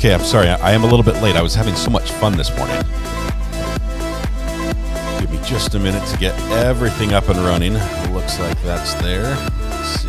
Okay, I'm sorry. I am a little bit late. I was having so much fun this morning. Give me just a minute to get everything up and running. Looks like that's there. Let's see.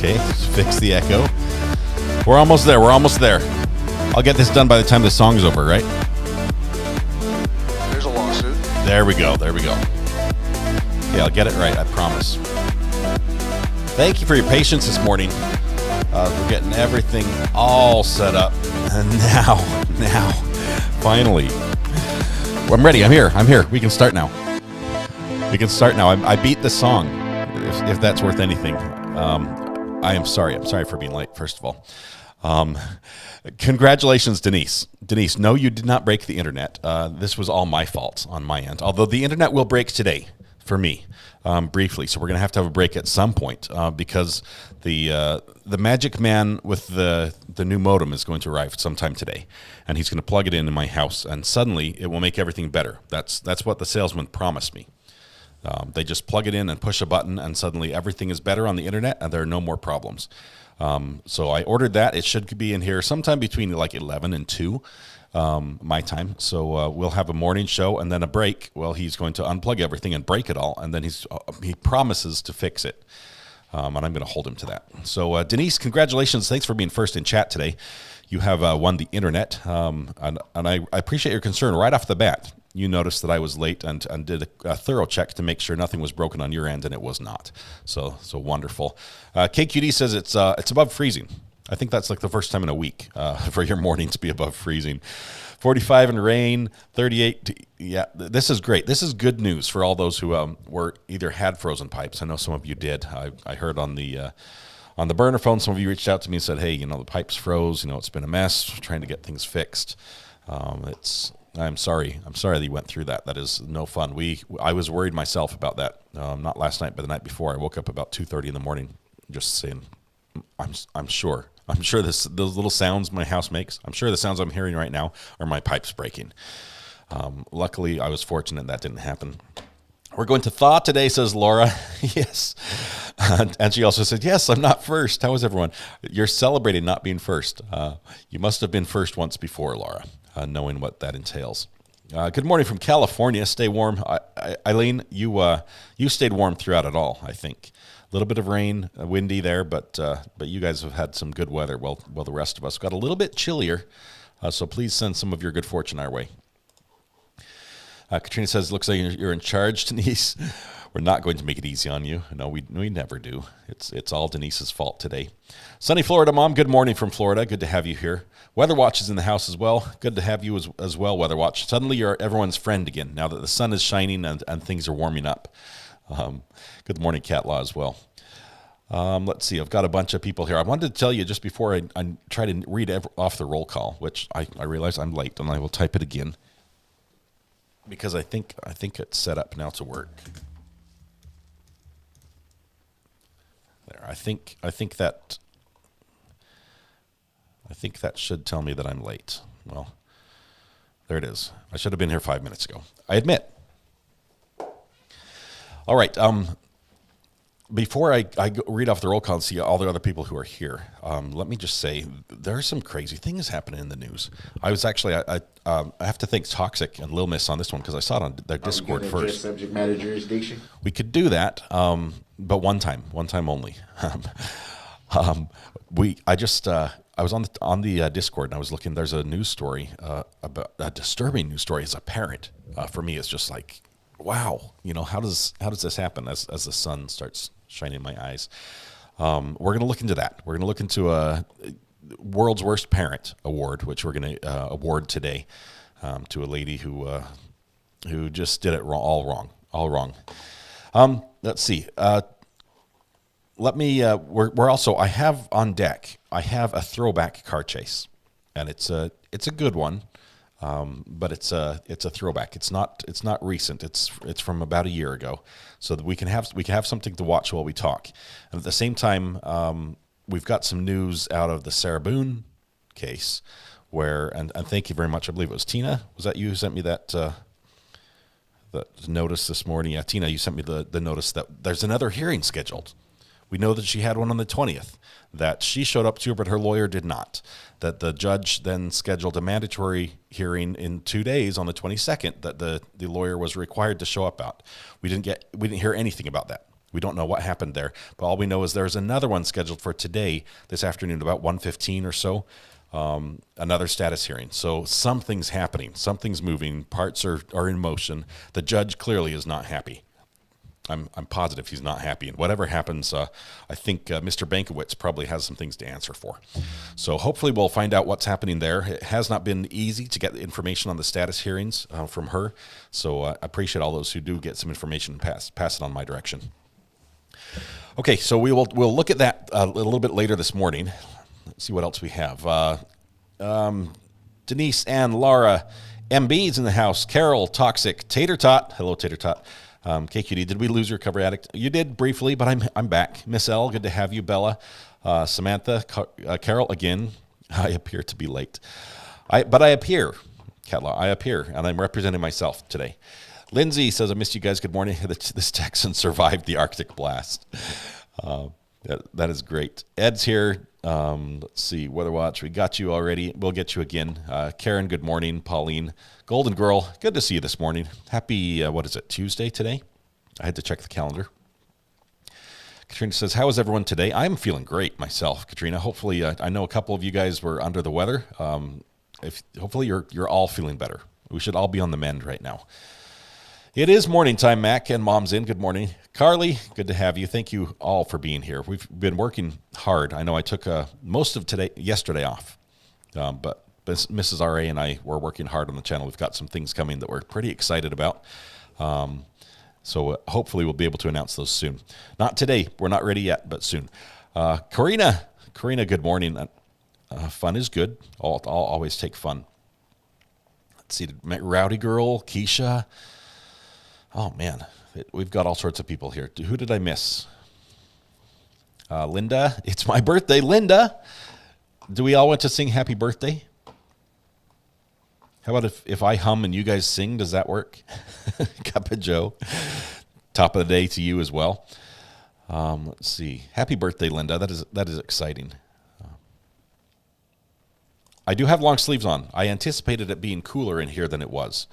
Okay, fix the echo. We're almost there. We're almost there. I'll get this done by the time the song's over, right? There's a lawsuit. There we go. There we go. Yeah, I'll get it right. I promise. Thank you for your patience this morning. We're getting everything all set up. And now, finally. I'm ready. I'm here. We can start now. I beat the song, if that's worth anything. I am sorry. I'm sorry for being late, first of all. Congratulations, Denise. Denise, no, you did not break the internet. This was all my fault on my end, although the internet will break today for me, briefly. So we're going to have a break at some point because the magic man with the new modem is going to arrive sometime today, and he's going to plug it in my house, and suddenly it will make everything better. That's what the salesman promised me. They just plug it in and push a button, and suddenly everything is better on the internet, and there are no more problems. So I ordered that. It should be in here sometime between like 11 and 2 my time. So we'll have a morning show and then a break. Well, he's going to unplug everything and break it all, and then he promises to fix it. And I'm going to hold him to that. So Denise, congratulations. Thanks for being first in chat today. You have won the internet, and I appreciate your concern right off the bat. You noticed that I was late and did a thorough check to make sure nothing was broken on your end, and it was not. So wonderful. KQD says it's above freezing. I think that's like the first time in a week for your morning to be above freezing. 45 and rain, 38. Yeah, this is great. This is good news for all those who were either had frozen pipes. I know some of you did. I heard on the burner phone, some of you reached out to me and said, hey, the pipes froze. It's been a mess trying to get things fixed. I'm sorry that you went through that. That is no fun. I was worried myself about that. Not last night, but the night before. I woke up about 2:30 in the morning, just saying, I'm sure those little sounds my house makes. I'm sure the sounds I'm hearing right now are my pipes breaking. Luckily, I was fortunate that didn't happen. We're going to thaw today, says Laura. Yes. And she also said, yes, I'm not first. How is everyone? You're celebrating not being first. You must have been first once before, Laura, knowing what that entails. Good morning from California. Stay warm. Eileen, you stayed warm throughout it all, I think. A little bit of rain, windy there, but you guys have had some good weather. Well, the rest of us got a little bit chillier, so please send some of your good fortune our way. Katrina says, looks like you're in charge, Denise. We're not going to make it easy on you. No, we never do. It's all Denise's fault today. Sunny Florida Mom, good morning from Florida. Good to have you here. Weather Watch is in the house as well. Good to have you as well, Weather Watch. Suddenly you're everyone's friend again now that the sun is shining and things are warming up. Good morning, Cat Law, as well. Let's see. I've got a bunch of people here. I wanted to tell you just before I try to read off the roll call, which I realize I'm late, and I will type it again because I think it's set up now to work. There. I think that should tell me that I'm late. Well, there it is. I should have been here 5 minutes ago. I admit. All right. Before I read off the roll call and see all the other people who are here, let me just say there are some crazy things happening in the news. I was actually, I have to thank Toxic and Lil Miss on this one because I saw it on their Discord first. Subject matter jurisdiction. We could do that, but one time only. I was on the Discord and I was looking. There's a news story about a disturbing news story as a parent. For me, it's just like, wow, how does this happen as the sun starts shining in my eyes? We're going to look into that. We're going to look into a World's Worst Parent Award, which we're going to award today to a lady who just did it all wrong. Let's see. Let me. We're also. I have on deck. I have a throwback car chase, and it's a good one. But it's a throwback. It's not recent. It's from about a year ago, so that we can have something to watch while we talk. And at the same time, we've got some news out of the Sarah Boone case, where and thank you very much. I believe it was Tina. Was that you who sent me that notice this morning? Yeah, Tina, you sent me the notice that there's another hearing scheduled. We know that she had one on the 20th, that she showed up to, but her lawyer did not. That the judge then scheduled a mandatory hearing in 2 days on the 22nd that the lawyer was required to show up at. We didn't hear anything about that. We don't know what happened there, but all we know is there's another one scheduled for today, this afternoon, about 1:15 or so, another status hearing. So something's happening, something's moving, parts are in motion. The judge clearly is not happy. I'm positive he's not happy. And whatever happens, I think Mr. Bankowitz probably has some things to answer for. So hopefully we'll find out what's happening there. It has not been easy to get information on the status hearings from her. So I appreciate all those who do get some information and pass it on my direction. Okay, so we'll look at that a little bit later this morning. Let's see what else we have. Denise, Ann, Laura, MB's in the house. Carol, Toxic, Tater Tot. Hello, Tater Tot. KQD, did we lose your cover addict? You did briefly, but I'm back. Miss L, good to have you. Bella, Samantha, Carol, again. I appear to be late. But I appear, Catlaw, I appear, and I'm representing myself today. Lindsay says, I missed you guys. Good morning. This Texan survived the Arctic blast. That is great. Ed's here. Let's see, Weather Watch. We got you already. We'll get you again. Karen, good morning. Pauline, Golden Girl, good to see you this morning. Happy, what is it, Tuesday today? I had to check the calendar. Katrina says, how is everyone today? I'm feeling great myself, Katrina. Hopefully, I know a couple of you guys were under the weather. Hopefully you're all feeling better. We should all be on the mend right now. It is morning time, Mac, and Mom's in. Good morning. Carly, good to have you. Thank you all for being here. We've been working hard. I know I took most of yesterday off, but Mrs. RA and I were working hard on the channel. We've got some things coming that we're pretty excited about. So hopefully we'll be able to announce those soon. Not today. We're not ready yet, but soon. Karina, good morning. Fun is good. I'll always take fun. Let's see. Rowdy Girl, Keisha. Oh, man. We've got all sorts of people here. Who did I miss? Linda. It's my birthday, Linda. Do we all want to sing happy birthday? How about if I hum and you guys sing? Does that work? Cup of Joe. Top of the day to you as well. Let's see. Happy birthday, Linda. That is exciting. I do have long sleeves on. I anticipated it being cooler in here than it was.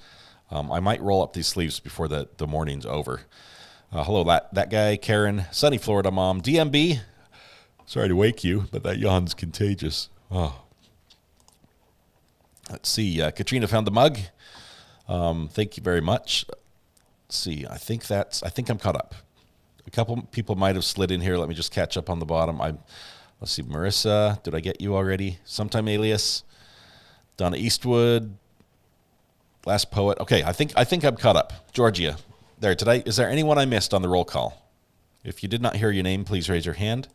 I might roll up these sleeves before the morning's over. Hello, that guy, Karen, sunny Florida mom, DMB. Sorry to wake you, but that yawn's contagious. Oh. Let's see. Katrina found the mug. Thank you very much. Let's see. I think I'm caught up. A couple people might have slid in here. Let me just catch up on the bottom. Let's see. Marissa, did I get you already? Sometime Alias. Donna Eastwood. Last Poet. Okay, I think I'm caught up. Georgia. There. Is there anyone I missed on the roll call? If you did not hear your name, please raise your hand.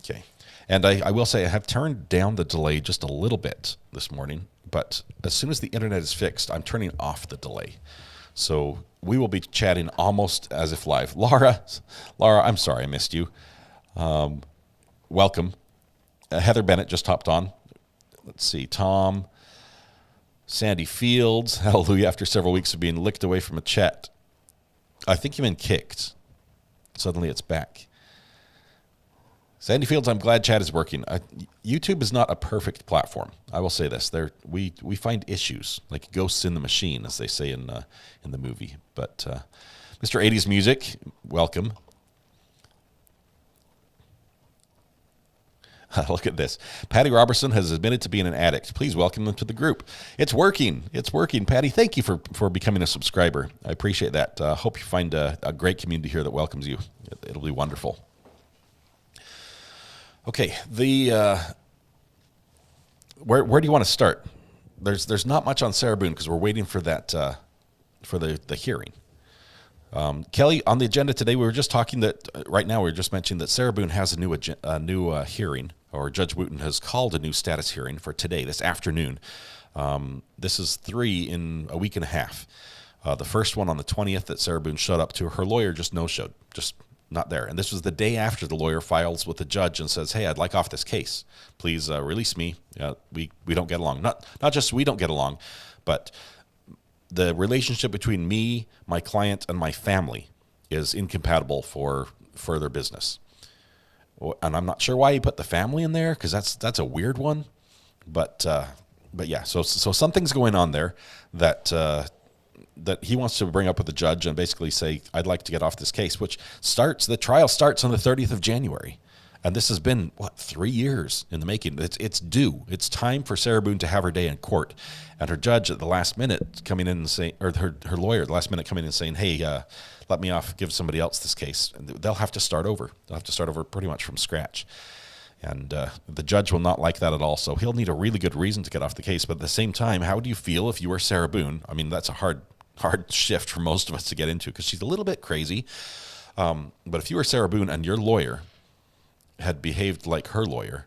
Okay. And I will say I have turned down the delay just a little bit this morning, but as soon as the internet is fixed, I'm turning off the delay. So we will be chatting almost as if live. Laura, I'm sorry I missed you. Welcome. Heather Bennett just hopped on. Let's see. Tom. Sandy Fields, hallelujah, after several weeks of being licked away from a chat. I think you meant kicked. Suddenly it's back. Sandy Fields, I'm glad chat is working. YouTube is not a perfect platform. I will say this: we find issues like ghosts in the machine, as they say in the movie. But Mr. 80s Music, welcome. Look at this. Patty Robertson has admitted to being an addict. Please welcome them to the group. It's working. It's working. Patty, thank you for becoming a subscriber. I appreciate that. Hope you find a great community here that welcomes you. It'll be wonderful. Okay, where do you want to start? There's not much on Sarah Boone because we're waiting for that for the hearing. Kelly, on the agenda today, we were just talking that right now we were just mentioning that Sarah Boone has a new hearing, or Judge Wooten has called a new status hearing for today, this afternoon. This is 3 in a week and a half. The first one on the 20th that Sarah Boone showed up to, her lawyer just no-showed, just not there. And this was the day after the lawyer files with the judge and says, hey, I'd like off this case. Please release me. We don't get along. Not just we don't get along, but the relationship between me, my client, and my family is incompatible for further business. And I'm not sure why he put the family in there, because that's a weird one. But yeah, so something's going on there that he wants to bring up with the judge and basically say, I'd like to get off this case, the trial starts on the 30th of January. And this has been, 3 years in the making. It's due. It's time for Sarah Boone to have her day in court. And her judge at the last minute coming in and saying, or her lawyer at the last minute coming in and saying, hey, let me off, give somebody else this case. And they'll have to start over. They'll have to start over pretty much from scratch. And the judge will not like that at all. So he'll need a really good reason to get off the case. But at the same time, how do you feel if you were Sarah Boone? I mean, that's a hard shift for most of us to get into because she's a little bit crazy. But if you were Sarah Boone and your lawyer had behaved like her lawyer,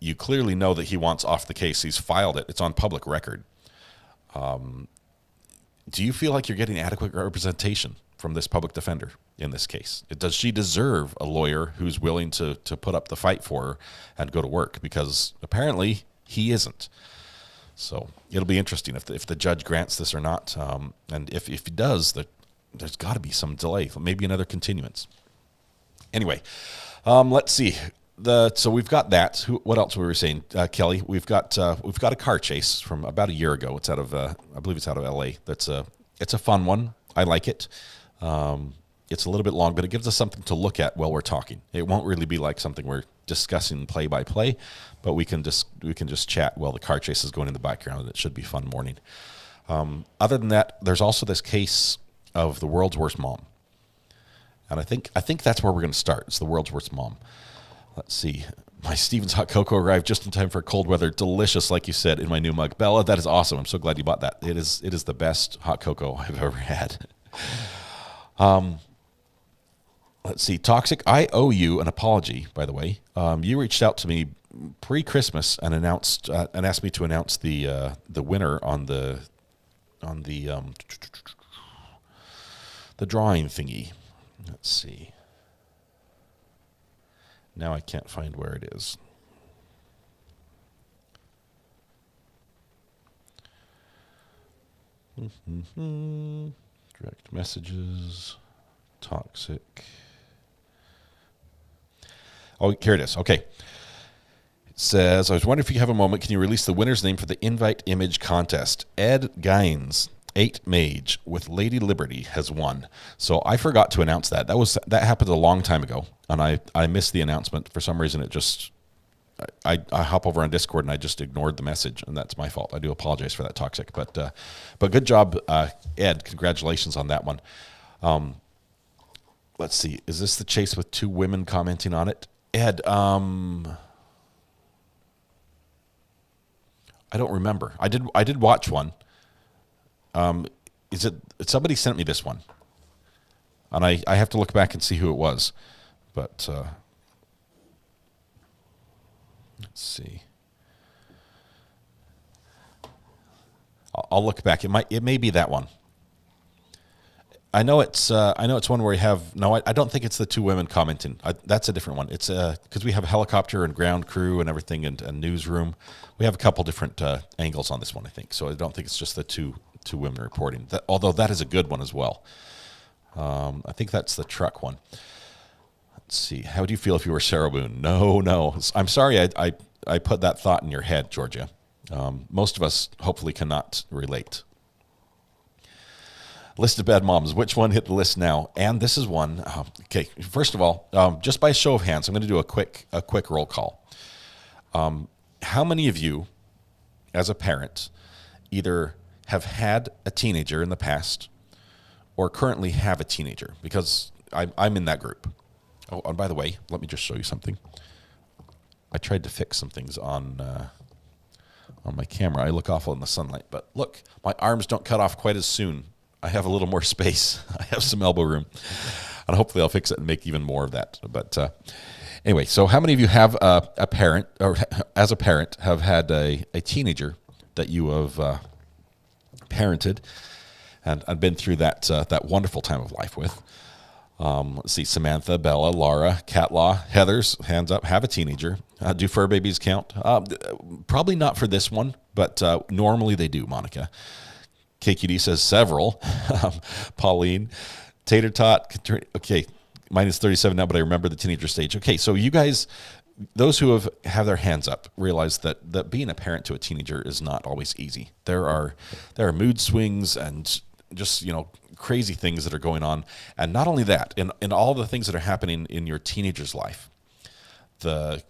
you clearly know that he wants off the case. He's filed it. It's on public record. Do you feel like you're getting adequate representation from this public defender in this case? Does she deserve a lawyer who's willing to put up the fight for her and go to work? Because apparently he isn't. So it'll be interesting if the judge grants this or not. And if he does, there's got to be some delay, maybe another continuance. Anyway, let's see. So we've got that. What else were we saying, Kelly? We've got a car chase from about a year ago. It's out of I believe it's out of L.A. It's a fun one. I like it. It's a little bit long, but it gives us something to look at while we're talking. It won't really be like something we're discussing play by play, but we can just chat while the car chase is going in the background. It should be a fun morning. Other than that, there's also this case of the world's worst mom. And I think that's where we're going to start. It's the world's worst mom. Let's see. My Stevens hot cocoa arrived just in time for cold weather. Delicious, like you said, in my new mug. Bella, that is awesome. I'm so glad you bought that. It is the best hot cocoa I've ever had. Let's see. Toxic, I owe you an apology, by the way. You reached out to me pre-Christmas and announced and asked me to announce the winner on the drawing thingy. Let's see. Now I can't find where it is. Direct messages. Toxic. Oh, here it is. Okay. It says, I was wondering if you have a moment, can you release the winner's name for the invite image contest? Ed Gaines, 8 Mage with Lady Liberty has won. So I forgot to announce that. That happened a long time ago, and I missed the announcement. For some reason, it just I hop over on Discord and I just ignored the message, and that's my fault. I do apologize for that, Toxic. But good job, Ed. Congratulations on that one. Let's see. Is this the chase with 2 women commenting on it? Ed, I don't remember. I did watch one. Is it somebody sent me this one? And I have to look back and see who it was. But let's see. I'll look back. It may be that one. I know it's one where we have I don't think it's the 2 women commenting. That's a different one. It's because we have a helicopter and ground crew and everything and newsroom. We have a couple different angles on this one, I think. So I don't think it's just the two women reporting. Although that is a good one as well. I think that's the truck one. Let's see. How do you feel if you were Sarah Boone? No. I'm sorry I put that thought in your head, Georgia. Most of us hopefully cannot relate. List of bad moms. Which one hit the list now? And this is one. Okay, first of all, just by show of hands, I'm going to do a quick roll call. How many of you, as a parent, either have had a teenager in the past or currently have a teenager? Because I'm in that group. Oh, and by the way, let me just show you something. I tried to fix some things on my camera. I look awful in the sunlight, but look, my arms don't cut off quite as soon. I have a little more space. I have some elbow room, and hopefully I'll fix it and make even more of that. But anyway, so how many of you have a parent, or as a parent, have had a teenager that you have parented and been through that wonderful time of life with? Let's see, Samantha, Bella, Laura, Catlaw, Heather's, hands up, have a teenager. Do fur babies count? Probably not for this one, but normally they do, Monica. KQD says several. Pauline, Tater Tot, okay, mine is 37 now, but I remember the teenager stage. Okay, so you guys, those who have their hands up, realize that being a parent to a teenager is not always easy. There are mood swings and just, crazy things that are going on. And not only that, in all the things that are happening in your teenager's life, that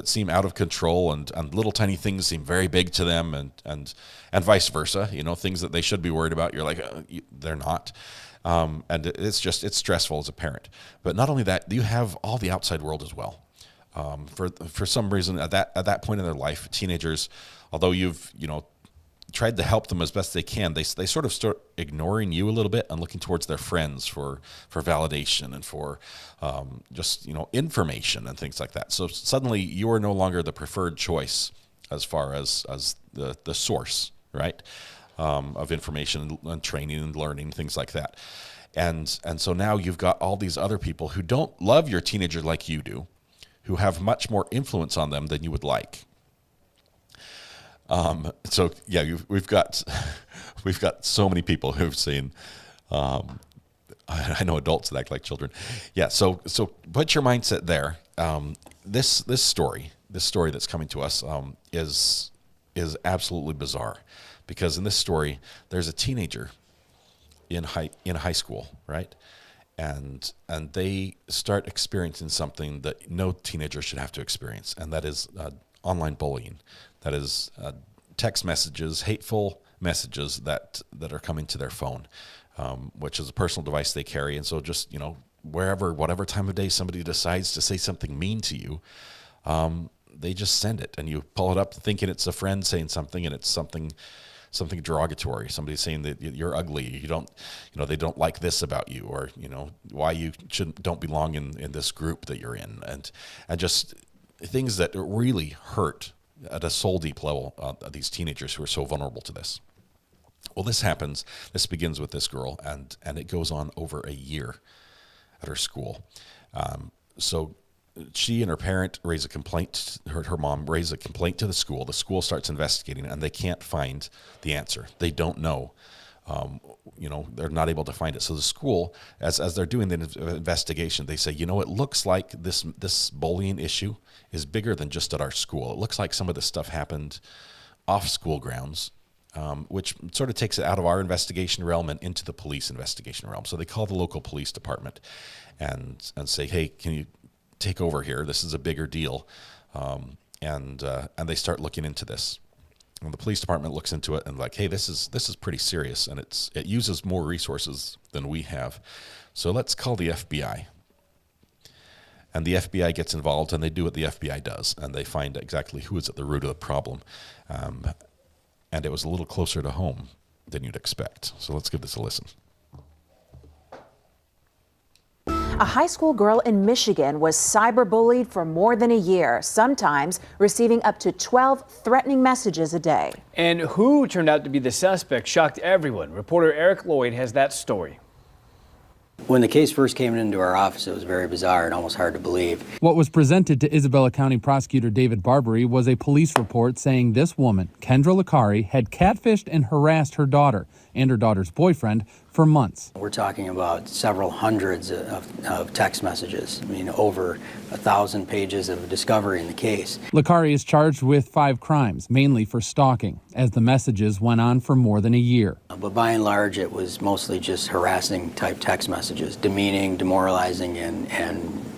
seem out of control, and little tiny things seem very big to them, and vice versa, things that they should be worried about, you're like, they're not. And it's stressful as a parent. But not only that, you have all the outside world as well. For some reason at that point in their life, teenagers, although you've, tried to help them as best they can, they sort of start ignoring you a little bit and looking towards their friends for validation and for just information and things like that. So suddenly you are no longer the preferred choice as far as the source, right, of information and training and learning, things like that. And so now you've got all these other people who don't love your teenager like you do, who have much more influence on them than you would like. So yeah, we've got so many people who've seen, I know adults that act like children. Yeah. So put your mindset there. This story that's coming to us, is absolutely bizarre, because in this story, there's a teenager in high school, right? And they start experiencing something that no teenager should have to experience. And that is, online bullying. That is text messages, hateful messages that are coming to their phone, which is a personal device they carry. And so just, whatever time of day somebody decides to say something mean to you, they just send it, and you pull it up thinking it's a friend saying something, and it's something derogatory. Somebody saying that you're ugly. You don't, they don't like this about you, or, why you don't belong in this group that you're in. And just things that really hurt at a soul deep level, these teenagers who are so vulnerable to this. Well, this begins with this girl, and it goes on over a year at her school. So she and her parent raise a complaint, her mom raised a complaint to the school. The school starts investigating, and they can't find the answer. They don't know. They're not able to find it. So the school, as they're doing the investigation, they say, it looks like this bullying issue is bigger than just at our school. It looks like some of this stuff happened off school grounds, which sort of takes it out of our investigation realm and into the police investigation realm. So they call the local police department and say, hey, can you take over here? This is a bigger deal. And they start looking into this. And the police department looks into it and like, hey, this is pretty serious, and it uses more resources than we have. So let's call the FBI. And the FBI gets involved, and they do what the FBI does, and they find exactly who is at the root of the problem. And it was a little closer to home than you'd expect. So let's give this a listen. A high school girl in Michigan was cyberbullied for more than a year, sometimes receiving up to 12 threatening messages a day. And who turned out to be the suspect shocked everyone. Reporter Eric Lloyd has that story. When the case first came into our office, it was very bizarre and almost hard to believe. What was presented to Isabella County Prosecutor David Barbary was a police report saying this woman, Kendra Licari, had catfished and harassed her daughter and her daughter's boyfriend for for months. We're talking about several hundreds of text messages. I mean, over 1,000 pages of discovery in the case. Licari is charged with 5 crimes, mainly for stalking, as the messages went on for more than a year. But by and large, it was mostly just harassing type text messages, demeaning, demoralizing, and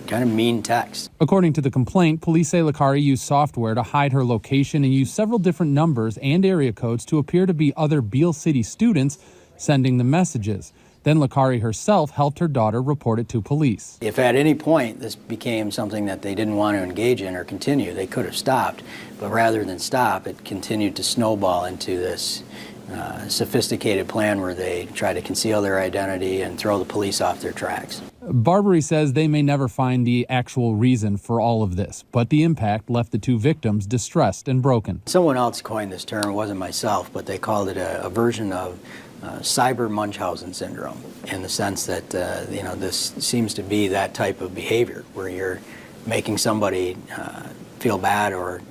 kind of mean text. According to the complaint, police say Licari used software to hide her location and used several different numbers and area codes to appear to be other Beale City students sending the messages. Then Licari herself helped her daughter report it to police. If at any point this became something that they didn't want to engage in or continue, they could have stopped. But rather than stop, it continued to snowball into this sophisticated plan where they try to conceal their identity and throw the police off their tracks. Barbary says they may never find the actual reason for all of this, but the impact left the 2 victims distressed and broken. Someone else coined this term, it wasn't myself, but they called it a version of cyber Munchausen syndrome, in the sense that this seems to be that type of behavior where you're making somebody feel bad or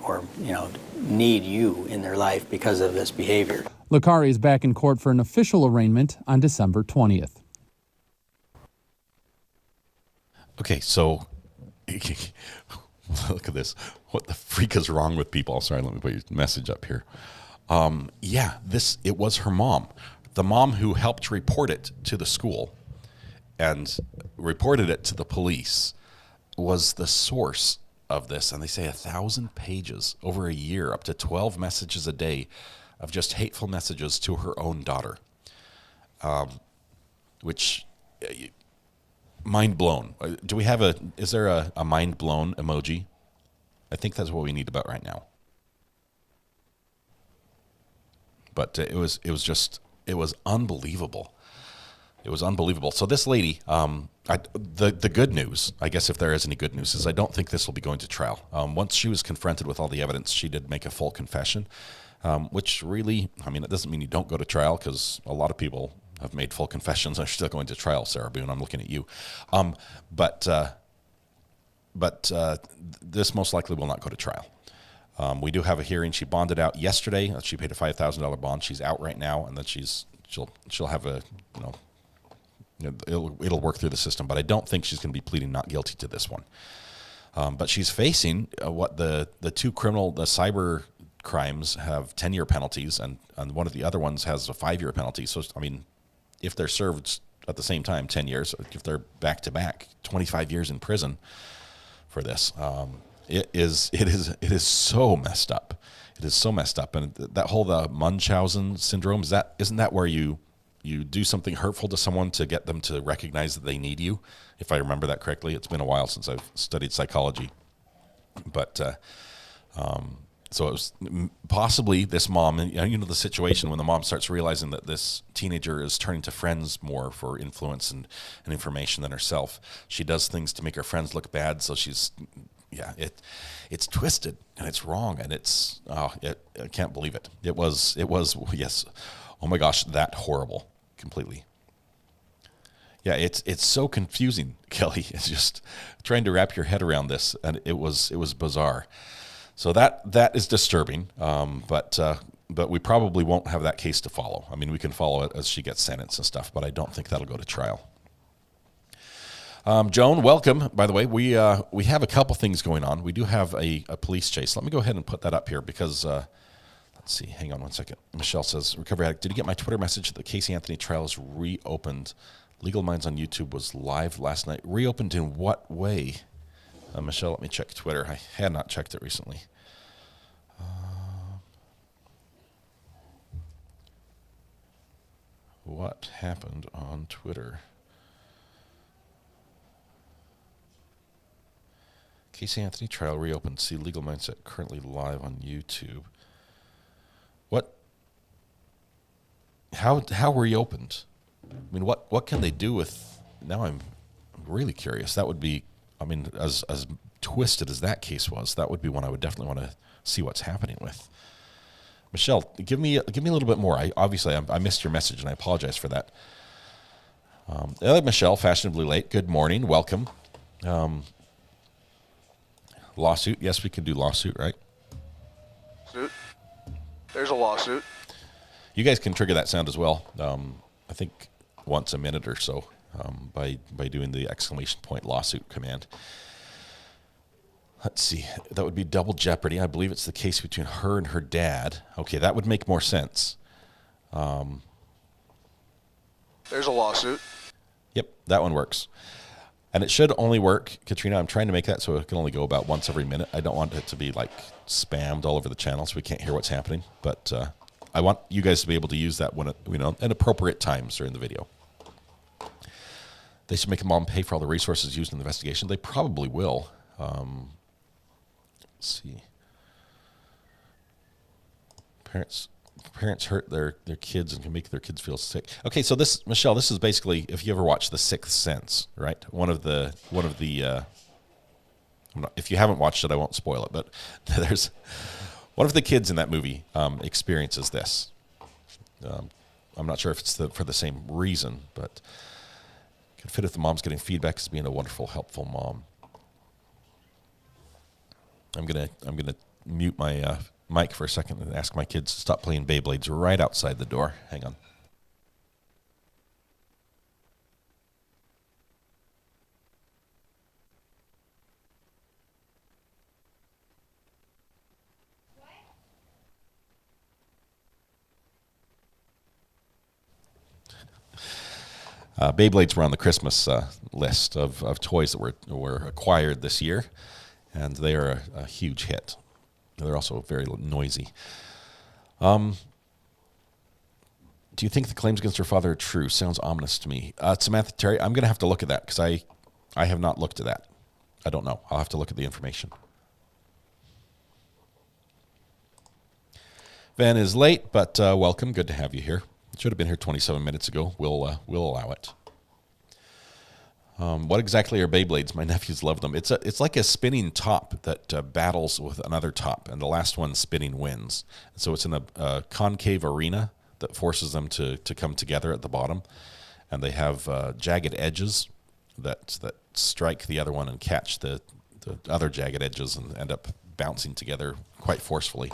need you in their life because of this behavior. Licari is back in court for an official arraignment on December 20th. Okay, so look at this. What the freak is wrong with people? Sorry, let me put your message up here. Yeah, it was her mom. The mom who helped report it to the school and reported it to the police was the source of this. And they say 1,000 pages over a year, up to 12 messages a day of just hateful messages to her own daughter, which mind blown. Is there a mind blown emoji? I think that's what we need about right now. But it was unbelievable. It was unbelievable. So this lady, the good news, I guess if there is any good news, is I don't think this will be going to trial. Once she was confronted with all the evidence, she did make a full confession, which really, it doesn't mean you don't go to trial, because a lot of people have made full confessions and are still going to trial, Sarah Boone. I'm looking at you. But this most likely will not go to trial. We do have a hearing. She bonded out yesterday. She paid a $5,000 bond. She's out right now, and then she'll have it'll work through the system. But I don't think she's going to be pleading not guilty to this one. But she's facing what the 2 the cyber crimes have 10-year penalties, and one of the other ones has a 5-year penalty. So if they're served at the same time, 10 years, if they're back to back, 25 years in prison for this. It is so messed up. It is so messed up. And that whole Munchausen syndrome, isn't that where you do something hurtful to someone to get them to recognize that they need you? If I remember that correctly. It's been a while since I've studied psychology. But so it was possibly this mom, the situation when the mom starts realizing that this teenager is turning to friends more for influence and information than herself. She does things to make her friends look bad, so she's... Yeah, it's twisted and it's wrong, and I can't believe it. It was yes, oh my gosh, that horrible, completely. Yeah, it's so confusing, Kelly. It's just trying to wrap your head around this, and it was bizarre. So that is disturbing, but we probably won't have that case to follow. We can follow it as she gets sentenced and stuff, but I don't think that'll go to trial. Joan, welcome. By the way, we have a couple things going on. We do have a police chase. Let me go ahead and put that up here because, let's see, hang on one second. Michelle says, Recovery Addict, did you get my Twitter message that the Casey Anthony trial is reopened? Legal Minds on YouTube was live last night. Reopened in what way? Michelle, let me check Twitter. I had not checked it recently. What happened on Twitter? Casey Anthony trial reopened. See Legal Mindset currently live on YouTube. What? How reopened? What can they do with? Now I'm really curious. That would be, as twisted as that case was, that would be one I would definitely want to see what's happening with. Michelle, give me a little bit more. I missed your message, and I apologize for that. Michelle, fashionably late. Good morning. Welcome. Lawsuit. Yes, we can do lawsuit, right? There's a lawsuit. You guys can trigger that sound as well. I think once a minute or so by doing the ! Lawsuit command. Let's see. That would be double jeopardy. I believe it's the case between her and her dad. Okay, that would make more sense. There's a lawsuit. Yep, that one works. And it should only work, Katrina, I'm trying to make that so it can only go about once every minute. I don't want it to be like spammed all over the channel so we can't hear what's happening. But I want you guys to be able to use that when at appropriate times during the video. They should make a mom pay for all the resources used in the investigation. They probably will. Let's see. Parents hurt their kids and can make their kids feel sick. Okay, so this, Michelle, this is basically, if you ever watched The Sixth Sense, right? One of the if you haven't watched it, I won't spoil it, but there's one of the kids in that movie experiences this. I'm not sure if it's for the same reason, but it could fit if the mom's getting feedback as being a wonderful, helpful mom. I'm gonna mute my mic for a second and ask my kids to stop playing Beyblades right outside the door. Hang on. Beyblades were on the Christmas list of toys that were acquired this year, and they are a huge hit. They're also very noisy. Do you think the claims against her father are true? Sounds ominous to me. Samantha, Terry, I'm going to have to look at that because I have not looked at that. I don't know. I'll have to look at the information. Van is late, but welcome. Good to have you here. Should have been here 27 minutes ago. We'll allow it. What exactly are Beyblades? My nephews love them. It's like a spinning top that battles with another top, and the last one spinning wins. So it's in a concave arena that forces them to come together at the bottom, and they have jagged edges that strike the other one and catch the other jagged edges and end up bouncing together quite forcefully.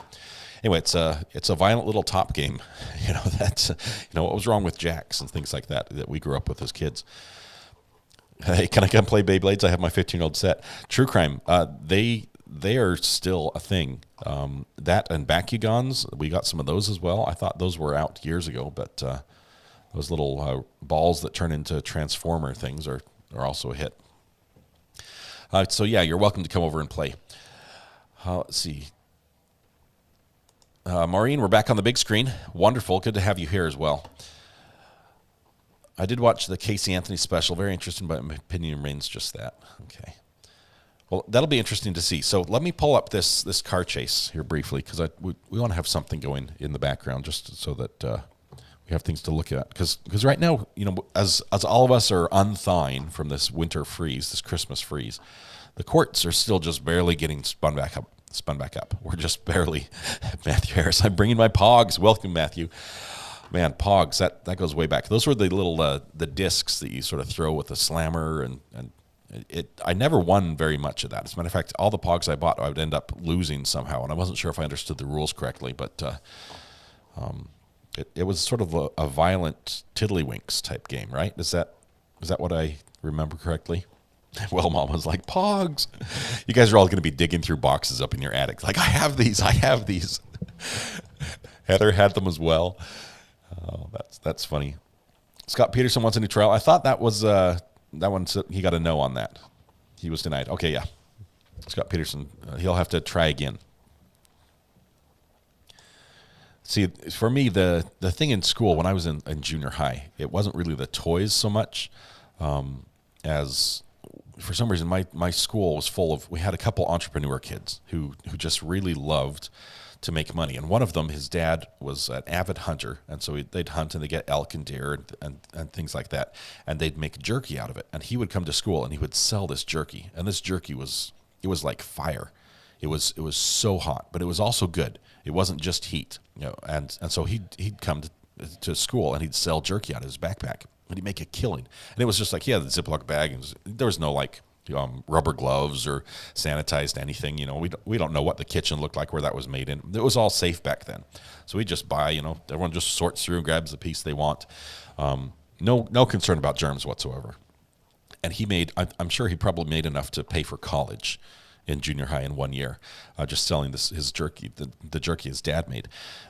Anyway, it's a violent little top game. That's what was wrong with jacks and things like that we grew up with as kids. Hey, can I come play Beyblades? I have my 15-year-old set. True crime, they are still a thing. That and Bakugans, we got some of those as well. I thought those were out years ago, but those little balls that turn into transformer things are also a hit. So yeah, you're welcome to come over and play. Let's see. Maureen, we're back on the big screen. Wonderful. Good to have you here as well. I did watch the Casey Anthony special. Very interesting, but my opinion remains just that. Okay. Well, that'll be interesting to see. So let me pull up this car chase here briefly because we want to have something going in the background just so that we have things to look at. Because right now, as all of us are unthawing from this winter freeze, this Christmas freeze, the courts are still just barely getting spun back up. We're just barely. Matthew Harris, I'm bringing my Pogs. Welcome, Matthew. Man, Pogs, that goes way back. Those were the little the discs that you sort of throw with a slammer, and I never won very much of that. As a matter of fact, all the Pogs I bought, I would end up losing somehow, and I wasn't sure if I understood the rules correctly, but it was sort of a violent tiddlywinks type game, right? Is that what I remember correctly? Well, Mom was like, Pogs. You guys are all going to be digging through boxes up in your attic. Like, I have these. Heather had them as well. Oh, that's funny. Scott Peterson wants a new trial. I thought that was that one. He got a no on that. He was denied. Okay, yeah. Scott Peterson, he'll have to try again. See, for me, the thing in school when I was in junior high, it wasn't really the toys so much as for some reason my school was full of. We had a couple entrepreneur kids who just really loved to make money. And one of them, his dad was an avid hunter, and so they'd hunt and they'd get elk and deer and things like that, and they'd make jerky out of it. And he would come to school and he would sell this jerky, and this jerky was like fire. It was so hot, but it was also good. It wasn't just heat, and so he'd come to school and he'd sell jerky out of his backpack, and he'd make a killing. And it was just like he had the Ziploc bag, and there was no like rubber gloves or sanitized anything. We don't know what the kitchen looked like where that was made in. It was all safe back then. So we just buy, everyone just sorts through and grabs the piece they want. no concern about germs whatsoever. And he made, I'm sure he probably made enough to pay for college in junior high in 1 year, just selling his jerky, the jerky his dad made.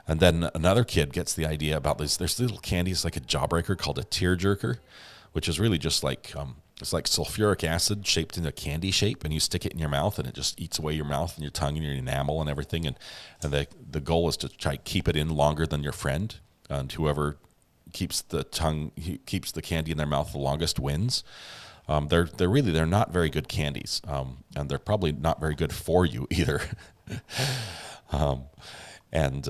And then another kid gets the idea about this. There's little candies like a jawbreaker called a tear jerker, which is really just like, it's like sulfuric acid shaped in a candy shape, and you stick it in your mouth, and it just eats away your mouth and your tongue and your enamel and everything. And the goal is to try to keep it in longer than your friend, and whoever keeps the candy in their mouth the longest wins. They're not very good candies, and they're probably not very good for you either. And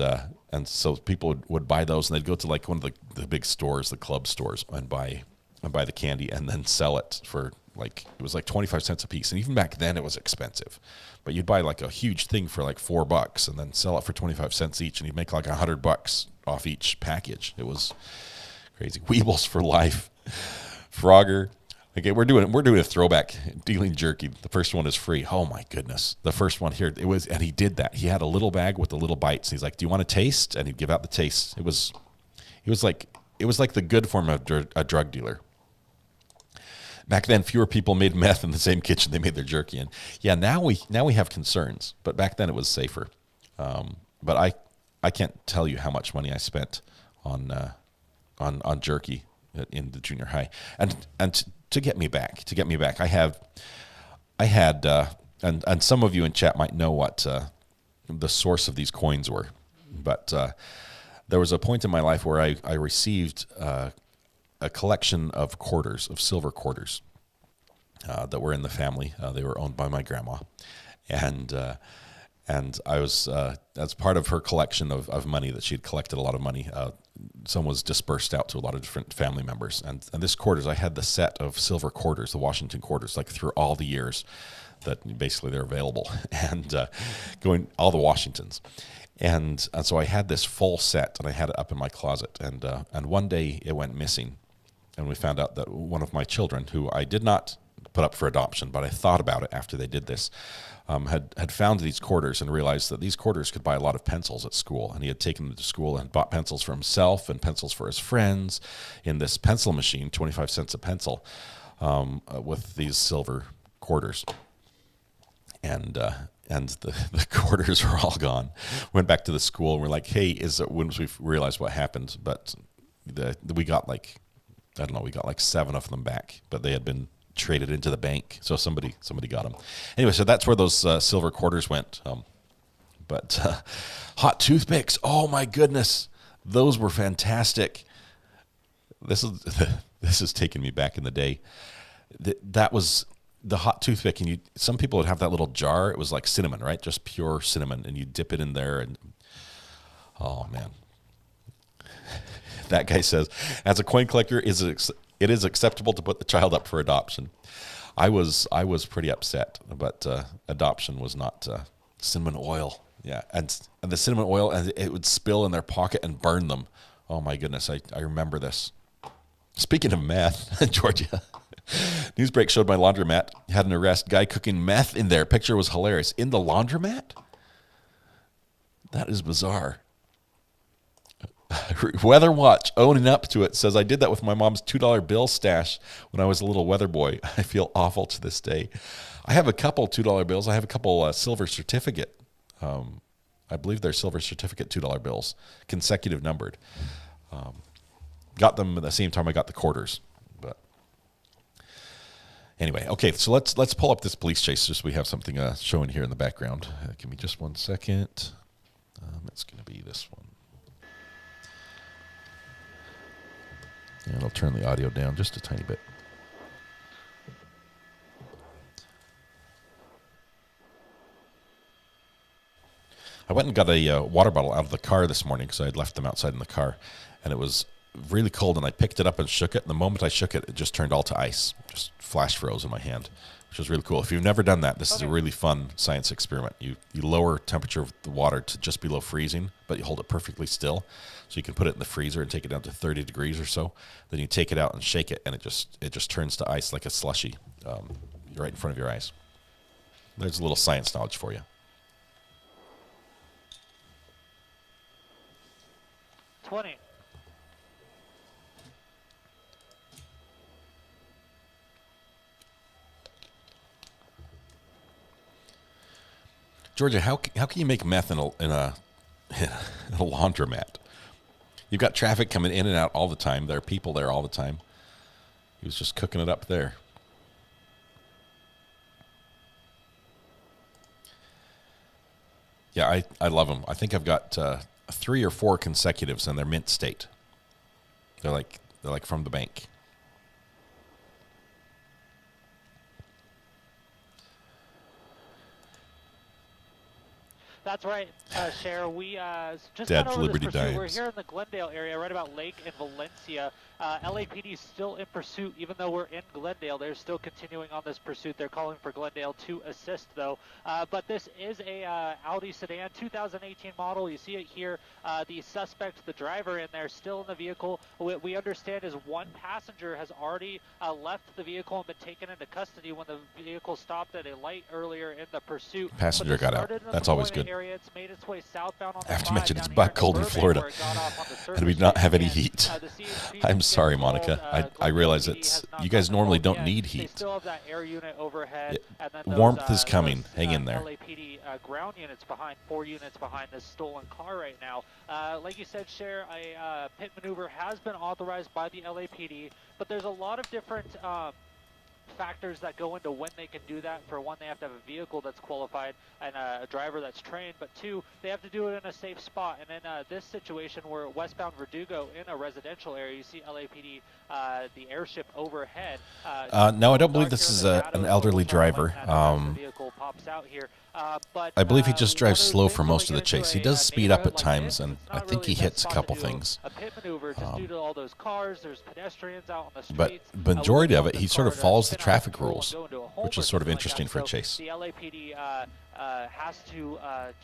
so people would buy those, and they'd go to like one of the big stores, the club stores, and buy the candy and then sell it for it was like 25 cents a piece. And even back then it was expensive, but you'd buy like a huge thing for like $4 and then sell it for 25 cents each, and you'd make like $100 off each package. It was crazy. Weebles for life. Frogger. Okay, we're doing a throwback dealing jerky. The first one is free. Oh my goodness. The first one here, and he did that. He had a little bag with the little bites. He's like, "Do you want a taste?" And he'd give out the taste. It was like the good form of a drug dealer. Back then, fewer people made meth in the same kitchen they made their jerky in. Yeah, now we have concerns, but back then it was safer. But I can't tell you how much money I spent on jerky in the junior high, and to get me back, I had, and some of you in chat might know what the source of these coins were, but there was a point in my life where I received a collection of quarters, of silver quarters, that were in the family. They were owned by my grandma, and I was, as part of her collection of money that she had collected a lot of money, some was dispersed out to a lot of different family members. And this quarters, I had the set of silver quarters, the Washington quarters, like through all the years that basically they're available, and going all the Washingtons. And so I had this full set, and I had it up in my closet. And one day it went missing, and we found out that one of my children, who I did not put up for adoption, but I thought about it after they did this, had found these quarters and realized that these quarters could buy a lot of pencils at school. And he had taken them to school and bought pencils for himself and pencils for his friends in this pencil machine, 25 cents a pencil, with these silver quarters. And the quarters were all gone. Went back to the school and we're like, "Hey, once we realized what happened, but we got like 7 of them back, but they had been traded into the bank, so somebody got them." Anyway, so that's where those silver quarters went. But hot toothpicks, oh my goodness, those were fantastic. This is taking me back in the day. That was the hot toothpick, and some people would have that little jar. It was like cinnamon, right? Just pure cinnamon, and you dip it in there, and oh man. That guy says, as a coin collector, it is acceptable to put the child up for adoption. I was pretty upset, but adoption was not cinnamon oil. Yeah, and the cinnamon oil, and it would spill in their pocket and burn them. Oh my goodness, I remember this. Speaking of meth, Georgia, Newsbreak showed my laundromat had an arrest. Guy cooking meth in there. Picture was hilarious. In the laundromat? That is bizarre. Weather Watch, owning up to it, says, "I did that with my mom's $2 bill stash when I was a little weather boy. I feel awful to this day." I have a couple $2 bills. I have a couple silver certificate. I believe they're silver certificate $2 bills, consecutive numbered. Got them at the same time I got the quarters. But anyway, okay, so let's pull up this police chase just so we have something showing here in the background. Give me just 1 second. It's going to be this one. And I'll turn the audio down just a tiny bit. I went and got a water bottle out of the car this morning because I had left them outside in the car, and it was really cold, and I picked it up and shook it, and the moment I shook it, it just turned all to ice. Just flash froze in my hand, which was really cool. If you've never done that, this is a really fun science experiment. You lower temperature of the water to just below freezing, but you hold it perfectly still. So you can put it in the freezer and take it down to 30 degrees or so. Then you take it out and shake it, and it just turns to ice like a slushy right in front of your eyes. There's a little science knowledge for you. 20. Georgia, how can you make meth in a laundromat? You've got traffic coming in and out all the time. There are people there all the time. He was just cooking it up there. Yeah, I love them. I think I've got 3 or 4 consecutives, and they're mint state. They're like from the bank. That's right, Cher. We just Dad got for over Liberty this pursuit. We're Dimes. here in the Glendale area, right about Lake and Valencia. LAPD is still in pursuit, even though we're in Glendale. They're still continuing on this pursuit. They're calling for Glendale to assist, though. But this is a Audi sedan, 2018 model. You see it here. The suspect, the driver in there, still in the vehicle. What we understand is one passenger has already left the vehicle and been taken into custody when the vehicle stopped at a light earlier in the pursuit. Passenger got out. That's always good. Area. It's made its way southbound on I have the to mention five it's down about here cold in Burbank, Florida, where it got off on the and we surface not have any again. heat. The CHP I'm is sorry, getting Monica. involved. I realize LAPD has not you guys gotten normally involved don't yet. need They heat. still have that air unit overhead. And then Warmth those, is coming. Hang in there. LAPD ground units behind, 4 units behind this stolen car right now. Like you said, Cher, a pit maneuver has been authorized by the LAPD, but there's a lot of different factors that go into when they can do that. For one, they have to have a vehicle that's qualified and a driver that's trained, but 2, they have to do it in a safe spot. And in this situation, we're westbound Verdugo in a residential area. You see LAPD, the airship overhead. No, I don't believe this is an elderly driver. I believe he just drives slow for most of the chase. He does speed up at times, and I think he hits a couple things. A pit maneuver just due to all those cars. There's pedestrians out on the But streets. majority of it, he sort of follows the traffic rules, which is sort of interesting for a chase. The LAPD has to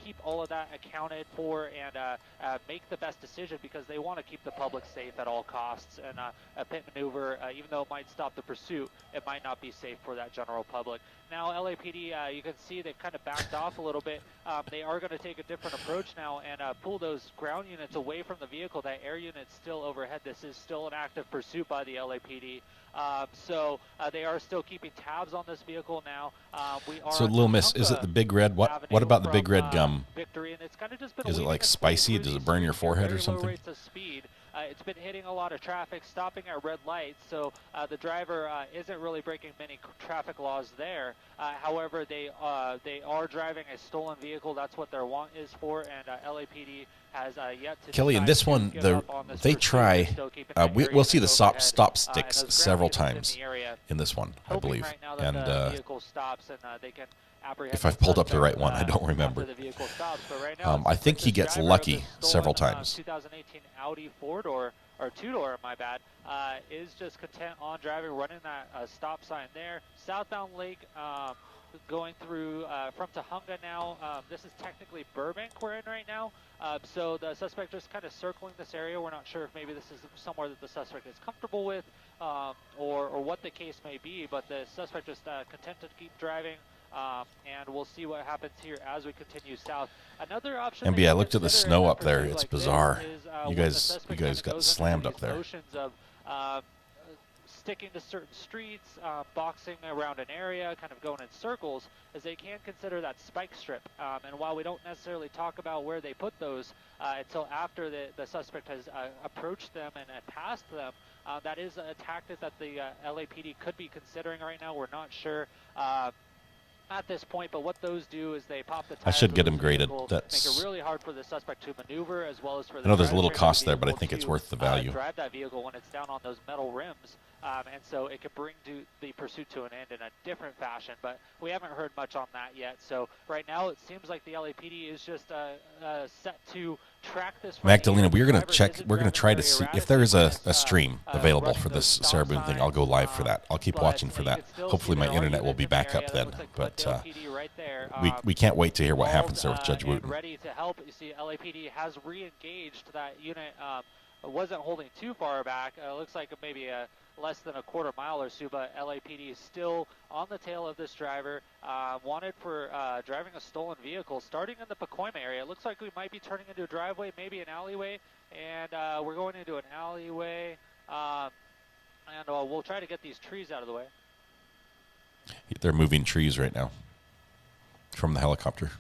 keep all of that accounted for and make the best decision, because they want to keep the public safe at all costs. And a pit maneuver, even though it might stop the pursuit, it might not be safe for that general public. Now, LAPD, you can see they've kind of backed off a little bit. They are going to take a different approach now and pull those ground units away from the vehicle. That air unit's still overhead. This is still an active pursuit by the LAPD. So they are still keeping tabs on this vehicle now. We are So, Little Miss, is it the Big Red? What about the Big Red gum? Victory, and it's kind of just been Is it weaving like its way spicy? through Does it these burn your streets at forehead or very low something? rates of speed. It's been hitting a lot of traffic, stopping at red lights, so the driver isn't really breaking many traffic laws there. However, they are driving a stolen vehicle. That's what their want is for, and LAPD has yet to. Kelly, in decide this to one, give up on this they pursuit. try. They're still keeping that area We'll see the unit stop overhead, sticks and those several ground units times in the area, in this one, I hoping believe. right now that And the vehicle stops and they can apprehend if I've the pulled up the right suspect, one, I don't remember. after the vehicle stops. But right now, I think he gets driver of lucky this several stolen, times. 2018 Audi 4-door or 2-door, my bad, is just content on driving, running that stop sign there. Southbound Lake, going through from Tahunga now. This is technically Burbank we're in right now. So the suspect just kind of circling this area. We're not sure if maybe this is somewhere that the suspect is comfortable with, or what the case may be, but the suspect just content to keep driving. And we'll see what happens here as we continue south. Another option. MB, I looked at the snow up there. It's bizarre. You guys got slammed up there. Of sticking to certain streets, boxing around an area, kind of going in circles, as they can consider that spike strip. And while we don't necessarily talk about where they put those until after the suspect has approached them and passed them, that is a tactic that the LAPD could be considering right now. We're not sure at this point, but what those do is they pop the tires. I should get of him the graded. vehicle, That's. make it really hard for the suspect to maneuver, as well as for the I know there's a driver little of the cost there, but I vehicle think it's to, worth the value. drive that vehicle when it's down on those metal rims, and so it could bring the pursuit to an end in a different fashion. But we haven't heard much on that yet. So right now it seems like the LAPD is just set to track this. Magdalena, we're going to check. We're going to try to see if there is a stream available for this Sarah Boone thing. I'll go live for that. I'll keep watching for that. Hopefully my internet will be back up then. But we can't wait to hear what happens there with Judge Wooten. Ready to help. You see, LAPD has re-engaged that unit. Wasn't holding too far back. Looks like maybe less than a quarter mile or so, but LAPD is still on the tail of this driver, wanted for driving a stolen vehicle, starting in the Pacoima area. It looks like we might be turning into a driveway, maybe an alleyway, and we're going into an alleyway, and we'll try to get these trees out of the way. They're moving trees right now from the helicopter.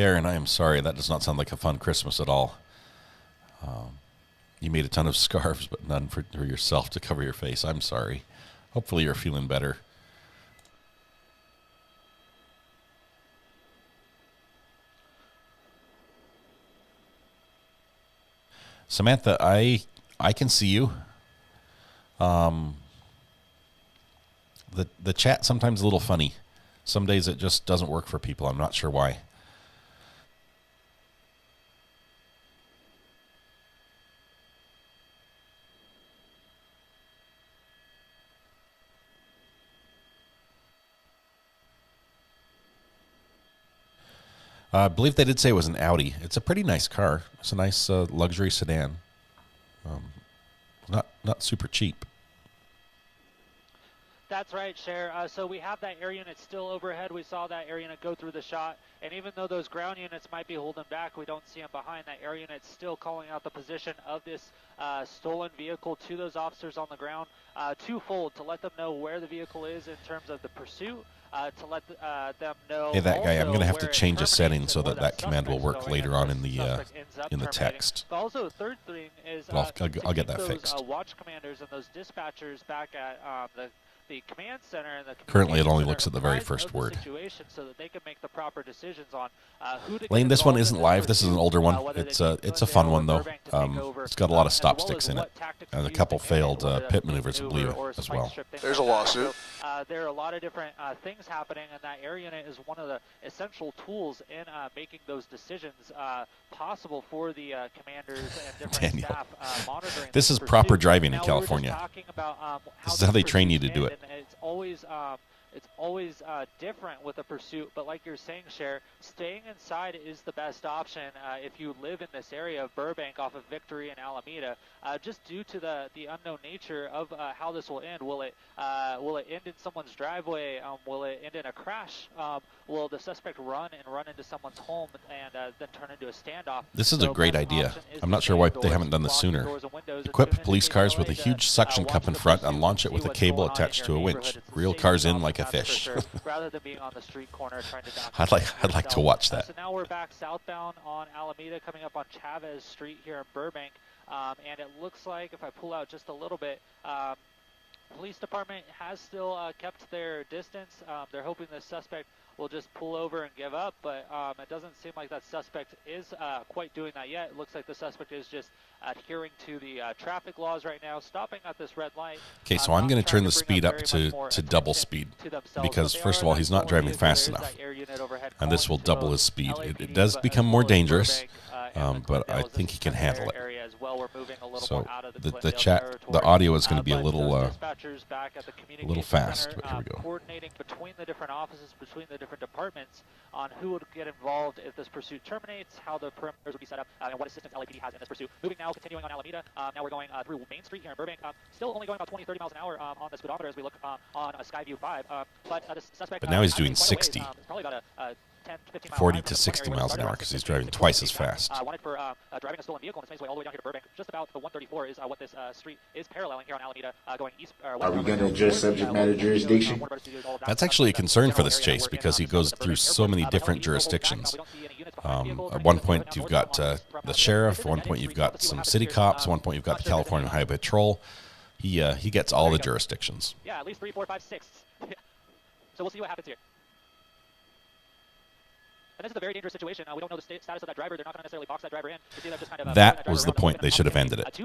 Karen, I am sorry. That does not sound like a fun Christmas at all. You made a ton of scarves, but none for yourself to cover your face. I'm sorry. Hopefully you're feeling better. Samantha, I can see you. The chat sometimes a little funny. Some days it just doesn't work for people. I'm not sure why. I believe they did say it was an Audi. It's a pretty nice car. It's a nice luxury sedan. Not super cheap. That's right, Cher. So we have that air unit still overhead. We saw that air unit go through the shot. And even though those ground units might be holding back, we don't see them behind. That air unit still calling out the position of this stolen vehicle to those officers on the ground. Twofold, to let them know where the vehicle is in terms of the pursuit, to let them know. Hey, that guy, I'm going to have to where it change a setting terminates so and where that command will suspect's work going later and on the in suspect ends up the terminating. text. But also, the third thing is I'll to get that keep fixed. those watch commanders and those dispatchers back at the command center and the Currently, it only communication looks center at the very apprised first of the word. situation so that they can make the proper decisions on who to get Lane, this one involved isn't in live. This is an pursuit, older one. whether It's they need it's a fun Glendale one or though. Burbank to take over, It's got a lot of as stop well sticks as in it, what tactics and a used couple to manage, failed whether that's pit a maneuvers, I maneuver believe, or a as spike well. strip, things There's a like that. lawsuit. So, there are a lot of different things happening, and that air unit is one of the essential tools in making those decisions possible for the commanders and different Daniel, staff monitoring. this is pursuit. proper driving in Now, we were just California. talking about, how This is how these they train you pursuits to do end, it. and it's always different with a pursuit, but like you're saying, Cher, staying inside is the best option if you live in this area of Burbank off of Victory and Alameda, just due to the unknown nature of how this will end. Will it end in someone's driveway? Will it end in a crash? Will the suspect run into someone's home and then turn into a standoff? This is a great best idea. option is I'm to not sure stay why indoors, they haven't done this lock your sooner. doors and windows, and Equip tune into police cars with a KTLA huge to suction watch cup in the front pursuit and launch it see with a what's cable going on in attached your to a neighborhood. winch. It's the Reel safest cars in option, like a that's for fish. sure, rather than being on the street corner trying to I'd like to watch that. So now we're back southbound on Alameda, coming up on Chavez Street here in Burbank, and it looks like if I pull out just a little bit, police department has still kept their distance. They're hoping the suspect will just pull over and give up, but it doesn't seem like that suspect is quite doing that yet. It looks like the suspect is just adhering to the traffic laws right now, stopping at this red light. Okay, so I'm going to turn the speed up to double speed because, first of all, he's not driving fast enough, and this will double his speed. It does become more dangerous, but I think he can handle it. So the audio is going to be a little fast, but here we go. Coordinating between the different offices, between the different departments on who would get involved if this pursuit terminates, how the perimeters would be set up, and what assistance LAPD has in this pursuit. Moving now, continuing on Alameda. Now we're going through Main Street here in Burbank. Still only going about 20, 30 miles an hour on the speedometer as we look on Skyview 5. But this suspect. But now he's actually doing quite a 60. It's probably about a 10, 15 mile 40 drive to from the 60 point area miles where an the hour started because he's off. driving twice as fast. Wanted for driving a stolen vehicle and makes his way all the way down here to Burbank. Just about the 134 is what this street is paralleling here on Alameda, going east. Are we going to address subject matter jurisdiction? That's actually a concern for this chase because he goes through so many different jurisdictions. At one point, you've got the sheriff. At one point, you've got some city cops. At one point, you've got the California Highway Patrol. He gets all the jurisdictions. Yeah, at least 3, 4, 5, 6. So we'll see what happens here. And this is a very dangerous situation. We don't know the status of that driver. They're not going to necessarily box that driver in. That was the point. They should have ended it.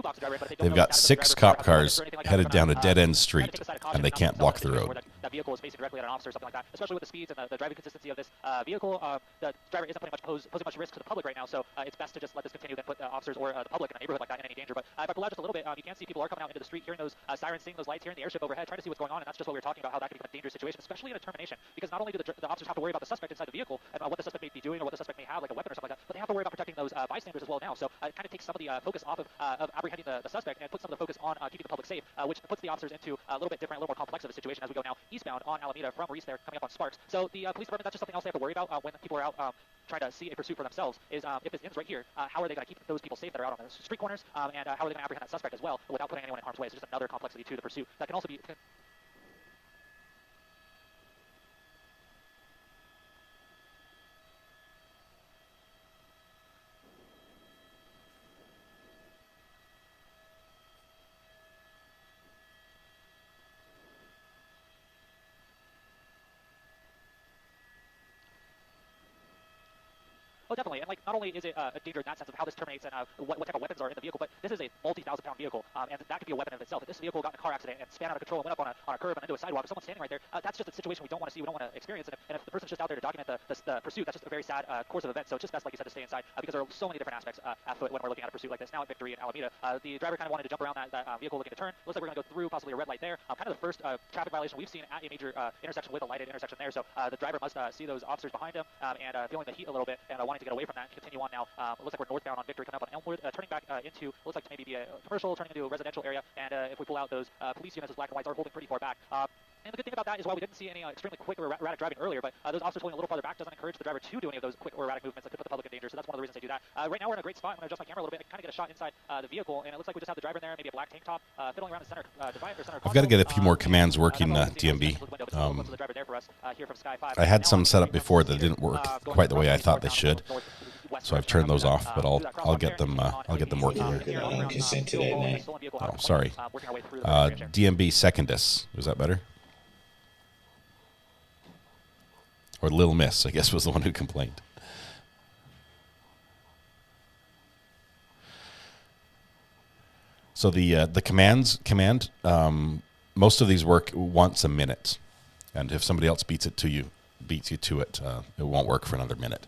They've got 6 cop cars headed down a dead-end street, and they can't block the road. That vehicle is facing directly at an officer or something like that. Especially with the speeds and the driving consistency of this vehicle, the driver isn't posing much risk to the public right now. So it's best to just let this continue than put officers or the public in a neighborhood like that in any danger. But if I pull out just a little bit, you can see people are coming out into the street, hearing those sirens, seeing those lights, hearing the airship overhead, trying to see what's going on. And that's just what we were talking about, how that can become a dangerous situation, especially in a termination. Because not only do the officers have to worry about the suspect inside the vehicle and what the suspect may be doing or what the suspect may have, like a weapon or something like that, but they have to worry about protecting those bystanders as well now. So it kind of takes some of the focus off of apprehending the suspect and puts some of the focus on keeping the public safe, which puts the officers into a little bit different, a little more complex of a situation as we go now eastbound on Alameda from Reese there, coming up on Sparks. So the police department, that's just something else they have to worry about when people are out trying to see a pursuit for themselves, is if this ends right here, how are they going to keep those people safe that are out on the street corners, and how are they going to apprehend that suspect as well without putting anyone in harm's way. So just another complexity to the pursuit that can also be... Oh, definitely. And like, not only is it a danger in that sense of how this terminates and what type of weapons are in the vehicle, but this is a multi-thousand-pound vehicle, and that could be a weapon in itself. If this vehicle got in a car accident and span out of control and went up on a curb and into a sidewalk, if someone's standing right there, that's just a situation we don't want to see, we don't want to experience. And if the person's just out there to document the pursuit, that's just a very sad course of events. So it's just best, like you said, to stay inside because there are so many different aspects afoot when we're looking at a pursuit like this. Now at Victory in Alameda, the driver kind of wanted to jump around that vehicle looking to turn. Looks like we're going to go through possibly a red light there. Kind of the first traffic violation we've seen at a major intersection with a lighted intersection there. So the driver must see those officers behind him and feeling the heat a little bit and wanting to get away from that and continue on now. It looks like we're northbound on Victory coming up on Elmwood, turning back into what looks like to maybe be a commercial, turning into a residential area. And if we pull out those police units, those black and whites are holding pretty far back. And the good thing about that is while we didn't see any extremely quick or erratic driving earlier, but those officers holding a little farther back doesn't encourage the driver to do any of those quick or erratic movements that could put the public in danger. So that's one of the reasons they do that. Right now we're in a great spot. I'm going to adjust my camera a little bit and kind of get a shot inside the vehicle. And it looks like we just have the driver in there, maybe a black tank top, fiddling around the center divide or center. I've got to get a few more commands working, DMB. I had some set up before that didn't work quite the way I thought they should, so I've turned those off. But I'll get them working here. Oh, sorry. DMB Secondus. Was that better? Or Little Miss, I guess, was the one who complained. So the command, most of these work once a minute, and if somebody else beats you to it, it won't work for another minute.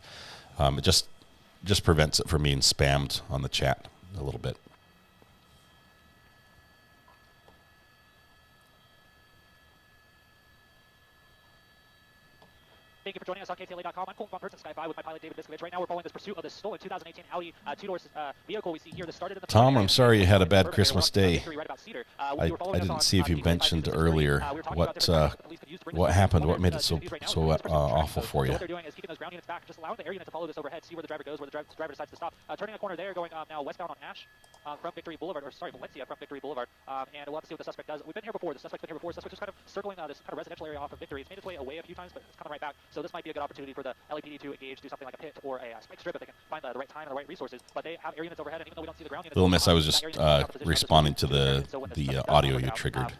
It just prevents it from being spammed on the chat a little bit. Thank you for joining us on KTLA.com. I'm Colton Von Pertz, Sky 5 with my pilot David Biskovich. Right now we're following this pursuit of this stolen 2018 Audi two-door vehicle we see here. This started in the Tom, I'm sorry you had a bad Christmas day. I didn't see if you mentioned earlier what happened, what made it so awful for you. What they're doing is keeping those ground units back, just allowing the air unit to follow this overhead, see where the driver goes, where the driver decides to stop. Turning a corner there, going now westbound on Ash from Victory Boulevard, or sorry, Valencia from Victory Boulevard. And we'll have to see what the suspect does. We've been here before. The suspect's been here before. The suspect was kind of circling this kind of residential area off of Victory. It's made its way away a few times, but it's coming right back. So this might be a good opportunity for the LAPD to engage, do something like a pit or a spike strip if they can find the right time and the right resources. But they have air units overhead, and even though we don't see the ground units, Little Miss, I was just responding to the audio you triggered.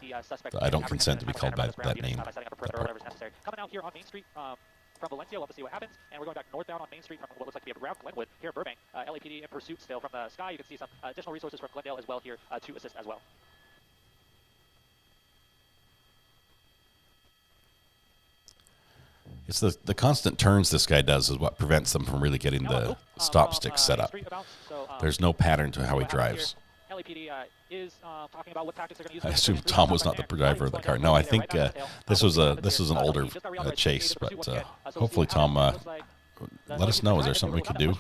I don't consent to be called by that name. Coming out here on Main Street from Valencia, we'll have to see what happens. And we're going back northbound on Main Street from what looks like to be around Glenwood here in Burbank. LAPD in pursuit still from the sky. You can see some additional resources from Glendale as well here to assist as well. It's the constant turns this guy does is what prevents them from really getting the stop stick set up. There's no pattern to how he drives. LAPD is talking about what tactics they're going to use. I assume Tom was not the driver of the car. No, I think this was an older chase, but hopefully Tom let us know. Is there something we could do?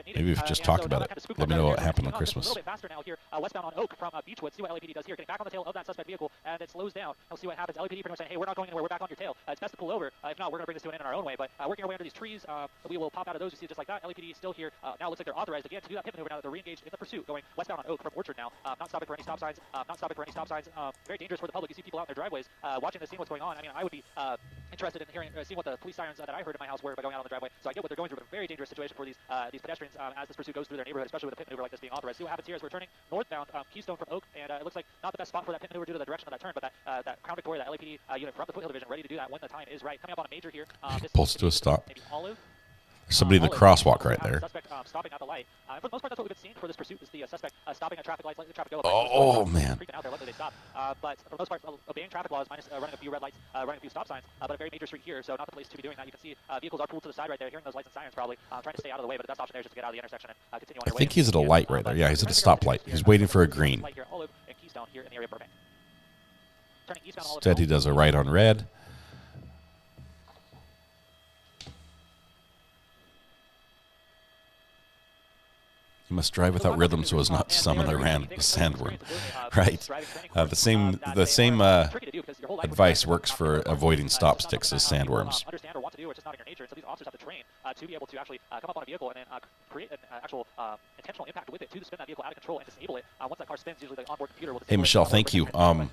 Maybe we just talk about it. Let me know what happened on Christmas. A little bit faster now here, westbound on Oak from Beechwood. See what LAPD does here. Getting back on the tail of that suspect vehicle, and it slows down. We'll see what happens. LAPD pretty much saying, hey, we're not going anywhere. We're back on your tail. It's best to pull over. If not, we're going to bring this to an end in our own way. But working our way under these trees, we will pop out of those. You see it just like that. LAPD is still here. Now it looks like they're authorized again to do that pit maneuver now that they're re-engaged in the pursuit, going westbound on Oak from Orchard now. Not stopping for any stop signs. Very dangerous for the public. You see people out in their driveways watching this, seeing what's going on. I mean, I would be interested in hearing, seeing what the police sirens that I heard in my house were by going out on the driveway. So I get what they're going through, but a very dangerous situation for these pedestrians as this pursuit goes through their neighborhood, especially with a pit maneuver like this being authorized. See what happens here as we're turning northbound Keystone from Oak, and it looks like not the best spot for that pit maneuver due to the direction of that turn, but that Crown Victoria, that LAPD unit from the Foothill Division, ready to do that when the time is right. Coming up on a major here. Pulls to a stop. Maybe Olive. There's somebody in the crosswalk right there. Suspect stopping at the light. For the most part, that's what we've been seeing for this pursuit is the suspect stopping at traffic lights, letting the traffic go. Oh man. Freaking out there, luckily they stop. But for the most part, obeying traffic laws, minus running a few red lights, running a few stop signs. But a very major street here, so not the place to be doing that. You can see vehicles are pulled to the side right there, hearing those lights and sirens probably, trying to stay out of the way. But the best option there is just to get out of the intersection and continue on your way. I think he's at a light right there. Yeah, he's at a stoplight. He's waiting for a green. Instead, he does a right on red. You must drive without rhythm so as not to summon a sandworm. Right. The same advice works for avoiding stop sticks as sandworms. Understand or want to do, or just not in your nature. And so these officers have to train to be able to actually come up on a vehicle and then create an actual intentional impact with it to spin that vehicle out of control and disable it. Once that car spins, usually the onboard computer will disable it. Hey, Michelle, thank you. I'm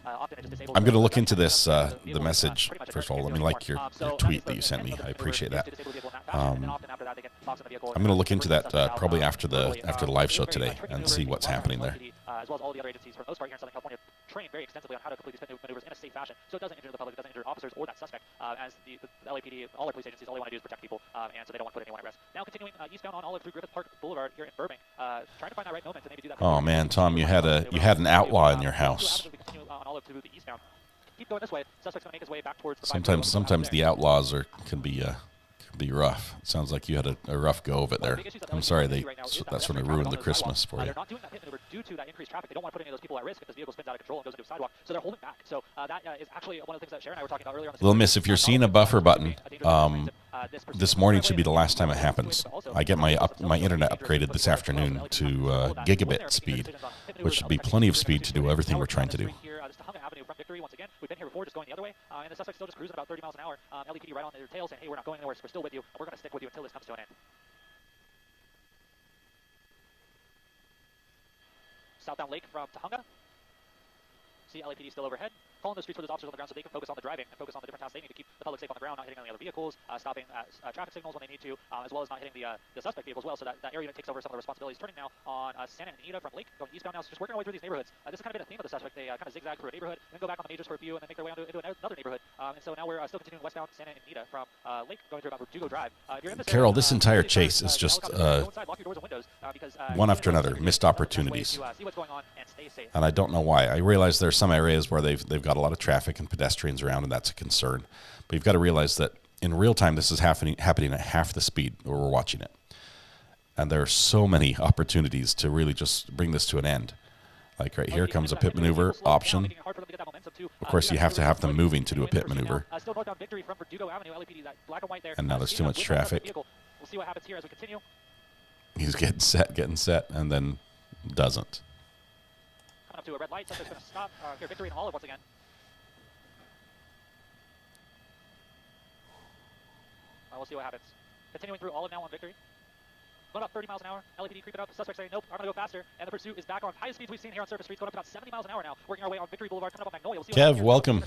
going to look into this, the message. First of all, let me like your tweet that you sent me. I appreciate that. I'm going to look into that probably after the for the live show today and see what's happening there. As well as all the other agencies, for the most part here in Southern California, trained very extensively on how to complete these pit maneuvers in a safe fashion, so it doesn't injure the public, it doesn't injure officers or that suspect. As the LAPD, all our police agencies, all they want to do is protect people, and so they don't want to put anyone at risk. Now continuing eastbound on Olive through Griffith Park Boulevard here in Burbank, trying to find that right moment to maybe do that. Oh man, Tom, you had an outlaw in your house. Continue on Olive through the eastbound. Keep going this way. Suspect's going to make his way back towards the Sometimes the outlaws can be rough. It sounds like you had a rough go of it there. I'm sorry that sort of ruined the Christmas for you. They're not doing that pit maneuver due to that increased traffic. They don't want to put any of those people at risk if this vehicle spins out of control and goes into a sidewalk. So they're holding back. So that is actually one of the things that Sharon and I were talking about earlier. Little Miss, if you're seeing a buffer button, this morning should be the last time it happens. I get my internet upgraded this afternoon to gigabit speed, which should be plenty of speed to do everything we're trying to do. Once again, we've been here before, just going the other way, and the suspect's still just cruising about 30 miles an hour. LAPD right on their tail saying, hey, we're not going anywhere, we're still with you, and we're going to stick with you until this comes to an end. Southbound Lake from Tahunga. See LAPD still overhead. Calling those streets for those officers on the ground so they can focus on the driving and focus on the different tasks they need to keep the public safe on the ground, not hitting any other vehicles, stopping traffic signals when they need to, as well as not hitting the suspect vehicle as well. So that area takes over some of the responsibilities. Turning now on Santa Anita from Lake, going eastbound now, so just working our way through these neighborhoods. This has kind of been a theme of the suspect. They kind of zigzag through a neighborhood, then go back on the majors for a few, and then make their way into another neighborhood. And so now we're still continuing westbound Santa Anita from Lake, going through about Verdugo Drive. Carol, this entire chase is just one after another, missed opportunities. And I don't know why. I realize there's some areas where they've got a lot of traffic and pedestrians around, and that's a concern. But you've got to realize that in real time, this is happening at half the speed where we're watching it. And there are so many opportunities to really just bring this to an end. Like right here comes a pit maneuver option. Of course, you have to have them moving to do a pit maneuver. And now there's too much traffic. We'll see what happens here as we continue. He's getting set, and then doesn't. Coming up to a red light, suspect's going to stop. Here, Victory and Olive once again. We'll see what happens. Continuing through Olive now on Victory. Going about 30 miles an hour. LAPD creeping up. Suspect saying, nope, I'm going to go faster. And the pursuit is back on highest speeds we've seen here on surface streets, going up to about 70 miles an hour now. Working our way on Victory Boulevard, coming up on Magnolia. We'll see Kev, welcome.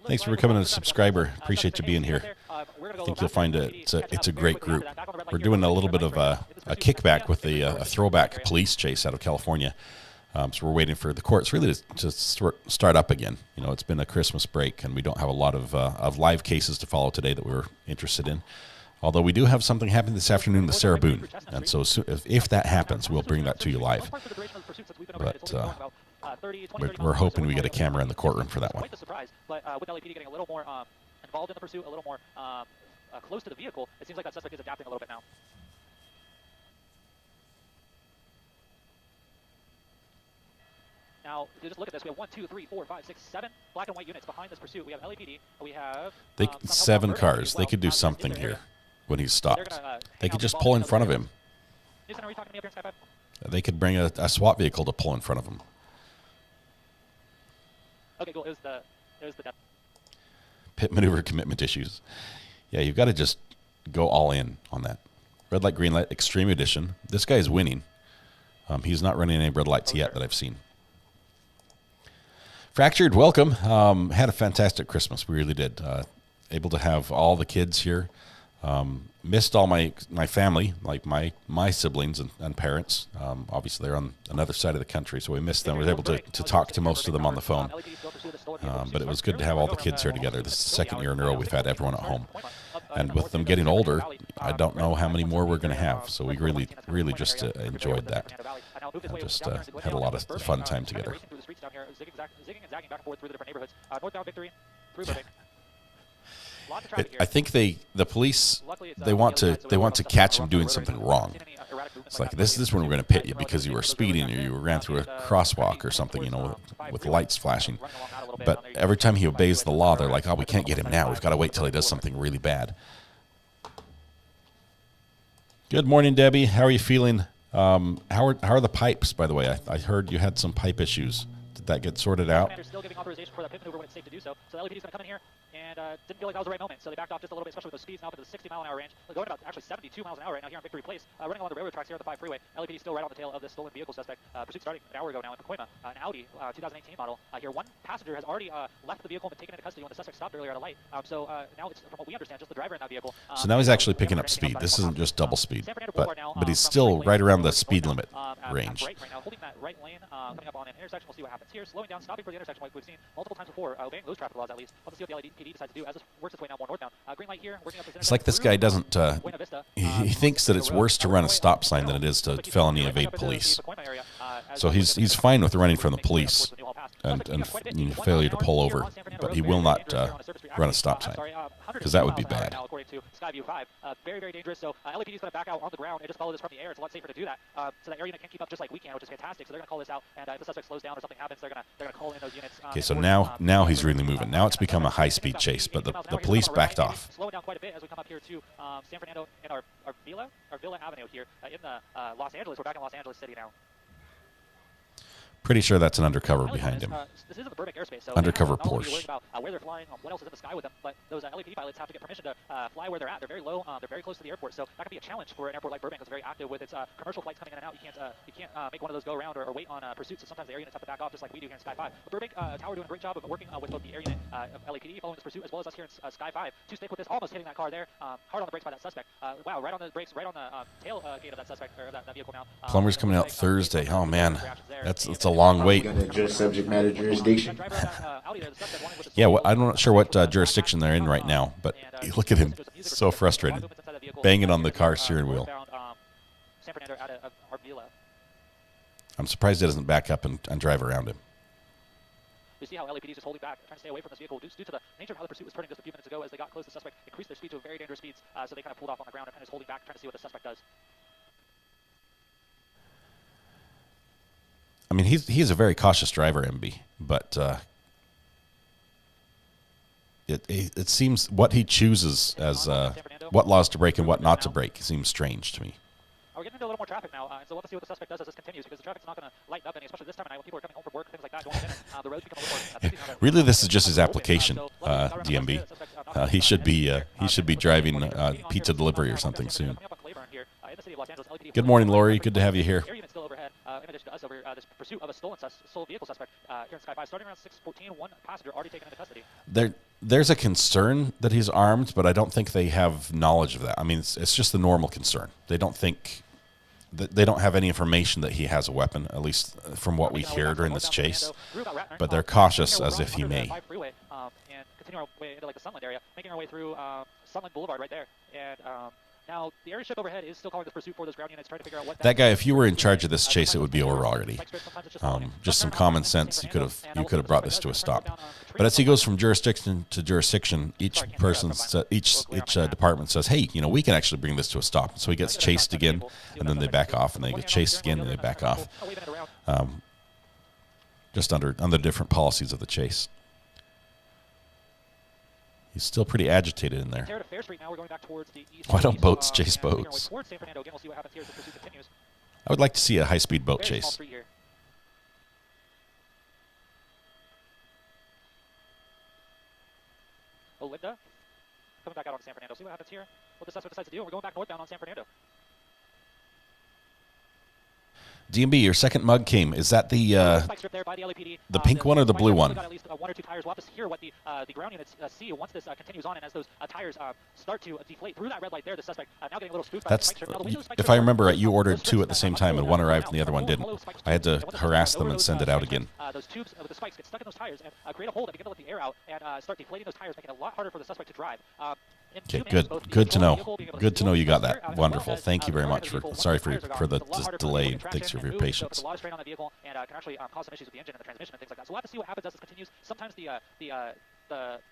Thanks for becoming a subscriber. Appreciate you being here. I think you'll find it's a great group. We're doing a little bit of a kickback with a throwback police chase out of California. So we're waiting for the courts really to start up again. You know, it's been a Christmas break, and we don't have a lot of live cases to follow today that we were interested in. Although we do have something happening this afternoon with Sarah Boone, and so if that happens, we'll bring that to you live. But we're hoping we get a camera in the courtroom for that one. Quite the surprise, but with LAPD getting a little more involved in the pursuit, a little more close to the vehicle, it seems like that suspect is adapting a little bit now. Now, if you just look at this, we have 1, 2, 3, 4, 5, 6, 7 black and white units behind this pursuit. We have LAPD. We have 7 cars. They could do something here when he's stopped. They could just pull in front of him. They could bring a SWAT vehicle to pull in front of him. Okay, cool. It was the death. Pit maneuver commitment issues. Yeah, you've got to just go all in on that. Red light, green light, extreme edition. This guy is winning. He's not running any red lights yet that I've seen. Fractured, welcome. Had a fantastic Christmas. We really did. Able to have all the kids here. Missed all my family, like my siblings and parents. Obviously, they're on another side of the country, so we missed them. I was able to talk to most of them on the phone. But it was good to have all the kids here together. This is the second year in a row we've had everyone at home. And with them getting older, I don't know how many more we're going to have. So we really just enjoyed that. And just had a lot of fun time together. I think the police they want to catch him doing something wrong. It's like this is when we're going to pit you because you were speeding or you ran through a crosswalk or something, you know, with lights flashing. But every time he obeys the law, they're like, oh, we can't get him now. We've got to wait till he does something really bad. Good morning, Debbie. How are you feeling? How are the pipes, by the way? I heard you had some pipe issues. Did that get sorted out? Still giving authorization for that pit maneuver when it's safe to do so. So the LAPD is going to come in here and didn't feel like that was the right moment, so they backed off just a little bit, especially with those speeds now up into the 60-mile-an-hour range. They're going about actually 72 miles an hour right now here on Victory Place, running along the railroad tracks here on the 5 freeway. LAPD still right on the tail of this stolen vehicle suspect. Pursuit starting an hour ago now in Pacoima, an Audi 2018 model. Here, one passenger has already left the vehicle and been taken into custody when the suspect stopped earlier at a light. So now it's, from what we understand, just the driver in that vehicle. So now he's actually picking up speed. This isn't just double speed, but he's still right around the speed limit range. Right now, holding that right lane, coming up on an intersection. We'll see what happens here. Slowing down, stopping for the intersection like we've seen multiple times before, obeying those traffic laws at least. Let's see what the LAPD decides to do as this works its way now more northbound. Green light here, working up this It's like this guy doesn't, he thinks that it's worse to run a stop sign than it is to felony evade police. So he's fine with running from the police and failure to pull over, but he will not run a stop sign, because that would be bad. According to Skyview 5, very, very dangerous. So LAPD is going to back out on the ground and just follow this from the air. It's a lot safer to do that. So that area unit can't keep up just like we can, which is fantastic. So they're going to call this out, and if the suspect slows down or something happens, they're going to call in those units. Okay, so now he's really moving. Now it's become a high-speed chase, but the police backed off. Slowing down quite a bit as we come up here to San Fernando and our Villa Avenue here in the Los Angeles. We're back in Los Angeles City now. Pretty sure that's an undercover behind him. This is the Burbank airspace, so Undercover Porsche. Porsche. About where they're flying, what else is in the sky with them, but those LAPD pilots have to get permission to fly where they're at. They're very low, they're very close to the airport, so that can be a challenge for an airport like Burbank. It's very active with its commercial flights coming in and out. You can't make one of those go around or wait on pursuit, so sometimes the air units have to back off just like we do here in Sky 5. But Burbank Tower doing a great job of working with both the air unit of LAPD following this pursuit as well as us here in Sky 5 to stick with this, almost hitting that car there. Hard on the brakes by that suspect. Wow, right on the brakes, right on the tailgate of that suspect, or that vehicle now. Plumber's coming out Thursday. Oh man, that's a long wait. Just subject matter jurisdiction. Yeah, well, I'm not sure what jurisdiction they're in right now, but look at him. He's so frustrated. Banging on the car steering wheel. I'm surprised he doesn't back up and drive around him. We see how LAPD is just holding back, trying to stay away from this vehicle due to the nature of how the pursuit was turning just a few minutes ago. As they got close, the suspect increased their speed to very dangerous speeds, so they kind of pulled off on the ground and kind of just holding back, trying to see what the suspect does. I mean, he's a very cautious driver, MB, but it seems what he chooses as what laws to break and what not to break seems strange to me. We're getting into a little more traffic now, so we'll have to see what the suspect does as this continues, because the traffic's not going to lighten up any, especially this time of night when people are coming home from work, things like that, going in, the roads become a little more busy now. Really, this is just his application, DMB. He should be driving pizza delivery or something soon. Good morning, Lori. Good to have you here. In addition to us over this pursuit of a stolen vehicle suspect here in Sky 5, starting around 6:14, one passenger already taken into custody. There's a concern that he's armed, but I don't think they have knowledge of that. I mean, it's just the normal concern. They don't think they don't have any information that he has a weapon, at least from what we hear during this chase. But they're cautious as if he may. And continue our way into like the Sunland area, making our way through Sunland Boulevard right there, and. Now, the area ship overhead is still calling this pursuit for those ground units, trying to figure out what that guy, if you were in charge of this chase, it would be over already. Just some common sense, you could have brought this to a stop. But as he goes from jurisdiction to jurisdiction, each department says, hey, we can actually bring this to a stop. So he gets chased again, and then they back off, and they get chased again, and they back off. Just under different policies of the chase. He's still pretty agitated in there. Why don't boats chase boats? I would like to see a high-speed boat chase. Oh, Linda. Coming back out on San Fernando. See what happens here. What the suspect decides to do. We're going back northbound on San Fernando. DMB, your second mug came. Is that the pink one or the blue one? Got at least one or two tires. We'll have to hear what the ground units see once this continues on, and as those tires start to deflate through that red light there, the suspect now getting a little spooked. That's, if I remember right, you ordered two at the same time, and one arrived and the other one didn't. I had to harass them and send it out again. Those tubes with the spikes get stuck in those tires and create a hole that begin to let the air out and start deflating those tires, making it a lot harder for the suspect to drive. Okay, good to know. Good to know you got that. Wonderful. Thank you very much. Sorry for the delay. Thanks for your patience. A lot of strain on the vehicle and can actually cause some issues with the engine and the transmission and things like that. So we'll have to see what happens as this continues. Sometimes the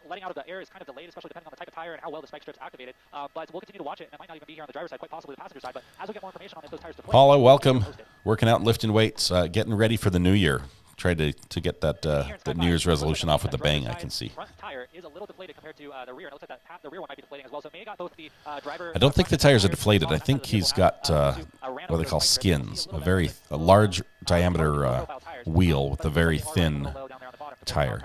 letting out of the air is kind of delayed, especially depending on the type of tire and how well the spike strip's activated. But we'll continue to watch it, and it might not even be here on the driver's side, quite possibly the passenger side. But as we get more information on if those tires deflate, Paula, welcome. Working out and lifting weights, getting ready for the new year. Try to get that New Year's resolution off with a bang, I can see. Front tire is a little deflated compared to the rear. And it looks like the rear one might be deflating as well. So May got both the driver. I don't think the tires are deflated. I think he's got what they call skins, a large diameter wheel with a very thin tire.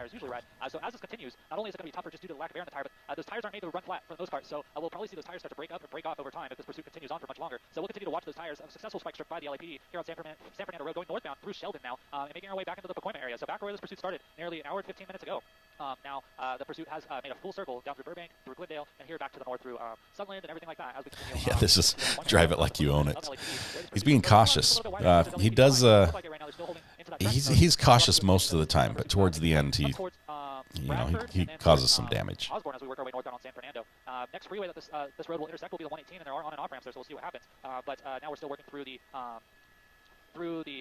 So as this continues, continues, not only is it going to be tougher just due to the lack of air in the tire, but those tires aren't made to run flat for the most part. So we'll probably see those tires start to break up and break off over time if this pursuit continues on for much longer. So we'll continue to watch those tires. A successful spike strip by the LAPD here on San Fernando Road, going northbound through Sheldon now, and making our way back into the Pacoima area. So back where this pursuit started nearly an hour and 15 minutes ago. Now the pursuit has made a full circle down through Burbank, through Glendale, and here back to the north through Sunland and everything like that. As we continue, Yeah, this is drive it like you own it. He's being cautious. He does. He's cautious most of the time, but towards the end, he causes some damage. Osborne, as we work our way northbound on San Fernando. Next freeway that this road will intersect will be the 118, and there are on and off ramps there, so we'll see what happens. But now we're still working through the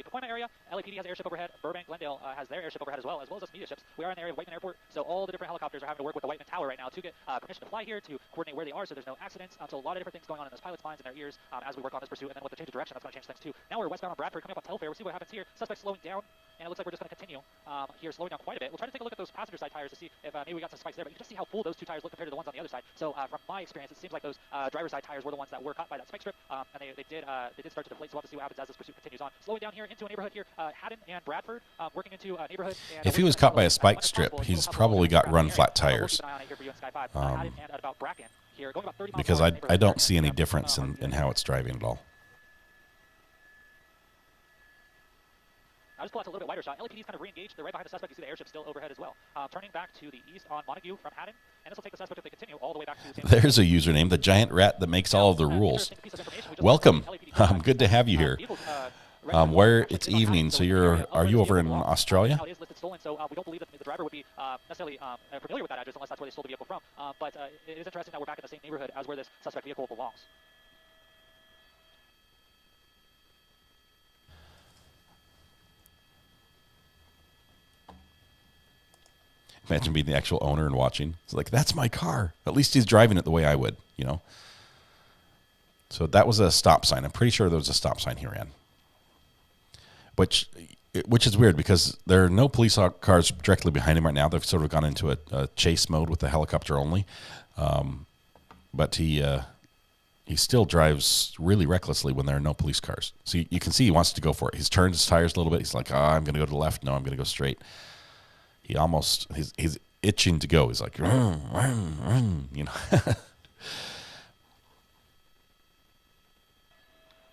Pacoima area. LAPD has airship overhead. Burbank, Glendale has their airship overhead as well as us media ships. We are in the area of Whiteman Airport, so all the different helicopters are having to work with the Whiteman Tower right now to get permission to fly here, to coordinate where they are so there's no accidents. So a lot of different things going on in those pilots' minds and their ears as we work on this pursuit, and then with the change of direction, that's going to change things too. Now we're westbound on Bradford, coming up on Telfair. We'll see what happens here. Suspect slowing down, and it looks like we're just going to continue here, slowing down quite a bit. We'll try to take a look at those passenger side tires to see if maybe we got some spikes there, but you can just see how full those two tires look compared to the ones on the other side. So from my experience, it seems like those driver's side tires were the ones that were caught by that spike strip, and they did start to deflate. So we'll have to see what happens as this pursuit continues on. Slowing down here into a neighborhood here, Haddon and Bradford, working into a neighborhood. If he was caught by a spike strip, he's probably got run flat tires. Because I don't see any difference in how it's driving at all. I'll just pull out a little bit wider shot. LAPD's kind of re-engaged. They're right behind the suspect. You see the airship still overhead as well. Turning back to the east on Montague from Haddon. And this will take the suspect if they continue all the way back to... There's a username, the giant rat that makes all of the rules. Welcome. Good to have you here. Where it's evening, so are you over in Australia? It is listed stolen, so we don't believe that the driver would be necessarily familiar with that address unless that's where they stole the vehicle from. But it is interesting that we're back in the same neighborhood as where this suspect vehicle belongs. Imagine being the actual owner and watching. It's like, that's my car. At least he's driving it the way I would, So that was a stop sign. I'm pretty sure there was a stop sign he ran. Which is weird because there are no police cars directly behind him right now. They've sort of gone into a chase mode with the helicopter only. But he still drives really recklessly when there are no police cars. So you can see he wants to go for it. He's turned his tires a little bit. He's like, I'm going to go to the left. No, I'm going to go straight. He's itching to go. He's like,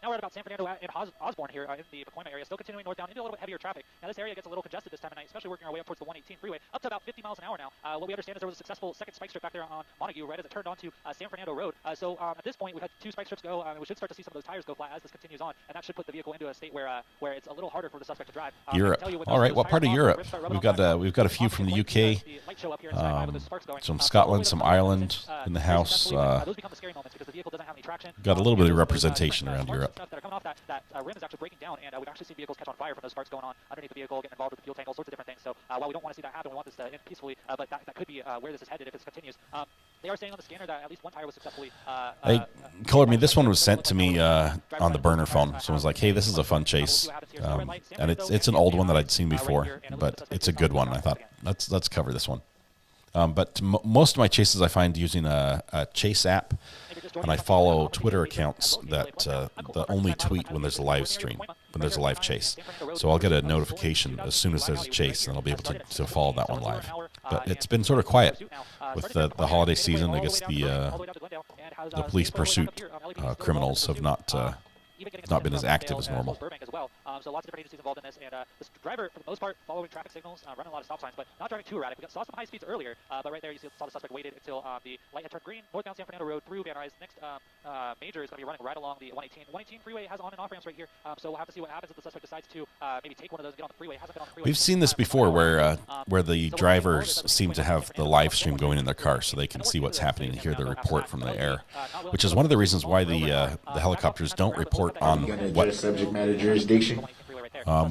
Now we're at about San Fernando and Osborne here in the Pacoima area, still continuing northbound into a little bit heavier traffic. Now this area gets a little congested this time of night, especially working our way up towards the 118 freeway, up to about 50 miles an hour now. What we understand is there was a successful second spike strip back there on Montague, right as it turned onto San Fernando Road. So at this point, we've had two spike strips go, and we should start to see some of those tires go flat as this continues on, and that should put the vehicle into a state where it's a little harder for the suspect to drive. Europe. All right, what part of Europe? We've got a few from the UK, some Scotland, some Ireland in the house. Got a little bit of representation around Europe. That rim is actually breaking down, and we've actually seen vehicles catch on fire from those sparks going on underneath the vehicle, getting involved with the fuel tank, all sorts of different things. So while we don't want to see that happen, we want this to end peacefully, but that could be where this is headed if this continues. They are saying on the scanner that at least one tire was successfully... Colored me. This one was sent to me on the burner phone. So I was like, hey, this is a fun chase. And it's an old one that I'd seen before, but it's a good one. I thought, let's cover this one. But most of my chases I find using a chase app, and I follow Twitter accounts that only tweet when there's a live stream, when there's a live chase. So I'll get a notification as soon as there's a chase, and I'll be able to follow that one live. But it's been sort of quiet with the holiday season. I guess the police pursuit criminals have not been as active as normal. So lots of different agencies involved in this, and this driver, for the most part, following traffic signals, running a lot of stop signs, but not driving too erratic. We saw some high speeds earlier, but right there you saw the suspect waited until the light had turned green, northbound San Fernando Road through Van Nuys. Next major is going to be running right along the 118. The 118 freeway has on and off ramps right here, so we'll have to see what happens if the suspect decides to maybe take one of those and get on the freeway. Hasn't been on the freeway. We've seen this before where the drivers seem to have the live stream going in their car so they can see what's happening and hear the report from the air, which is one of the reasons why the helicopters don't report on what subject matter jurisdiction.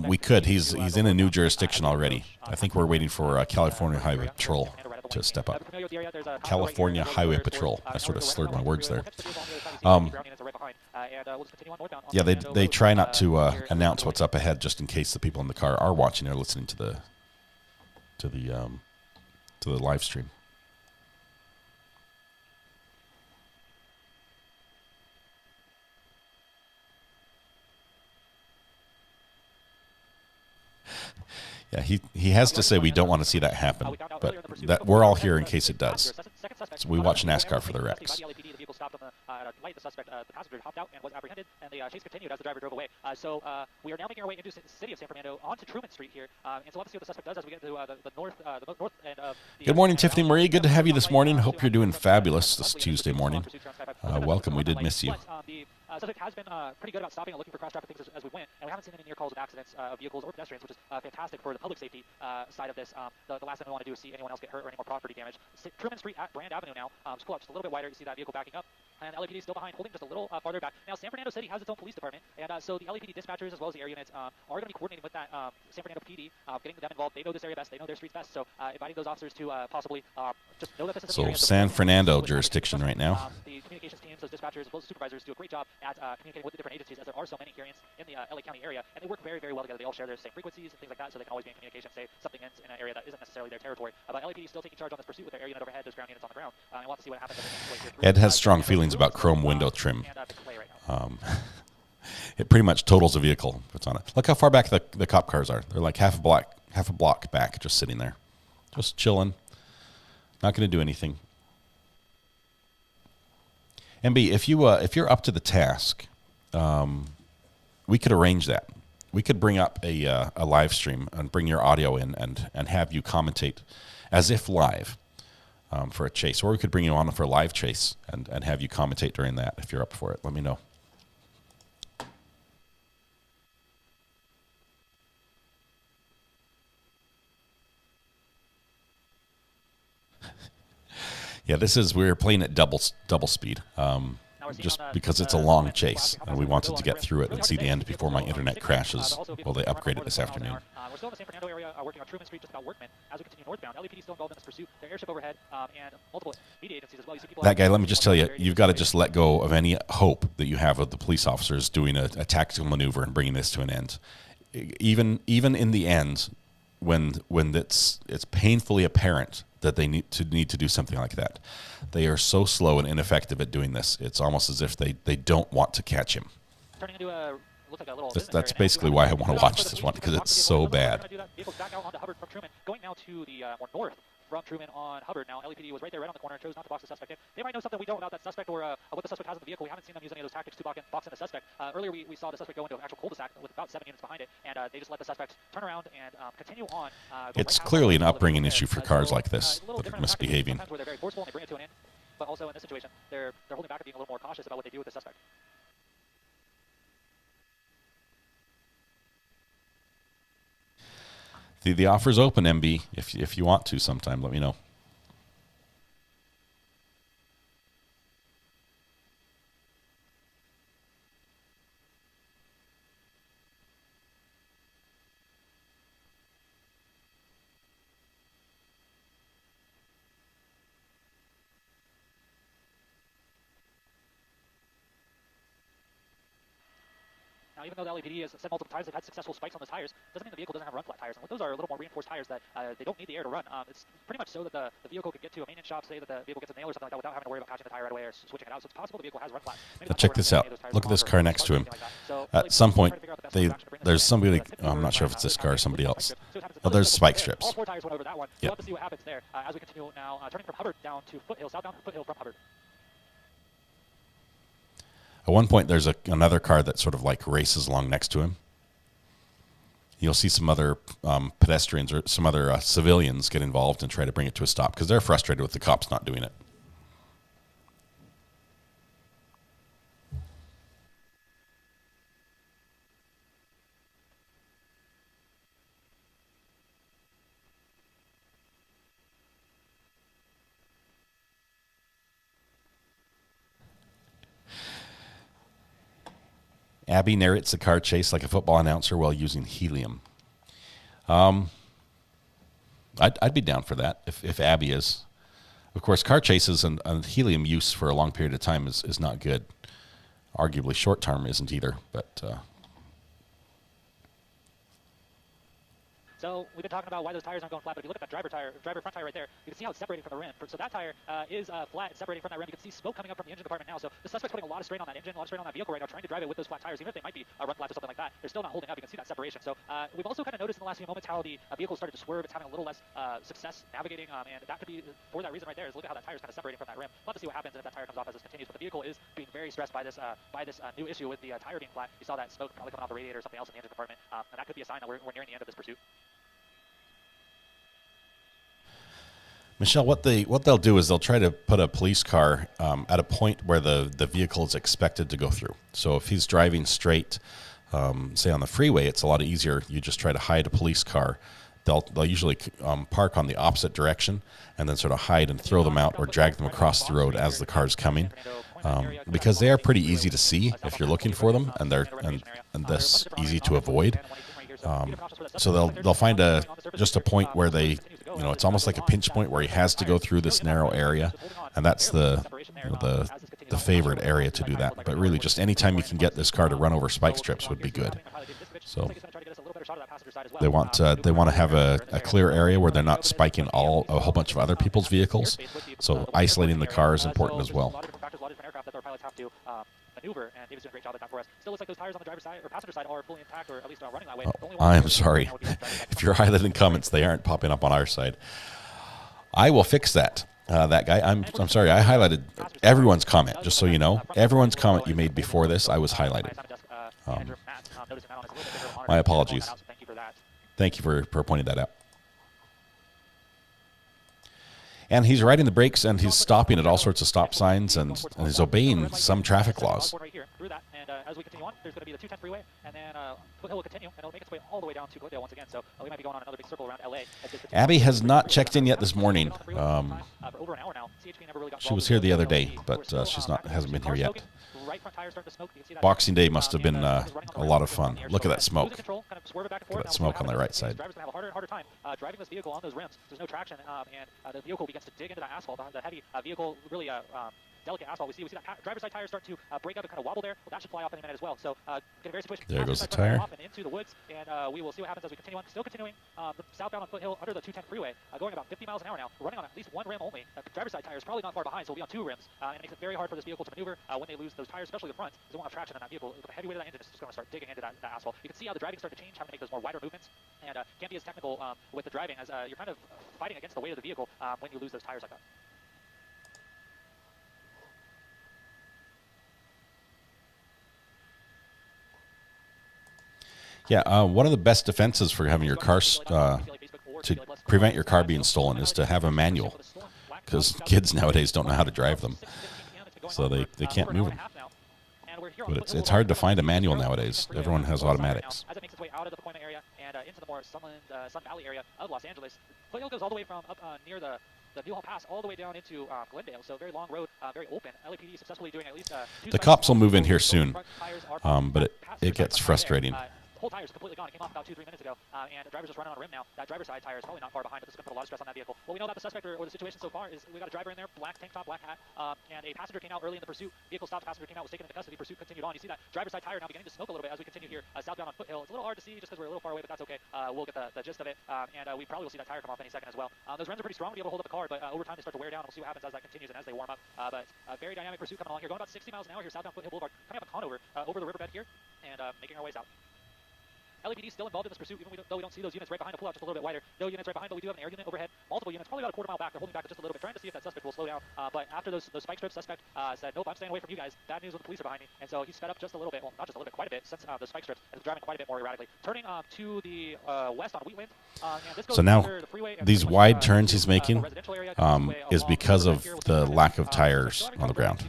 We could. He's in a new jurisdiction already. I think we're waiting for California Highway Patrol to step up. California Highway Patrol. I sort of slurred my words there. Yeah, they try not to announce what's up ahead just in case the people in the car are watching or listening to the live stream. Yeah, he has to say we don't want to see that happen, but that we're all here in case it does. So we watch NASCAR for the wrecks. The suspect, the passenger, hopped out and was apprehended, and the chase continued as the driver drove away. So we are now making our way into the city of San Fernando onto Truman Street here, and so we'll have to see what the suspect does as we get to the north end of the... Good morning, Tiffany Marie. Good to have you this morning. Hope you're doing fabulous this Tuesday morning. Welcome. We did miss you. The subject has been pretty good about stopping and looking for cross-traffic things as we went, and we haven't seen any near calls of accidents of vehicles or pedestrians, which is fantastic for the public safety side of this. The last thing we want to do is see anyone else get hurt or any more property damage. Truman Street at Brand Avenue now. Just pull up just a little bit wider. You see that vehicle backing up, and LAPD is still behind, holding just a little farther back. Now, San Fernando City has its own police department, and so the LAPD dispatchers as well as the area units are going to be coordinating with that San Fernando PD, getting them involved. They know this area best. They know their streets best. So inviting those officers to possibly just know that this is an area. San Fernando jurisdiction right now. The communications teams, those dispatchers, as well as supervisors, do a great job at communicating with the different agencies, as there are so many here in the LA County area, and they work very, very well together. They all share their same frequencies and things like that, so they can always be in communication, say something ends in an area that isn't necessarily their territory. But LAPD is still taking charge on this pursuit with their area unit overhead, those ground units on the ground, and we'll have to see what happens. Ed has strong feelings about chrome window trim. It pretty much totals a vehicle if it's on it. Look how far back the cop cars are. They're like half a block back, just sitting there, just chilling, not going to do anything. MB, if you're up to the task, we could arrange that. We could bring up a live stream and bring your audio in and have you commentate as if live for a chase. Or we could bring you on for a live chase and have you commentate during that if you're up for it. Let me know. Yeah, we're playing at double speed. Just because it's a long chase, and we wanted to get through it and see the end before my internet crashes. Well, they upgraded this afternoon. We're still in the San Fernando area, working on Truman Street, just about Workman. As we continue northbound, LAPD is still involved in this pursuit. Their airship overhead and multiple media agencies as well. You see people that guy, let me just tell you, you've got to just let go of any hope that you have of the police officers doing a tactical maneuver and bringing this to an end. Even in the end, when it's painfully apparent that they need to do something like that, they are so slow and ineffective at doing this. It's almost as if they don't want to catch him. Turning into a That's basically why I want to watch this one, because it's so bad. Going now to the more north from Truman on Hubbard. Now, LAPD was right there, right on the corner, chose not to box the suspect in. They might know something we don't about that suspect or what the suspect has in the vehicle. We haven't seen them use any of those tactics to box in the suspect. Earlier, we saw the suspect go into an actual cul-de-sac with about 7 units behind it, and they just let the suspect turn around and continue on. It's clearly an upbringing issue for cars like this that are misbehaving. Sometimes where they're very forceful and they bring it to an end, but also in this situation, they're holding back and being a little more cautious about what they do with the suspect. The offer's open, MB. If you want to sometime, let me know. Now, even though the LAPD has said multiple times they've had successful spikes on those tires, doesn't mean the vehicle doesn't have run flat tires. And those are a little more reinforced tires that they don't need the air to run. It's pretty much so that the vehicle could get to a maintenance shop, say that the vehicle gets a nail or something like that without having to worry about patching the tire right away or switching it out. So it's possible the vehicle has run flat. But check this out. Look at this car next to him. At some point, there's somebody, I'm not sure if it's this car or somebody else. Oh, there's spike strips. All 4 tires went over that one. So we'll have to see what happens there as we continue now turning from Hubbard down to Foothill, southbound Foothill from Hubbard. At one point, there's another car that sort of like races along next to him. You'll see some other pedestrians or some other civilians get involved and try to bring it to a stop because they're frustrated with the cops not doing it. Abby narrates the car chase like a football announcer while using helium. I'd be down for that if Abby is. Of course, car chases and helium use for a long period of time is not good. Arguably, short term isn't either. But So we've been talking about why those tires aren't going flat, but if you look at that driver front tire right there, you can see how it's separating from the rim. So that tire is flat, it's separating from that rim. You can see smoke coming up from the engine compartment now. So the suspect's putting a lot of strain on that engine, a lot of strain on that vehicle right now, trying to drive it with those flat tires. Even if they might be run flat or something like that, they're still not holding up. You can see that separation. So we've also kind of noticed in the last few moments how the vehicle started to swerve. It's having a little less success navigating, and that could be for that reason right there. Is look at how that tire is kind of separating from that rim. We'll have to see what happens if that tire comes off as this continues. But the vehicle is being very stressed by this new issue with the tire being flat. You saw that smoke probably coming off the radiator or something else in the engine compartment, and that could be a sign that we're nearing the end of this pursuit. Michelle, what they'll do is they'll try to put a police car at a point where the vehicle is expected to go through. So if he's driving straight, say on the freeway, it's a lot easier. You just try to hide a police car. They'll usually park on the opposite direction and then sort of hide and throw them out or drag them across the road as the car's coming, because they are pretty easy to see if you're looking for them, and they're and thus easy to avoid. So they'll find just a point where they, it's almost like a pinch point where he has to go through this narrow area, and that's the favorite area to do that. But really, just any time you can get this car to run over spike strips would be good. So they want to have a clear area where they're not spiking a whole bunch of other people's vehicles. So isolating the car is important as well. Maneuver, and David's doing a great job at that for us. Still looks like those tires on the driver's side or passenger side are fully intact, or at least running that way. I am sorry. If you're highlighting comments, they aren't popping up on our side. I will fix that. That guy. I'm sorry. I highlighted everyone's comment, just so you know. Everyone's comment you made before this, I was highlighted. My apologies. Thank you for pointing that out. And he's riding the brakes, and he's stopping at all sorts of stop signs, and he's obeying some traffic laws. As we continue on, there's going to be the 210 freeway, and then Foothill will continue, and it'll make its way all the way down to Glendale once again. So we might be going on another big circle around LA. Abby has not checked in yet this morning. She was here the other day, but hasn't been here yet. Boxing Day must have been a lot of fun. Look at that smoke. Look at that smoke on the right side. Drivers going to have a harder time driving this vehicle on those rims. There's no traction, and the vehicle begins to dig into that asphalt. The heavy vehicle really delicate asphalt. We see that driver's side tires start to break up and kind of wobble there. Well, that should fly off any minute as well. So get a very situation. There goes the tire. Off and into the woods, and we will see what happens as we continue on. Still continuing southbound on Foothill under the 210 freeway, going about 50 miles an hour now, running on at least one rim only. Driver's side tire is probably not far behind, so we'll be on two rims, and it makes it very hard for this vehicle to maneuver when they lose those tires, especially the front. They won't have traction in that vehicle. With the heavy weight of that engine, it's just going to start digging into that asphalt. You can see how the driving starts to change, having to make those more wider movements, and can't be as technical with the driving as you're kind of fighting against the weight of the vehicle when you lose those tires like that. Yeah, one of the best defenses for having your car to prevent your car being stolen is to have a manual, because kids nowadays don't know how to drive them, so they can't move them. But it's hard to find a manual nowadays. Everyone has automatics. As it makes its way out of the Pacoima area and into the more Sun Valley area of Los Angeles, Foothill goes all the way from up near the Newhall Pass all the way down into Glendale. So very long road, very open. LAPD successfully doing at least the cops will move in here soon, but it gets frustrating. Whole tire is completely gone. It came off about 2-3 minutes ago, and the driver's just running on a rim now. That driver's side tire is probably not far behind, but this is going to put a lot of stress on that vehicle. What we know about the suspect or the situation so far is we got a driver in there, black tank top, black hat, and a passenger came out early in the pursuit. Vehicle stopped, passenger came out, was taken into custody. Pursuit continued on. You see that driver's side tire now beginning to smoke a little bit as we continue here southbound on Foothill. It's a little hard to see just because we're a little far away, but that's okay. We'll get the gist of it, and we probably will see that tire come off any second as well. Those rims are pretty strong to be able to hold up the car, but over time they start to wear down. We'll see what happens as that continues and as they warm up. But a very dynamic pursuit coming along here, going about 60 miles an hour here southbound Foothill Boulevard, coming up a Conover over the riverbed here, and making our ways out. LAPD is still involved in this pursuit, even though we don't see those units right behind. We'll pull out just a little bit wider. No units right behind, but we do have an air unit overhead. Multiple units, probably about a quarter mile back. They're holding back just a little bit, trying to see if that suspect will slow down. But after those spike strips, suspect said, nope, I'm staying away from you guys. Bad news when the police are behind me. And so he sped up just a little bit, well, not just a little bit, quite a bit, since the spike strips, and is driving quite a bit more erratically. Turning to the west on Wheatland. And this goes so now, the freeway, these wide turns he's making is because of the lack of tires on the ground.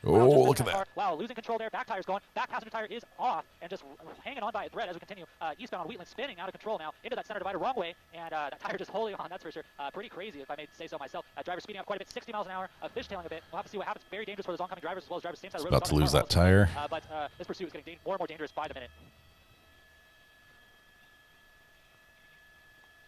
Oh, look at that. Wow, losing control there. Back tire's going. Back passenger tire is off and just hanging on by a thread as we continue eastbound on Wheatland, spinning out of control now into that center divider wrong way, and that tire just holding on, that's for sure. Pretty crazy, if I may say so myself. Driver speeding up quite a bit, 60 miles an hour, fishtailing a bit. We'll have to see what happens. Very dangerous for those oncoming drivers as well as drivers same side of the road. About to lose that tire. But this pursuit is getting more and more dangerous by the minute.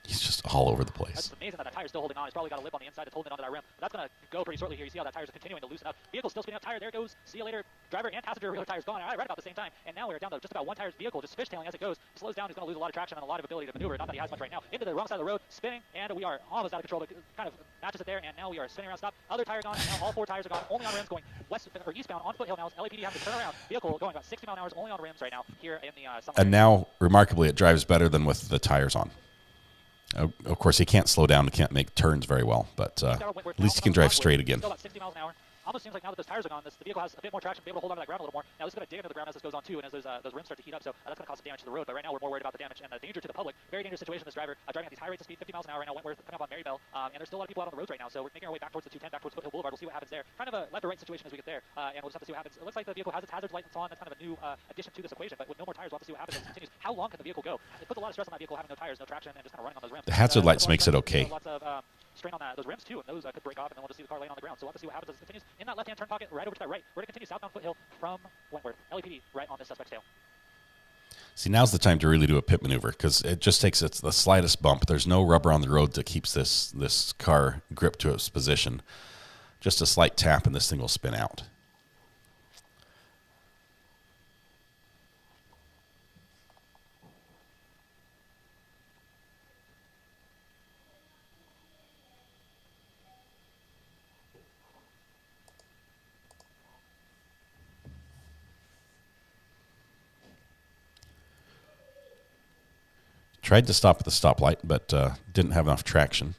He's just all over the That's place. amazing that tire's still holding on. He's probably got a lip on the inside that's holding onto that rim. But that's going to go pretty shortly here. You see how that tire's continuing to loosen up. Vehicle's still spinning up. Tire, there it goes. See you later. Driver and passenger rear tire's gone. Right about the same time. And now we're down to just about one tire's vehicle, just fishtailing as it goes. Slows down. He's going to lose a lot of traction and a lot of ability to maneuver. Not that he has much right now. Into the wrong side of the road, spinning, and we are almost out of control. But kind of matches it there, and now we are spinning around. Stop. Other tire gone. And now all four tires are gone. Only on rims going west or eastbound on foothill now. LAPD having to turn around. Vehicle going about 60 mph only on rims right now here in the summer. And now, remarkably, it drives better than with the tires on. Of course, he can't slow down. He can't make turns very well, but at least he can drive straight again. Still about 60 miles an hour. Almost seems like now that those tires are gone, the vehicle has a bit more traction, be able to hold on to that ground a little more. Now this is going to dig into the ground as this goes on too, and as those rims start to heat up, so that's going to cause some damage to the road. But right now we're more worried about the damage and the danger to the public. Very dangerous situation. This driver driving at these high rates of speed, 50 miles an hour right now. Wentworth coming up on Marybelle, and there's still a lot of people out on the roads right now. So we're making our way back towards the 210, back towards Foothill Boulevard. We'll see what happens there. Kind of a left or right situation as we get there, and we'll just have to see what happens. It looks like the vehicle has its hazards lights on. That's kind of a new addition to this equation. But with no more tires, we'll have to see what happens as it continues. How long can the vehicle go? It puts a lot of stress on that vehicle having no tires, no traction, and just kind of running on those rims. The hazard lights makes it okay. Lots of strain on those rims too, and those could break off, and then we'll just see the car laying on the ground. So we'll have to see what happens as it continues in that left-hand turn pocket, right over to that right. We're going to continue southbound Foothill from Wentworth. LAPD right on this suspect's tail. See, now's the time to really do a pit maneuver because it just takes the slightest bump. There's no rubber on the road that keeps this car gripped to its position. Just a slight tap and this thing will spin out. Tried to stop at the stoplight, but didn't have enough traction.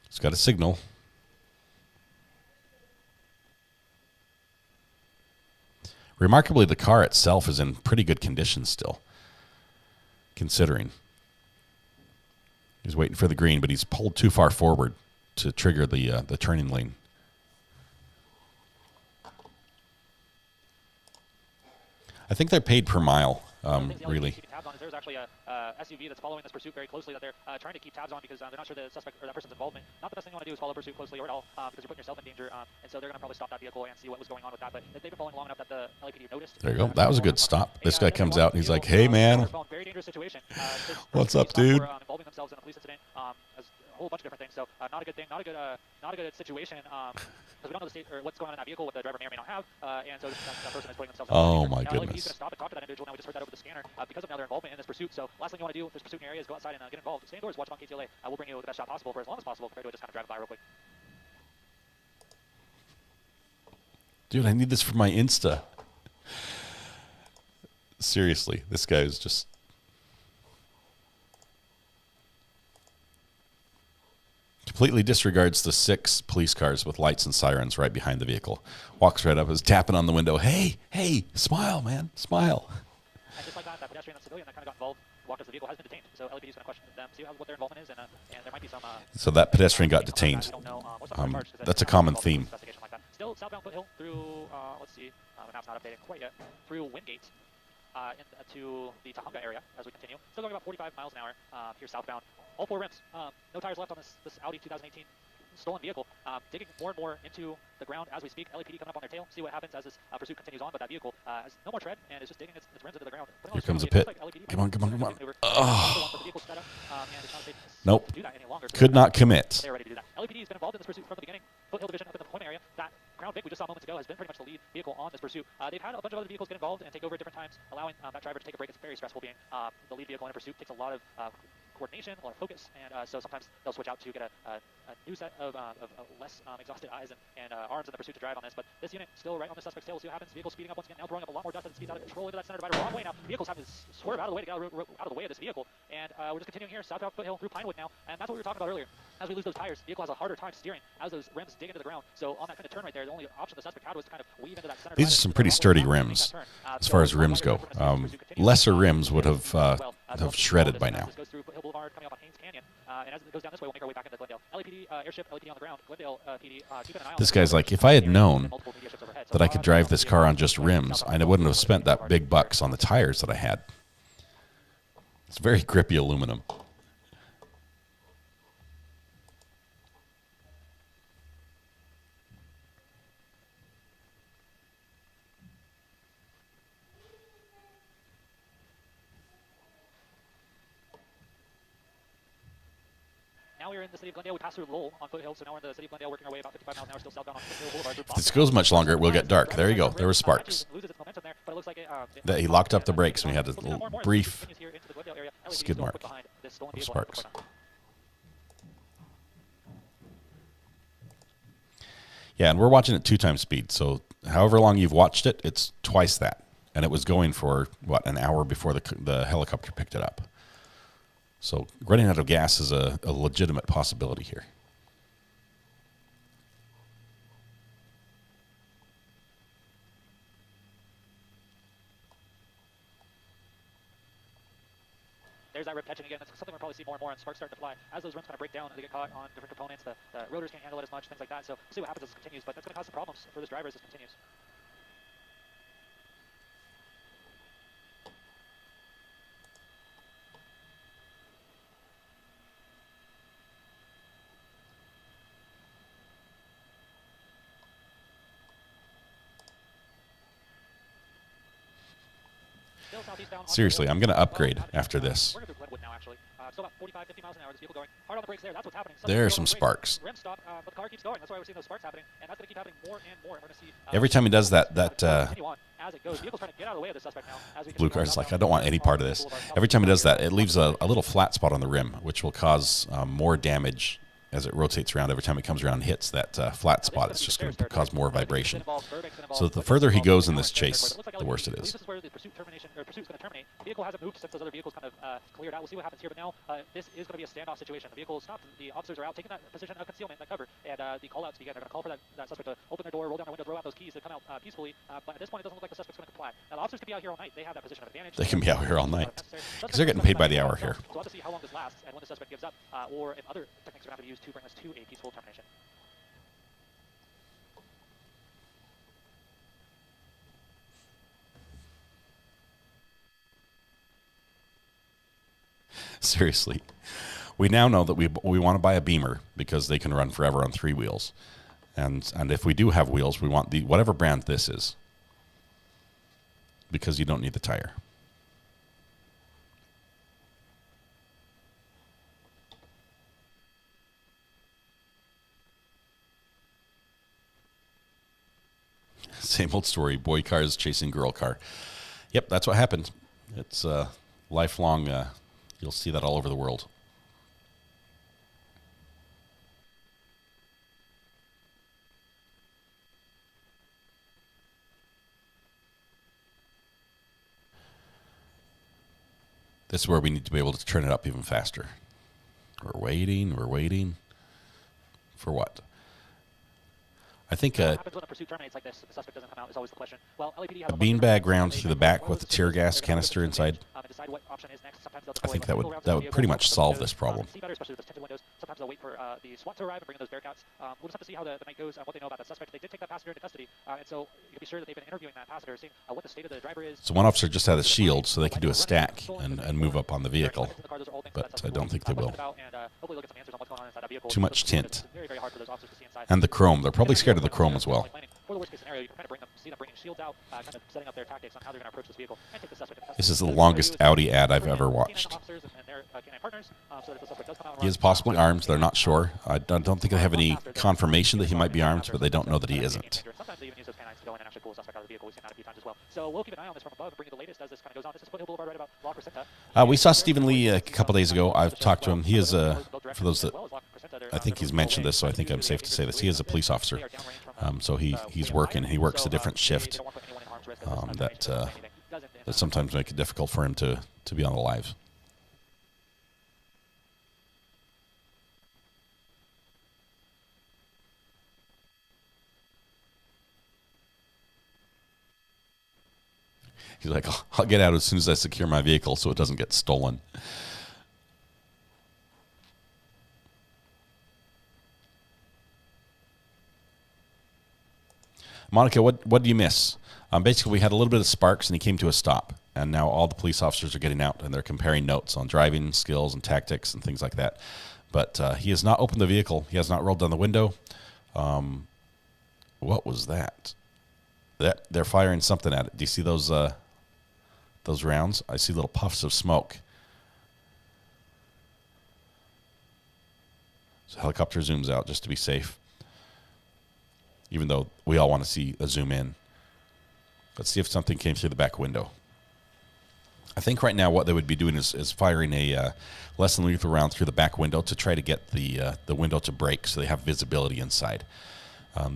It's got a signal. Remarkably, the car itself is in pretty good condition still, considering. He's waiting for the green, but he's pulled too far forward to trigger the turning lane. I think they're paid per mile. Really. There's actually a SUV that's following this pursuit very closely that they're trying to keep tabs on because they're not sure the suspect or that person's involvement. Not the best thing you want to do is follow pursuit closely or at all because you're putting yourself in danger. And so they're going to probably stop that vehicle and see what was going on with that. But they've been following long enough that the LAPD noticed. There you go. That was a good stop. This guy comes out and he's like, "Hey, man, very dangerous situation. What's up, dude?" Involving themselves in a police incident. As a whole bunch of different things. So not a good thing. Not a good situation. Because we don't know the state or what's going on in that vehicle, what the driver may or may not have, and so that person is putting themselves. Oh my goodness. LAPD is going to stop and talk to that individual. Now we just heard that over the scanner because of now their involvement in this pursuit. So last thing you want to do if there's pursuit in your area is go outside and get involved. Stay indoors, watch them on KTLA. We'll bring you the best shot possible for as long as possible compared to just kind of drive by real quick. Dude, I need this for my Insta. Seriously, this guy is just. Completely disregards the 6 police cars with lights and sirens right behind the vehicle. Walks right up, is tapping on the window. Hey, smile, man, smile. And just like that pedestrian, that civilian that kind of got involved, walked up to the vehicle, has been detained. So LAPD is going to question them, see what their involvement is, and there might be some. So that pedestrian got detained. That's a common theme. Still southbound Foothill through, let's see, the map's not updating quite yet, through Wingate to the Tahunga area as we continue. Still going about 45 miles an hour here southbound. All 4 rims. No tires left on this Audi 2018 stolen vehicle. Digging more and more into the ground as we speak. LAPD coming up on their tail. See what happens as this pursuit continues on. But that vehicle has no more tread and is just digging its rims into the ground. Here comes a pit. Come on. Oh. Nope. Could not commit. They're ready to do that. LAPD has been involved in this pursuit from the beginning. Foothill Division up in the Point area. That Crown Vic we just saw moments ago has been pretty much the lead vehicle on this pursuit. They've had a bunch of other vehicles get involved and take over at different times, allowing that driver to take a break. It's very stressful being the lead vehicle in a pursuit. Takes a lot of coordination, a lot of focus, and so sometimes they'll switch out to get a new set of less exhausted eyes and arms in the pursuit to drive on this. But this unit still right on the suspect's tail. We'll see what happens. Vehicle speeding up once again, now throwing up a lot more dust as it speeds out of control into that center divider. Wrong way now. Vehicles having to swerve out of the way to get out of the way of this vehicle. And we're just continuing here, southbound Foothill through Pinewood now. And that's what we were talking about earlier. As we lose those tires, the vehicle has a harder time steering as those rims dig into the ground. So on that kind of turn right there, the only option the suspect had was to kind of weave into that center. These are some pretty sturdy rims as far as rims go. Lesser rims would have shredded by now. Goes through Foothill Boulevard, coming up on Haynes Canyon. And as it goes down this way, we'll make our way back into Glendale. LAPD, airship, LAPD on the ground. Glendale PD, keeping an eye on this guy's like, if I had known that I could drive this car on just rims, I wouldn't have spent that big bucks on the tires that I had. It's very grippy aluminum. we're in the city of Glendale. We passed through Lowell on Foothill, so now we're in the city of Glendale, working our way about 55 miles an hour, still southbound on Foothill Boulevard. If this goes much longer, it will get dark. There you go. There were sparks. That he locked up the brakes and we had a little brief skid mark of sparks. Yeah, and we're watching at 2 times speed, so however long you've watched it, it's twice that. And it was going for, what, an hour before the helicopter picked it up. So running out of gas is a legitimate possibility here. There's that rip catching again. That's something we'll probably see more and more, and sparks starting to fly. As those rims kind of break down and they get caught on different components, the rotors can't handle it as much, things like that. So we'll see what happens as this continues, but that's going to cause some problems for this driver as this continues. Seriously, I'm going to upgrade after this. There's some sparks. Every time he does that blue car's like, I don't want any part of this. Every time he does that, it leaves a little flat spot on the rim, which will cause more damage as it rotates around. Every time it comes around and hits that flat spot, it's just going to cause more vibration. So the further he goes in this chase, the worse it is. This is where the pursuit's going to terminate. The vehicle hasn't moved since those other vehicles kind of cleared out. We'll see what happens here, but now this is going to be a standoff situation. The vehicle is stopped, the officers are out taking that position of concealment, that cover, and the call-outs begin. They're going to call for that suspect to open their door, roll down their window, throw out those keys, to come out peacefully, but at this point it doesn't look like the suspect's going to comply. Now the officers can be out here all night. They have that position of advantage. They can be out here all night because they're getting paid by the hour here. So we'll have to see how long this lasts and when the suspect gives up, or if other techniques are going to have to be used to bring us to a peaceful termination. Seriously, we now know that we want to buy a Beamer because they can run forever on 3 wheels, and if we do have wheels, we want the whatever brand this is because you don't need the tire. Same old story. Boy cars chasing girl car. Yep, that's what happened. It's lifelong. You'll see that all over the world. This is where we need to be able to turn it up even faster. We're waiting. For what? I think What happens when a pursuit terminates like this? The suspect doesn't come out is always the question. Well, LAPD a beanbag round through the back with a tear gas canister inside. I think that would pretty much solve this problem. Sometimes they'll wait for the SWAT to arrive and bring in those Bearcats. We'll just have to see how the night goes and what they know about that suspect. They did take that passenger into custody, and so you can be sure that they've been interviewing that passenger, seeing what the state of the driver is. So one officer just had a shield so they can do a stack and move up on the vehicle, but I don't think they will. Too much tint. And the chrome. They're probably scared of the chrome as well. This is the longest Audi ad I've ever watched. He is possibly armed. They're not sure. I don't think they have any confirmation that he might be armed, but they don't know that he isn't. We saw Stephen Lee a couple days ago. I've talked to him. He is, for those that, I think he's mentioned this, so I think I'm safe to say this. He is a police officer. So he's working. He works a different shift that sometimes make it difficult for him to be on the live. He's like, I'll get out as soon as I secure my vehicle so it doesn't get stolen. Monica, what do you miss? Basically, we had a little bit of sparks, and he came to a stop. And now all the police officers are getting out, and they're comparing notes on driving skills and tactics and things like that. But he has not opened the vehicle. He has not rolled down the window. What was that? They're firing something at it. Do you see those rounds? I see little puffs of smoke. So helicopter zooms out just to be safe, even though we all want to see a zoom in. Let's see if something came through the back window. I think right now what they would be doing is firing a less than lethal round through the back window to try to get the window to break so they have visibility inside.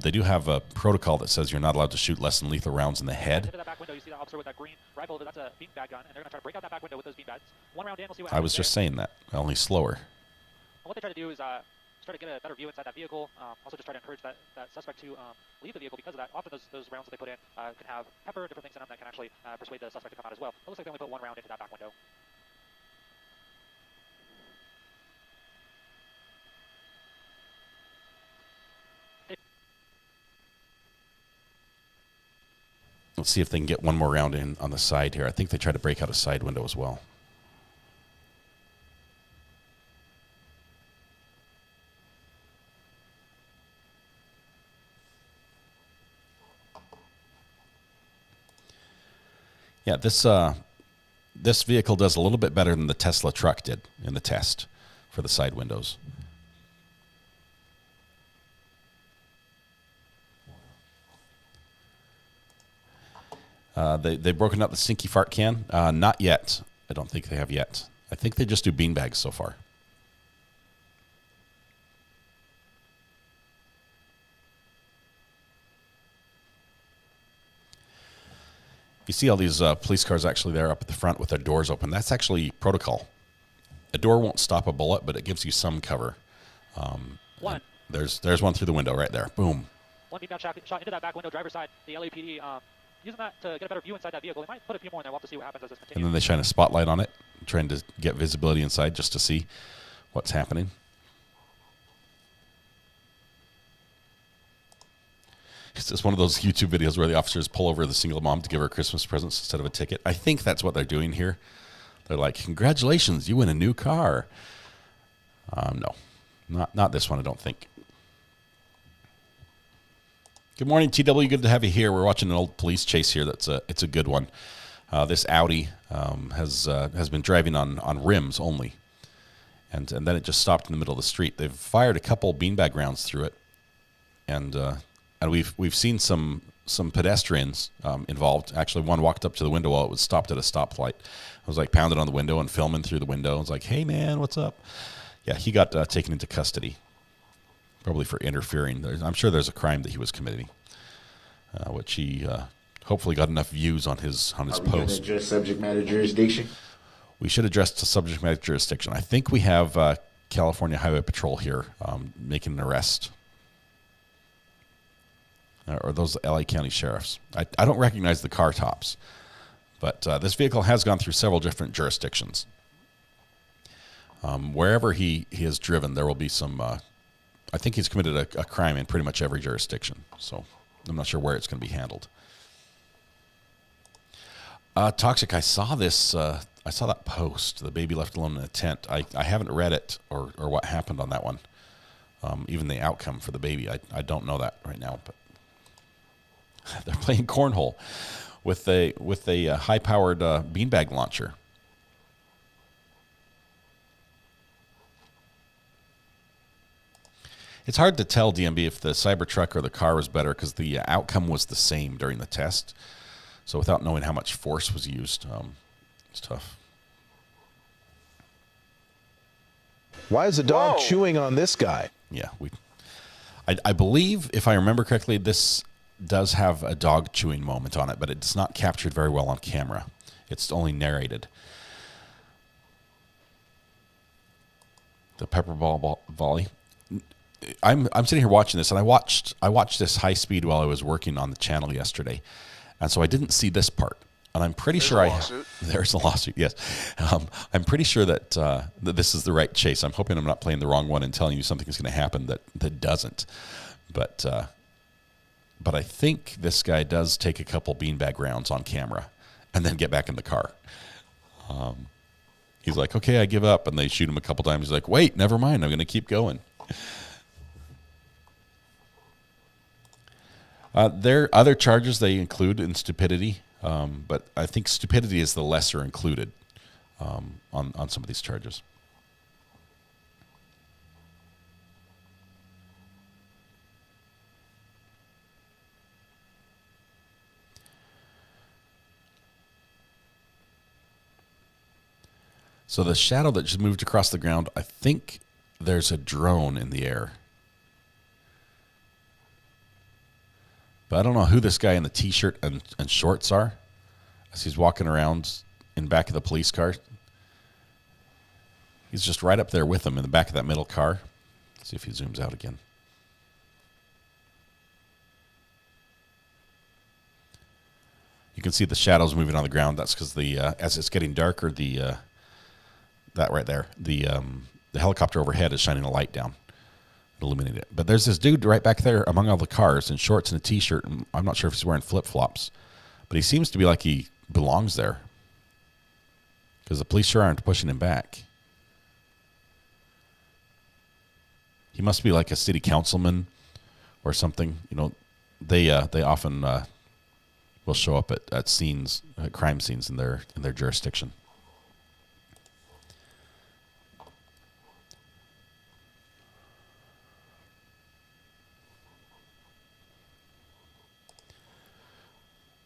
They do have a protocol that says you're not allowed to shoot less than lethal rounds in the head. Into that back window, you see that officer with that green rifle. That's a beanbag gun, and they're going to try to break out that back window with those beanbags. One round in, we'll see what I happens was just there. saying that, only slower. And what they try to do is try to get a better view inside that vehicle. Also just try to encourage that suspect to leave the vehicle because of that. Often those rounds that they put in can have pepper and different things in them that can actually persuade the suspect to come out as well. It looks like they only put one round into that back window. Let's see if they can get one more round in on the side here. I think they tried to break out a side window as well. Yeah, this vehicle does a little bit better than the Tesla truck did in the test for the side windows. They've broken up the stinky fart can. Not yet. I don't think they have yet. I think they just do beanbags so far. You see all these police cars actually there up at the front with their doors open. That's actually protocol. A door won't stop a bullet, but it gives you some cover. One. There's one through the window right there. Boom. One beanbag shot into that back window, driver's side. The LAPD using that to get a better view inside that vehicle. They might put a few more in there. We'll have to see what happens as this continues. And then they shine a spotlight on it, trying to get visibility inside just to see what's happening. It's just one of those YouTube videos where the officers pull over the single mom to give her Christmas presents instead of a ticket. I think that's what they're doing here. They're like, congratulations, you win a new car. No, not this one, I don't think. Good morning, TW. Good to have you here. We're watching an old police chase here. It's a good one. This Audi has been driving on rims only, and then it just stopped in the middle of the street. They've fired a couple beanbag rounds through it, and we've seen some pedestrians involved. Actually, one walked up to the window while it was stopped at a stoplight. I was like pounding on the window and filming through the window. I was like, "Hey, man, what's up?" Yeah, he got taken into custody. Probably for interfering. I'm sure there's a crime that he was committing, which he hopefully got enough views on his post. Address subject matter jurisdiction. We should address the subject matter jurisdiction. I think we have California Highway Patrol here making an arrest, or those LA County sheriffs. I don't recognize the car tops, but this vehicle has gone through several different jurisdictions. Wherever he has driven, there will be some. I think he's committed a crime in pretty much every jurisdiction, so I'm not sure where it's going to be handled. Toxic, I saw this. I saw that post, the baby left alone in a tent. I haven't read it or what happened on that one. Even the outcome for the baby, I don't know that right now. But they're playing cornhole with a high-powered beanbag launcher. It's hard to tell, DMB, if the Cybertruck or the car was better because the outcome was the same during the test. So without knowing how much force was used, it's tough. Why is the dog chewing on this guy? Yeah, I believe, if I remember correctly, this does have a dog chewing moment on it, but it's not captured very well on camera. It's only narrated. The pepper ball volley. I'm sitting here watching this, and I watched this high speed while I was working on the channel yesterday, and so I didn't see this part. And I'm pretty sure there's a lawsuit. Yes, I'm pretty sure that that this is the right chase. I'm hoping I'm not playing the wrong one and telling you something is going to happen that doesn't. But I think this guy does take a couple beanbag rounds on camera and then get back in the car. He's like, okay, I give up, and they shoot him a couple times. He's like, wait, never mind, I'm going to keep going. There are other charges they include in stupidity, but I think stupidity is the lesser included on some of these charges. So the shadow that just moved across the ground, I think there's a drone in the air. But I don't know who this guy in the T-shirt and shorts are as he's walking around in back of the police car. He's just right up there with them in the back of that middle car. Let's see if he zooms out again. You can see the shadows moving on the ground. That's because as it's getting darker, that right there, the helicopter overhead is shining a light down, illuminating it. But there's this dude right back there among all the cars in shorts and a T-shirt. And I'm not sure if he's wearing flip-flops, but he seems to be like he belongs there because the police sure aren't pushing him back. He must be like a city councilman or something. You know, they often will show up at scenes, crime scenes in their jurisdiction.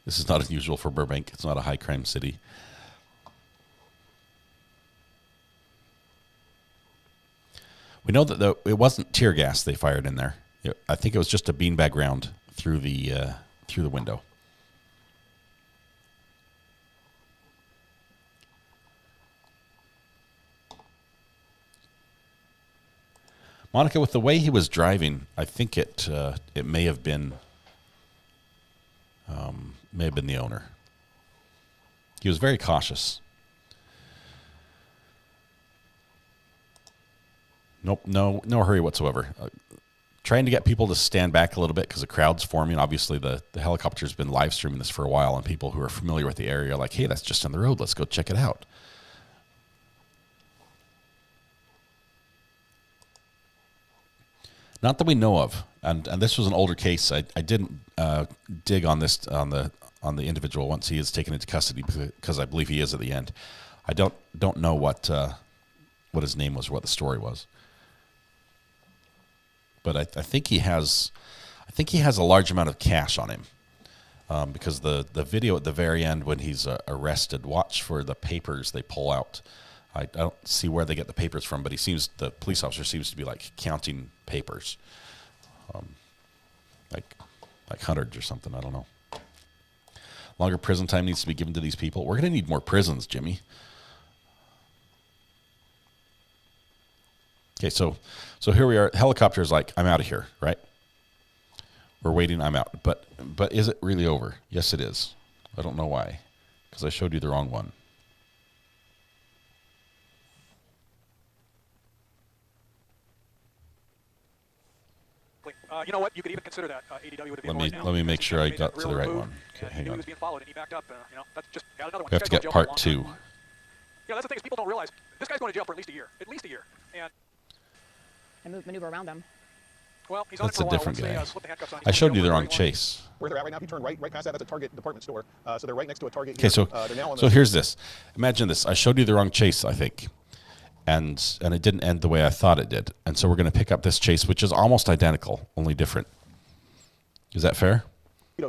This is not unusual for Burbank. It's not a high crime city. We know that it wasn't tear gas they fired in there. I think it was just a beanbag round through the window. Monica, with the way he was driving, I think it may have been the owner. He was very cautious. Nope, no hurry whatsoever. Trying to get people to stand back a little bit because the crowd's forming. Obviously, the helicopter's been live streaming this for a while, and people who are familiar with the area are like, hey, that's just on the road. Let's go check it out. Not that we know of, and this was an older case. I didn't dig on this on the individual once he is taken into custody because I believe he is at the end. I don't know what his name was or what the story was, but I think he has a large amount of cash on him because the video at the very end when he's arrested. Watch for the papers they pull out. I don't see where they get the papers from, but the police officer seems to be like counting papers, like hundreds or something. I don't know. Longer prison time needs to be given to these people. We're going to need more prisons, Jimmy. Okay, so here we are. Helicopter's like, I'm out of here, right? We're waiting. I'm out. But is it really over? Yes, it is. I don't know why, because I showed you the wrong one. You know what? You could even consider that ADW would have been Let me make sure I got to the right one. Okay, hang on. He was being followed and he backed up. You know, that's just another one. We have to get part 2. Yeah, that's the thing is people don't realize this guy's going to jail for at least a year. And maneuver around them. Well, he's that's on a it for different while. guy. Once they handcuffs on, I showed you the wrong chase. Where they're at right now, if you turn right past that, that's a Target department store. So they're right next to a Target. Okay, so here's this. Imagine this. I showed you the wrong chase, I think. And it didn't end the way I thought it did. And so we're going to pick up this chase, which is almost identical, only different. Is that fair?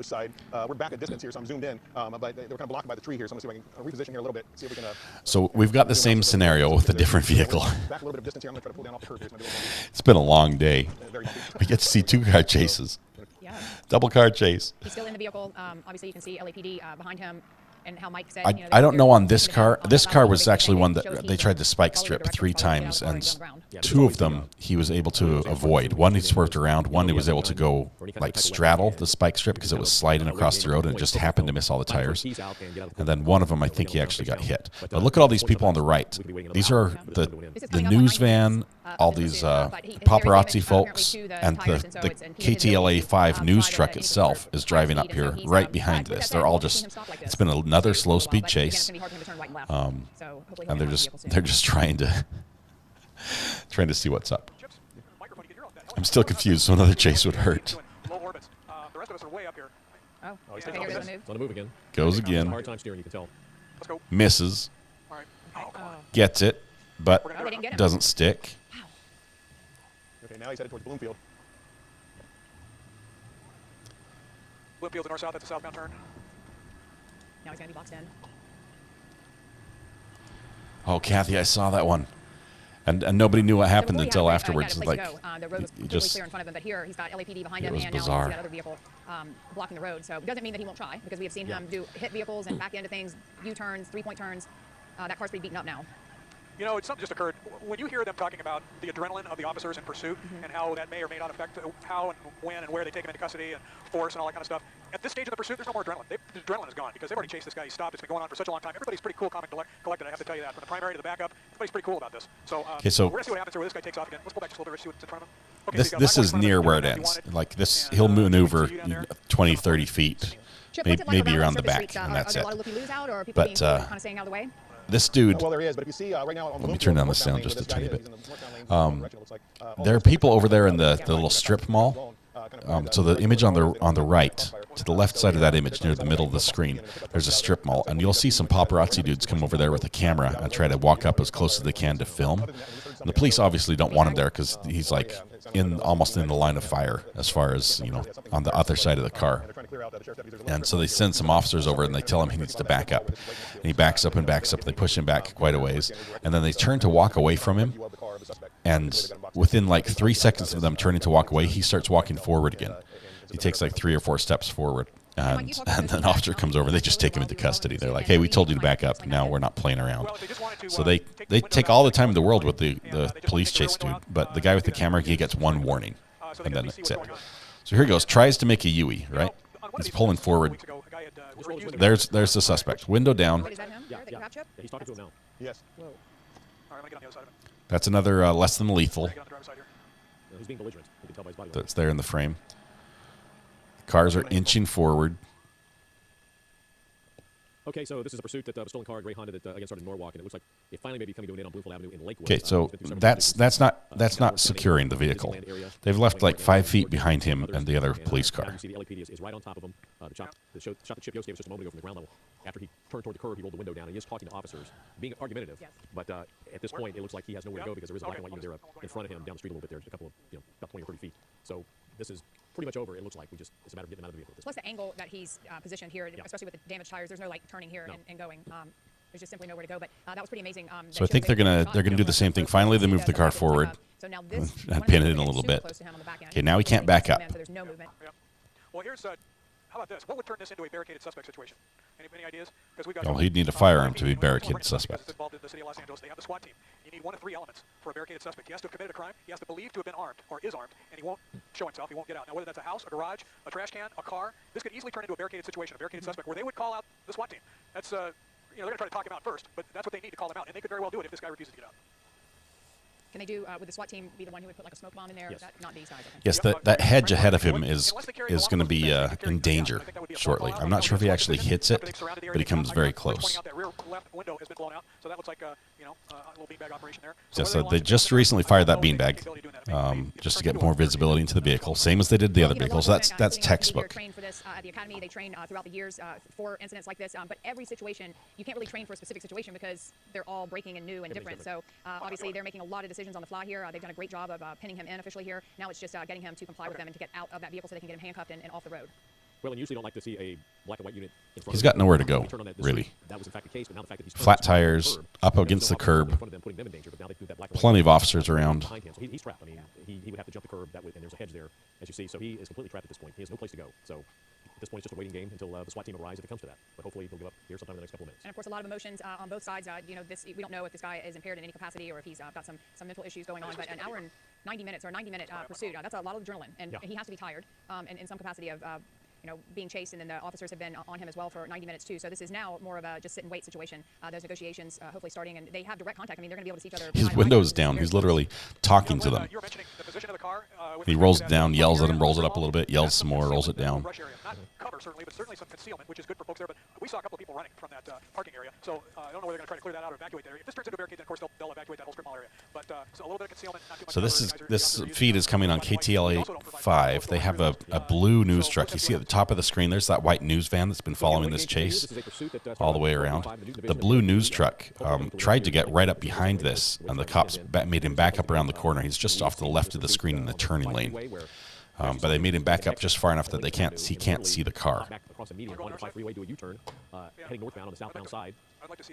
Side. We're back at distance here, so I'm zoomed in. But they were kind of blocked by the tree here, so I'm going to see if I can reposition here a little bit. See if we can. So we've got the same scenario with a different vehicle. Back a little bit of distance here. I'm going to try to pull down off the curb here. It's been a long day. We get to see 2 car chases. Yeah. Double car chase. He's still in the vehicle. Obviously, you can see LAPD behind him. And how Mike said, I don't know on this car. This car was actually one that they tried to spike strip 3 times, and 2 of them he was able to avoid. One he swerved around. One he was able to go like straddle the spike strip because it was sliding across the road and it just happened to miss all the tires. And then one of them I think he actually got hit. But look at all these people on the right. These are the news van, all these paparazzi folks, and the KTLA 5 news truck itself is driving up here right behind this. They're all just. It's been another slow speed chase, and they're just trying to see what's up. I'm still confused, so another chase would hurt. He's on the move again. Goes again. Hard time steering, you can tell. Misses. Gets it, but doesn't stick. Okay, now he's headed towards Bloomfield. Bloomfield to north-south, that's a southbound turn. Now he's going to be boxed in. Oh, Kathy, I saw that one. And nobody knew what happened until afterwards. The like, road was completely clear in front of him, but here he's got LAPD behind him, and now he's got another vehicle blocking the road. So it doesn't mean that he won't try, because we have seen him hit vehicles and back into things, U-turns, three-point turns. That car's pretty beaten up now. You know, something just occurred. When you hear them talking about the adrenaline of the officers in pursuit and how that may or may not affect how and when and where they take them into custody and force and all that kind of stuff, at this stage of the pursuit, there's no more adrenaline. The adrenaline is gone because they've already chased this guy. He stopped. It's been going on for such a long time. Everybody's pretty cool, calm, and collected. I have to tell you that. From the primary to the backup, everybody's pretty cool about this. So, so we're going to see what happens here where this guy takes off again. Let's pull back just a little bit, see what's in front of him. Okay, this is near where it ends. Like this, he'll maneuver 20, 30 feet, maybe around the back, and that's it. But this dude, well, there is, but if you see right now, let me turn down the sound just a tiny bit. There are people over there in the little strip mall. So the image on the right, to the left side of that image, near the middle of the screen, there's a strip mall, and you'll see some paparazzi dudes come over there with a camera and try to walk up as close as they can to film. And the police obviously don't want him there because he's like almost in the line of fire as far as, you know, on the other side of the car. And so they send some officers over and they tell him he needs to back up. And he backs up and backs up. They push him back quite a ways. And then they turn to walk away from him. And within like 3 seconds of them turning to walk away, he starts walking forward again. He takes like 3 or 4 steps forward. And then an officer comes over. They just take him into custody. They're like, hey, we told you to back up. Now we're not playing around. So they take all the time in the world with the police chase dude. But the guy with the camera, he gets 1 warning. And then that's it. So here he goes. Tries to make a Yui, right? He's pulling forward. There's the suspect. Window down. He's talking to him now. Yes. That's another less than lethal. He's being belligerent. You can tell by his body language. That's there in the frame. Cars are inching forward. Okay, so this is a pursuit that stolen car, gray Honda that again started in Norwalk, and it looks like it finally may be coming to an end on Bloomfield Avenue in Lakewood. Okay, so that's not securing the vehicle. They've left like 5 feet behind him and the other police car. You see the LAPD is right on top of him. The shot that Chip Yost gave us just a moment ago from the ground level. After he turned toward the curb, he rolled the window down, and he is talking to officers, being argumentative. Yes. But at this point, it looks like he has nowhere to go because there is a black and white unit there in front of him down the street a little bit. There's a couple of, about 20 or 30 feet. So this is pretty much over. It looks like it's a matter of getting him out of the vehicle. Plus the angle that he's positioned here, especially with the damaged tires, there's no like turning here and going. There's just simply nowhere to go. But that was pretty amazing. So I think they're gonna do the same thing. Finally, they move the car forward and pin it in a little bit. Okay, now he can't back up. So there's no movement. Well, here's how about this? What would turn this into a barricaded suspect situation? Any ideas? Well, he'd need a firearm to be barricaded suspect. Involved in the city of Los Angeles, they have the SWAT team. You need 1 of 3 elements for a barricaded suspect. He has to have committed a crime. He has to believe to have been armed or is armed, and he won't show himself. He won't get out. Now, whether that's a house, a garage, a trash can, a car, this could easily turn into a barricaded situation, a barricaded suspect, where they would call out the SWAT team. That's they're going to try to talk him out first, but that's what they need to call him out, and they could very well do it if this guy refuses to get out. Can they do, would the SWAT team be the one who would put like a smoke bomb in there? Yes. Not these guys. Yes, that hedge ahead of him is going to be in danger shortly. I'm not sure if he actually hits it, but he comes very close. So they just recently fired that beanbag just to get more visibility into the vehicle, same as they did the other vehicles. That's textbook. They train for this at the academy. They train throughout the years for incidents like this. But every situation, you can't really train for a specific situation because they're all breaking and new and different. So obviously they're making a lot of decisions on the fly here. They've done a great job of pinning him in officially here. Now it's just getting him to comply with them and to get out of that vehicle so they can get him handcuffed and off the road. Well, and usually don't like to see a black and white unit in front. He's got nowhere to go, really. That was in fact the case, but now the fact that he's flat tires, up against the curb, plenty of officers around. So he's trapped. I mean, he would have to jump the curb, and there's a hedge there, as you see. So he is completely trapped at this point. He has no place to go. So at this point, it's just a waiting game until the SWAT team arrives if it comes to that. But hopefully he'll give up here sometime in the next couple of minutes. And of course, a lot of emotions on both sides. We don't know if this guy is impaired in any capacity or if he's got some mental issues going on. But an hour and 90 minutes or a 90-minute pursuit, that's a lot of adrenaline, and he has to be tired and in some capacity of being chased, and then the officers have been on him as well for 90 minutes too. So this is now more of a just sit and wait situation. Those negotiations hopefully starting, and they have direct contact. I mean, they're going to be able to see each other. His window's down. He's literally talking to them. He rolls it down, yells at him, rolls it up a little bit, yells some more, rolls it down. Cover certainly, but certainly some concealment, which is good for folks there. But we saw a couple of people running from that parking area, so I don't know whether they're going to try to clear that out or evacuate that area. If this turns into a barricade, then of course they'll evacuate that whole strip mall area. But so a little bit of concealment. Not too much So this feed is coming on KTLA 5. They have a blue news truck. You see at the top of the screen, there's that white news van that's been following this chase all the way around. The blue news truck tried to get right up behind this, and the cops made him back up around the corner. He's just off to the left of the screen in the turning lane. but they made him back up just far enough that he can't see the car. Back across the median on the 5 freeway, do a U-turn, heading northbound on the southbound side.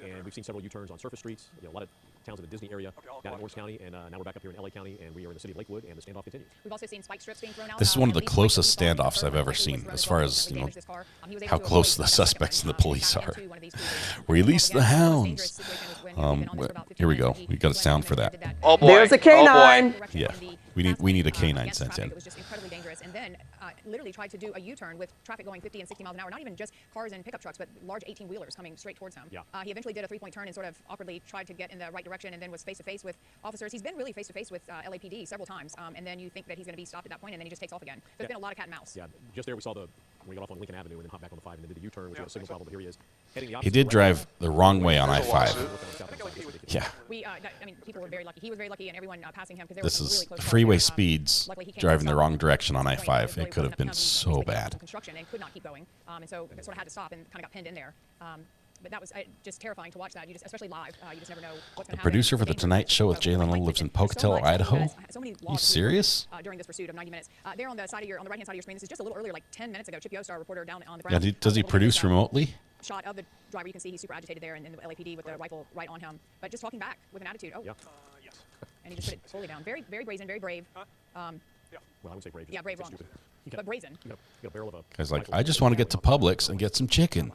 And we've seen several U-turns on surface streets. A lot of towns in the Disney area, down in Orange County, and now we're back up here in LA County, and we are in the city of Lakewood, and the standoff continues. We've also seen spike strips being thrown out. This is one of the closest standoffs I've ever seen, as far as how close the suspects and the police are. Release the hounds. Here we go. We got a sound for that. Oh boy. There's a canine. Oh boy. Yeah, we need a canine sent in. It was just incredibly dangerous, and then literally tried to do a U-turn with traffic going 50 and 60 miles an hour. Not even just cars and pickup trucks, but large 18-wheelers coming straight towards him. Yeah. He eventually did a 3-point turn and sort of awkwardly tried to get in the right direction, and then was face-to-face with officers. He's been really face-to-face with LAPD several times, and then you think that he's going to be stopped at that point, and then he just takes off again. There's been a lot of cat and mouse. Yeah, just there we saw when he got off on Lincoln Avenue and then hopped back on the 5 and then did the U-turn, which was a signal problem, but here he is. He did drive the wrong way on I-5. Yeah. I mean, people were very lucky. He was very lucky, and everyone passing him. This is freeway speeds, driving the wrong direction on I-5. It could have been so bad. Construction and could not keep going, and so sort of had to stop and kind of got pinned in there. But that was just terrifying to watch that. You just, especially live, you just never know what's going to happen. The producer for The Tonight Show with Jalen Little lives in Pocatello, Idaho. You serious? During this pursuit of 90 minutes. There on the right-hand side of your screen, this is just a little earlier, like 10 minutes ago. Chip Yostar, reporter down on the ground. Yeah, does he produce remotely? Shot of the driver. You can see he's super agitated there, and the LAPD with the rifle right on him, but just talking back with an attitude. Oh, yeah. Yes. And he just put it fully down. Very, very brazen, very brave. Well, I would say brave. Yeah, brave wrong. But brazen. You got a barrel of a Guy's like, I just want to get to Publix and get some chicken.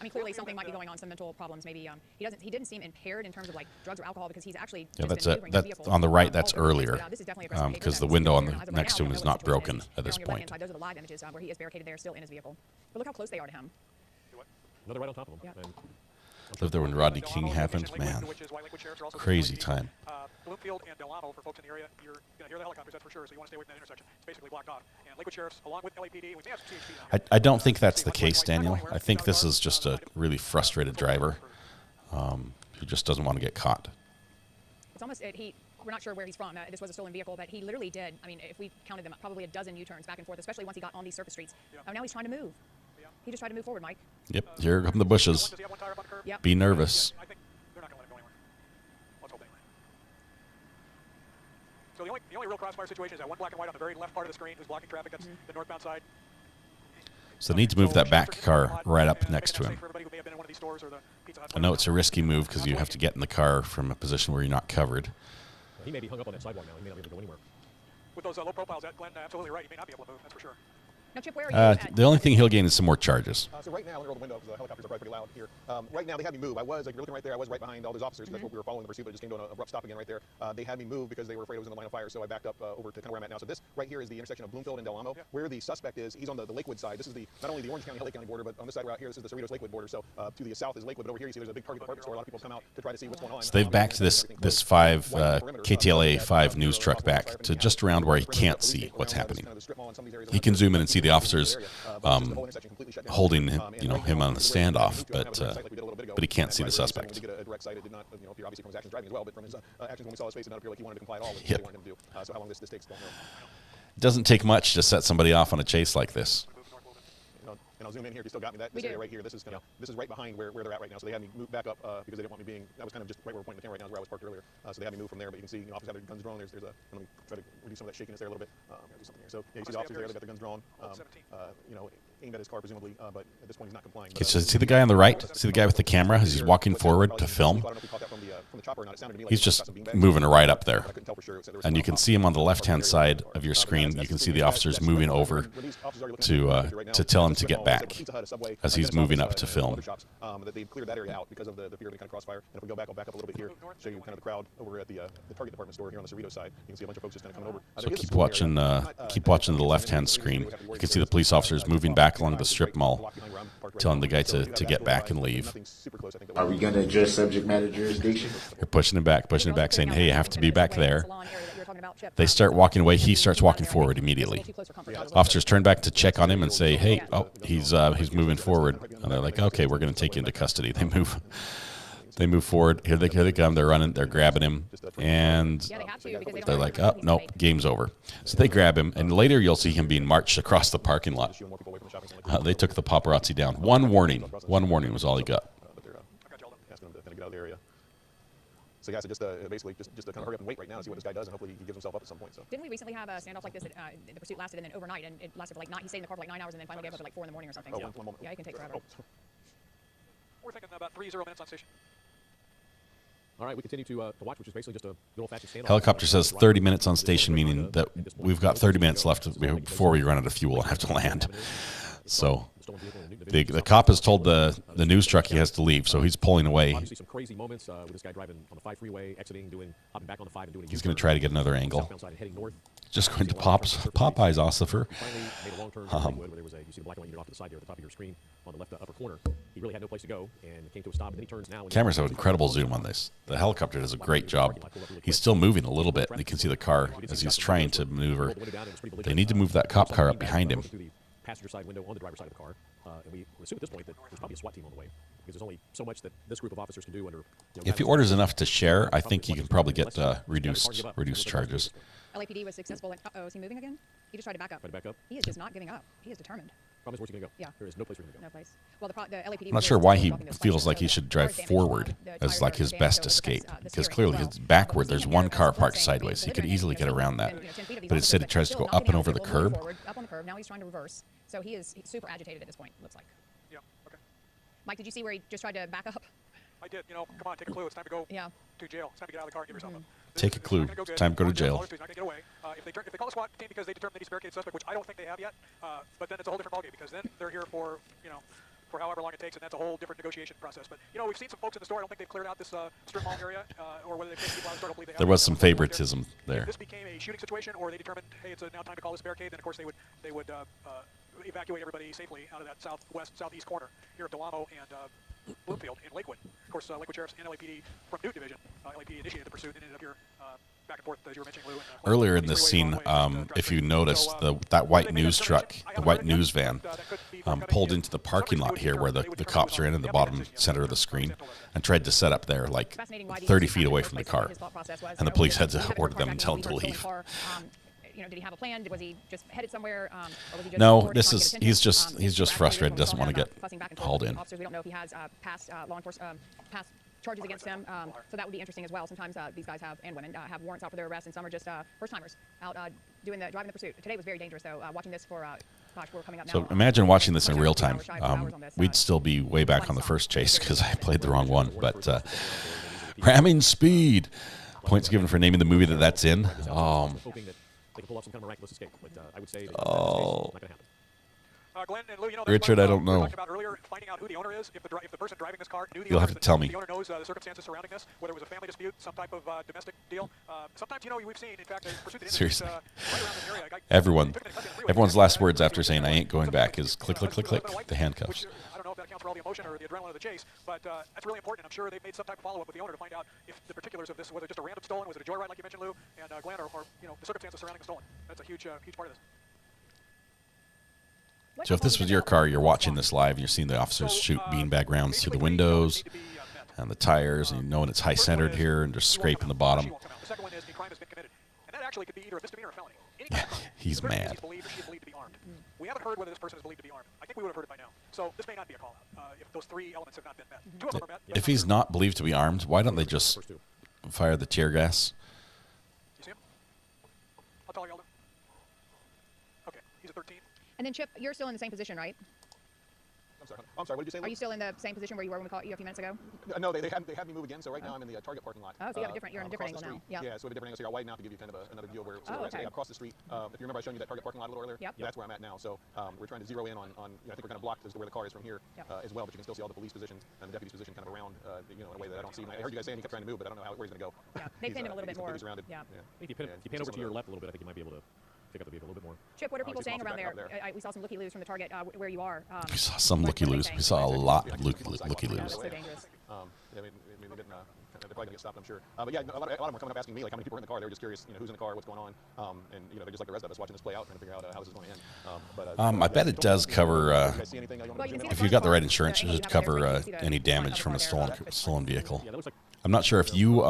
I mean, clearly something might be going on, some mental problems. Maybe he didn't seem impaired in terms of like drugs or alcohol, because he's actually that's on the right. That's earlier, because the window on the next to him is not broken at this point. Those are the live images where he is barricaded there, still in his vehicle. But look how close they are to him. Another right on top of him. Yeah. Lived there when Rodney King happened. Man, crazy time. Bloomfield and Delano, for folks in the area, you're going to hear the helicopters, that's for sure, so you want to stay away from that intersection. It's basically blocked off. And Lakewood Sheriff's, along with LAPD, we may have some CHP. I don't think that's the case, Daniel. I think this is just a really frustrated driver who just doesn't want to get caught. It's almost, we're not sure where he's from. This was a stolen vehicle, but he literally did. I mean, if we counted them, probably a dozen U-turns back and forth, especially once he got on these surface streets. Oh, now he's trying to move. He just tried to move forward, Mike. Yep, here come the bushes. Yep. Be nervous. I think they're not going to let him go anywhere. Let's hope anyway. So the only real crossfire situation is that one black and white on the very left part of the screen who's blocking traffic. That's the northbound side. So they need to move that back car right up next to him. I know it's a risky move because you have to get in the car from a position where you're not covered. He may be hung up on that sidewalk now. He may not be able to go anywhere. With those low profiles, Glenn, absolutely right. He may not be able to move, that's for sure. Now, Chip, where are you the only thing he'll gain is some more charges. So right now, I'm going to roll the window because the helicopters are probably pretty loud here. Right now, they had me move. I was, like, you're looking right there, I was right behind all those officers. That's what we were following the pursuit, but it just came to an abrupt stop again right there. They had me move because they were afraid I was in the line of fire, so I backed up over to kind of where I'm at now. So this right here is the intersection of Bloomfield and Delano, where the suspect is. He's on the Lakewood side. This is not only the Orange County, LA County border, but on this side right here, this is the Cerritos-Lakewood border. So to the south is Lakewood, but over here you see there's a big Target department store. A lot of people come out to try to see what's going on. So they've backed this KTLA 5 news truck back to just around where he can't see what's happening. He can zoom in and see the officers holding him on the standoff, but he can't see the suspect. Yep. It doesn't take much to set somebody off on a chase like this. And I'll zoom in here if you still got me. This area right here, this is right behind where they're at right now. So they had me move back up because they didn't want me being. That was kind of just right where we're pointing the camera right now, is where I was parked earlier. So they had me move from there, but you can see officers have their guns drawn. Let me try to reduce some of that shakiness there a little bit. Do something here. So yeah, you see the officers there. They got their guns drawn. Aimed at his car presumably, but at this point he's not complying. Okay, so see the guy on the right? See the guy with the camera as he's walking forward to film? He's just moving right up there. And you can see him on the left-hand side of your screen. You can see the officers moving over to tell him to get back as he's moving up to film. That they've cleared that area out because of the fear of any kind of crossfire. And if we go back, I'll back up a little bit here, show you kind of the crowd over at the Target department store here on the Cerritos side. You can see a bunch of folks just kind of coming over. So keep watching the left-hand screen. You can see the police officers moving back along the strip mall, telling the guy to get back and leave. Are we going to address subject matter jurisdiction? They're pushing him back, saying, hey, you have to be back there. They start walking away. He starts walking forward immediately. Officers turn back to check on him and say, hey, he's moving forward. And they're like, okay, we're going to take you into custody. They move forward. Here they come. They're running. They're grabbing him. And they're like, oh, nope, game's over. So they grab him. And later you'll see him being marched across the parking lot. They took the paparazzi down. One warning was all he got. So yeah, so just basically just to kind of hurry up and wait right now and see what this guy does, and hopefully he gives himself up at some point. So. Didn't we recently have a standoff like this? That, the pursuit lasted, and then overnight, and it lasted for like he stayed in the car for like 9 hours, and then finally gave up at like 4 in the morning or something. Oh, Yeah, one moment. yeah, it can take forever. We're thinking about 30 minutes on station. All right, we continue to watch, which is basically just a good old-fashioned standoff. Helicopter says 30 minutes on station, meaning that we've got 30 minutes left before we run out of fuel and have to land. So the cop has told the news truck he has to leave, so he's pulling away. Obviously, some crazy moments with this guy driving on the 5 freeway, exiting, hopping back on the 5 and doing a He's going to try to get another angle. southbound side and heading north. Just going to Popeye's ossifer. Finally made a long turn to Lakewood, where there was you see the black and white unit off to the side there at the top of your screen on the left upper corner. He really had no place to go and came to a stop, and then he turns now. Cameras have incredible zoom on this. The helicopter does a great job. He's still moving a little bit. You can see the car as he's trying to maneuver. They need to move that cop car up behind him. Passenger side window on the driver's side of the car, and we assume at this point that there's probably a SWAT team on the way, because there's only so much that this group of officers can do under. If he orders enough to share, I think he can probably get reduced charges. LAPD was successful. Uh-oh, is he moving again? He just tried to back up. Try to back up. He is just not giving up. He is determined. Problem is, where's he going to go? Yeah. There is no place for him to go. No place. Well, the LAPD. I'm not sure why he feels like he should drive forward as like his best escape, because clearly it's backward. There's one car parked sideways. He could easily get around that, but instead he tries to go up and over the curb. Up on the curb. Now he's trying to reverse. So he's super agitated at this point. Looks like. Yeah. Okay. Mike, did you see where he just tried to back up? I did. Come on, take a clue. It's time to go. Yeah. To jail. It's time to get out of the car and give yourself up. Take a clue. It's time to go to jail. He's not going to get away. If they call the SWAT team because they determine that he's a barricaded suspect, which I don't think they have yet, but then it's a whole different ballgame, because then they're here for for however long it takes, and that's a whole different negotiation process. But we've seen some folks in the store. I don't think they've cleared out this strip mall area, or whether they've taken people out of the store. I don't believe they have. There was some favoritism there. If this became a shooting situation, or they determined, hey, it's now time to call this barricade, then of course they would evacuate everybody safely out of that southeast corner here at Delamo and Bloomfield in Lakewood. Of course, Lakewood Sheriff's and LAPD from Newton Division, LAPD initiated the pursuit and ended up here back and forth, as you were mentioning, Lou. Earlier in this scene, if you notice, that white news truck, the white news van, pulled into the parking lot here where the cops are in the bottom center of the screen, and tried to set up there like 30 feet away from the car. And the police had to order them and tell them to leave. Did he have a plan? Was he just headed somewhere? Or was he just no, he's just frustrated. Doesn't want to get hauled in. Officers, we don't know if he has past law enforcement past charges against him, so that would be interesting as well. Sometimes these guys and women have warrants out for their arrest, and some are just first timers out driving the pursuit. Today was very dangerous, though. Watching this for we're coming up now. So imagine watching this in real time. We'd still be way back on the first chase because I played the wrong one. But ramming speed. Points given for naming the movie that's in. They can pull off some kind of miraculous escape, but I would say that not going to happen. Glenn and Lou, Richard, I don't know. About earlier, finding out who the owner is. If the person driving this car knew the You'll owner, have to tell me. The owner knows the circumstances surrounding this, whether it was a family dispute, some type of domestic deal. Sometimes, we've seen, in fact, seriously, right around this area. Everyone's last words after saying "I ain't going back" is click, click, click, click. The handcuffs. I don't know if that accounts for all the emotion or the adrenaline of the chase, but that's really important. I'm sure they've made some type of follow-up with the owner to find out if the particulars of this, whether just a random stolen, was it a joyride like you mentioned, Lou, and Glenn, or the circumstances surrounding the stolen. That's a huge part of this. So if this was your car, you're watching this live, and you're seeing the officers shoot beanbag rounds through the windows and the tires, and knowing it's high-centered here and just scraping the bottom. The second one is a crime has been committed, and that actually could be either a misdemeanor or a felony. He's mad. He's believed or she's believed to be armed. We haven't heard whether this person is believed to be armed. I think we would have heard it by now. So this may not be a call-out if those three elements have not been met. Two of them are met. If he's not believed to be armed, why don't they just fire the tear gas? You see him? How tall are you, Aldo? Okay, he's a 13. And then Chip, you're still in the same position, right? I'm sorry, what did you say? Are you still in the same position where you were when we called you a few minutes ago? No, they had me move again, so right now I'm in the Target parking lot. Oh, so you have you're in a different angle now. Yeah, so we have a different angle, so you're wide enough to give you kind of another view of where okay. across the street. If you remember I was showing you that Target parking lot a little earlier? Yep. That's where I'm at now. So we're trying to zero in on I think we're kind of blocked as to where the car is from here as well, but you can still see all the police positions and the deputy's position kind of around, in a way that I don't see. I heard you guys saying he kept trying to move, but I don't know where he's going to go. Yeah, they pinned him a little bit more. Yeah. If you pan over to your left a little bit, I think you might be able to pick up the vehicle a little bit more. Chip, what are people saying around there? We saw some looky-loos from the Target where you are. We saw some looky-loos. We saw a lot of looky-loos. That's so dangerous. They're probably gonna get stopped, I'm sure. But yeah, a lot of them are coming up asking me, like, how many people are in the car. They're just curious, who's in the car, what's going on, and they're just like the rest of us watching this play out, trying to figure out how this is going to end. I bet it does cover. If you got the right insurance, it should cover any damage from a stolen vehicle. I'm not sure if you